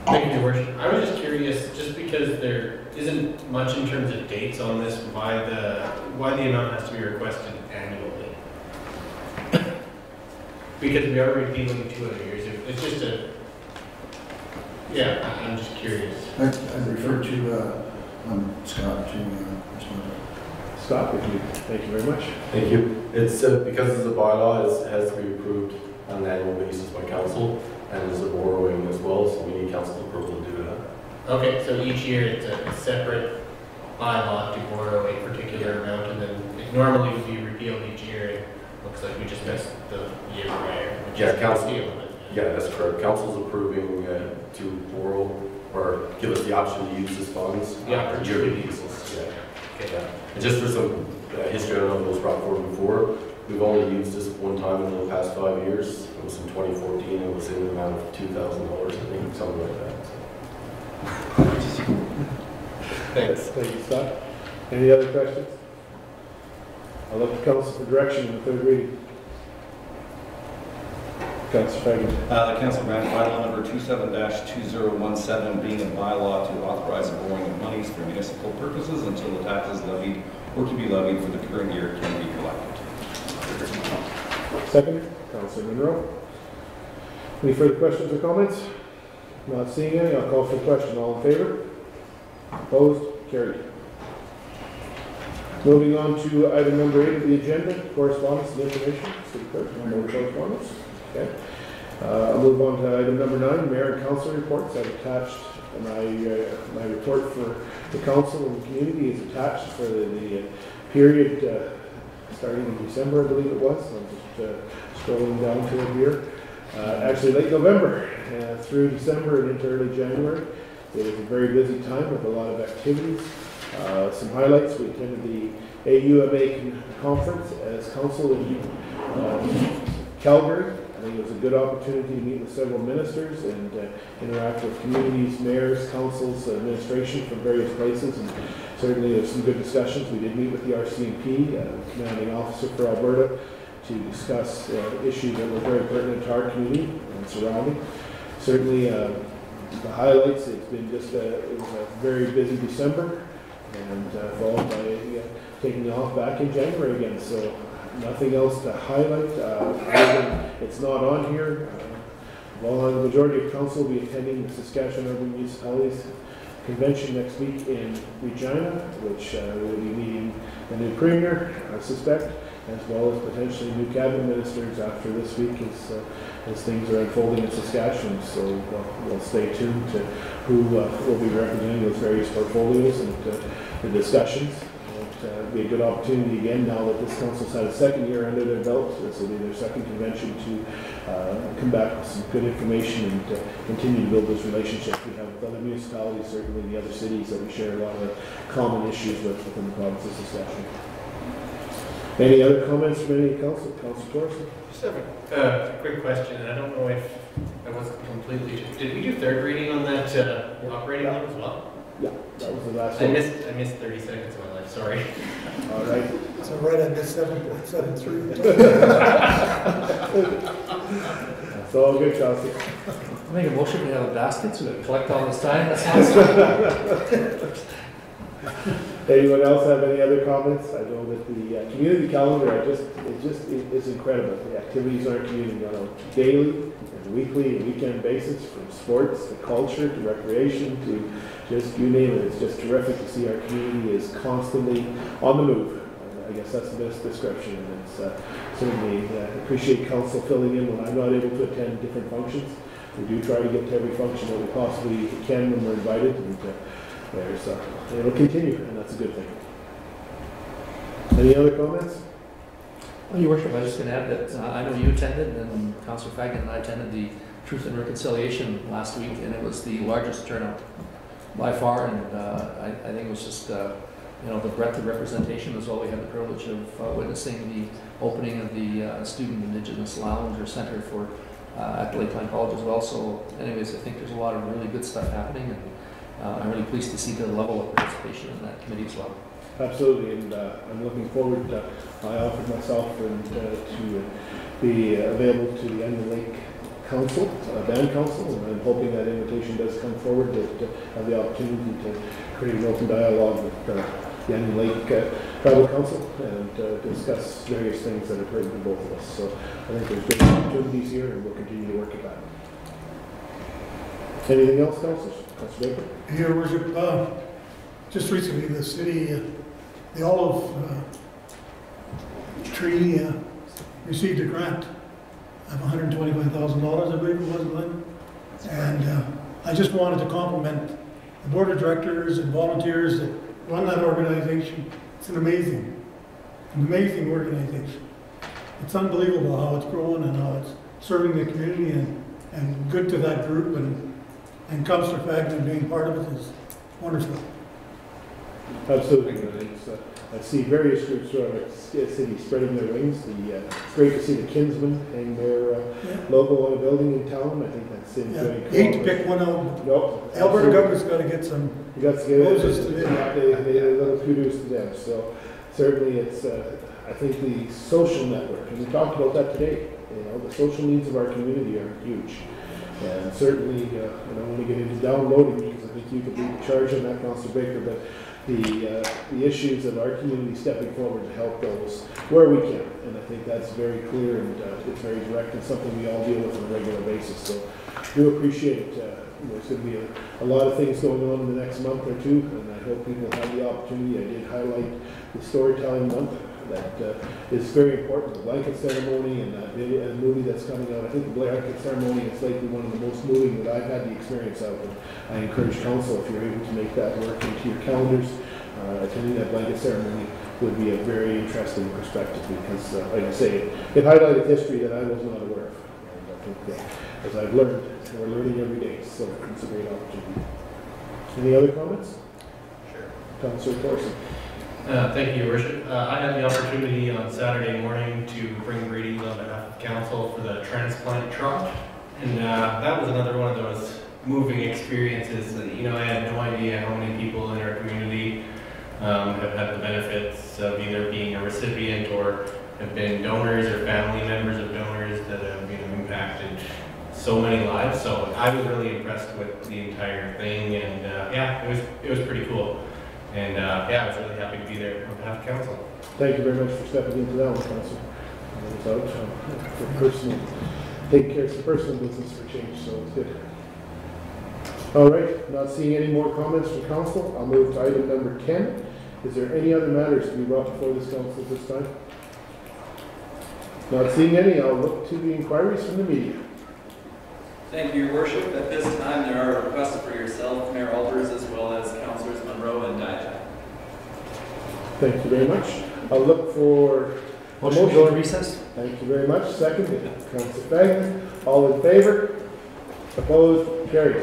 Thank you, Your Worship. I was just curious, just because there isn't much in terms of dates on this, why the amount has to be requested annually. Because we are repealing 2 other years. It's just a, yeah, I'm just curious. I refer to Scott to respond. Scott, thank you very much. Thank you. It's because it's a bylaw, it has to be approved on an annual basis by council, and there's a borrowing as well, so we need council approval to do that. Okay, so each year it's a separate bylaw to borrow a particular amount, and then it normally would be repealed each year. It looks like we just missed the year prior. Yeah, council. Yeah, that's correct. Council's approving to borrow or give us the option to use this funds on a yearly basis. Yeah. Okay. Yeah. And just for some history, I don't know if it was brought forward before. We've only used this one time in the past 5 years. It was in 2014. It was in the amount of $2,000, I think, something like that. So. Thanks. Thank you, Scott. Any other questions? I'll look to council for direction in the third reading. Councilor Fagan. The council grant bylaw number 27-2017 being a bylaw to authorize the borrowing of monies for municipal purposes until the tax is levied or to be levied for the current year can be collected. Second, Councilor Monroe. Any further questions or comments? Not seeing any, I'll call for the question. All in favor? Opposed? Carried. Moving on to item number 8 of the agenda, correspondence and information. City Clerk, no more correspondence. Okay. I'll move on to item number 9, Mayor and Council reports. I've attached my report for the Council and the community is attached for the period starting in December, I believe it was. I'm just scrolling down to it here. Actually, late November through December and into early January. It was a very busy time with a lot of activities. Some highlights, we attended the AUMA conference as council in Calgary. I think it was a good opportunity to meet with several ministers and interact with communities, mayors, councils, administration from various places. And certainly there's some good discussions. We did meet with the RCMP, commanding officer for Alberta, to discuss issues that were very pertinent to our community and surrounding. Certainly the highlights, it's been just it was a very busy December and followed by taking off back in January again. So nothing else to highlight. It's not on here. Well, the majority of council will be attending the Saskatchewan Urban Municipalities Convention next week in Regina, which will be meeting the new premier, I suspect, as well as potentially new cabinet ministers after this week as things are unfolding in Saskatchewan. So we'll stay tuned to who will be representing those various portfolios and the discussions. It'll be a good opportunity again now that this council's had a second year under their belt. This will be their second convention to come back with some good information and continue to build those relationships we have with other municipalities, certainly the other cities that we share a lot of common issues with within the province of Saskatchewan. Any other comments from any council? Council Torson? Just have a quick question, and I don't know if I wasn't completely, did we do third reading on that operating loan as well? Yeah, that was the last I one. missed 30 seconds of my life, sorry. All right. So right at this 7.73. It's all good, Chelsea. I make a motion to have a basket so we can collect all this time. That sounds Anyone else have any other comments? I know that the community calendar, it's incredible. The activities in our community on a daily and weekly and weekend basis, from sports to culture to recreation to just you name it. It's just terrific to see our community is constantly on the move. I guess that's the best description. And it's certainly appreciate council filling in when I'm not able to attend different functions. We do try to get to every function that we possibly can when we're invited. And, it'll continue, and that's a good thing. Any other comments? Well, Your Worship, I was just going to add that I know you attended, and Councillor Fagan and I attended the Truth and Reconciliation last week, and it was the largest turnout by far, and I think it was just, the breadth of representation as well. We had the privilege of witnessing the opening of the Student Indigenous Lounge or Center for at Lakeland College as well. So anyways, I think there's a lot of really good stuff happening, and I'm really pleased to see the level of participation in that committee as well. Absolutely, and I'm looking forward. I offered myself to be available to the Onion Lake Council, Band Council, and I'm hoping that invitation does come forward to have the opportunity to create an open dialogue with the Onion Lake Tribal Council and discuss various things that are pertinent to both of us. So I think there's good opportunities here, and we'll continue to work at that. Anything else, Councillor? Councillor Baker? Your Worship, just recently the city, the olive tree received a grant of $125,000, I believe it was, Glenn. And I just wanted to compliment the board of directors and volunteers that run that organization. It's an amazing organization. It's unbelievable how it's growing and how it's serving the community, and good to that group, and Councillor Fagan being part of it is wonderful. Absolutely. I see various groups throughout our city spreading their wings. It's great to see the Kinsmen hang their logo on a building in town. I think that's very cool. Hate to pick one out. Nope. Alberta government's got to get some roses to them. Little kudos to them. So certainly it's, I think the social network, and we talked about that today, the social needs of our community are huge. And certainly, I don't want to get into downloading because I think you could lead the charge on that, Councillor Baker, but the issues of our community stepping forward to help those where we can. And I think that's very clear, and it's very direct, and something we all deal with on a regular basis. So do appreciate there's going to be a lot of things going on in the next month or two, and I hope people have the opportunity. I did highlight the Storytelling Month. That is very important. The blanket ceremony and that movie that's coming out. I think the blanket ceremony is likely one of the most moving that I've had the experience of. And I encourage council, if you're able to make that work into your calendars, attending that blanket ceremony would be a very interesting perspective, because, like I say, it highlighted history that I was not aware of. And I think as I've learned, we're learning every day, so it's a great opportunity. Any other comments? Sure. Councillor Thorson. Thank you, Your Worship. I had the opportunity on Saturday morning to bring greetings on behalf of council for the transplant truck, and that was another one of those moving experiences. I had no idea how many people in our community have had the benefits of either being a recipient or have been donors or family members of donors that have impacted so many lives. So I was really impressed with the entire thing, and it was pretty cool. And I was really happy to be there on behalf of council. Thank you very much for stepping into that one, Council. For personal, taking care of some personal business for change, so it's good. All right, not seeing any more comments from council, I'll move to item number 10. Is there any other matters to be brought before this council at this time? Not seeing any, I'll look to the inquiries from the media. Thank you, Your Worship. At this time, there are requests for yourself, Mayor Albers, as well as Councillors Monroe and Dijak. Thank you very much. I'll look for motion to go to recess. Thank you very much. Second, Councillor Fagan. All in favor? Opposed? Carried.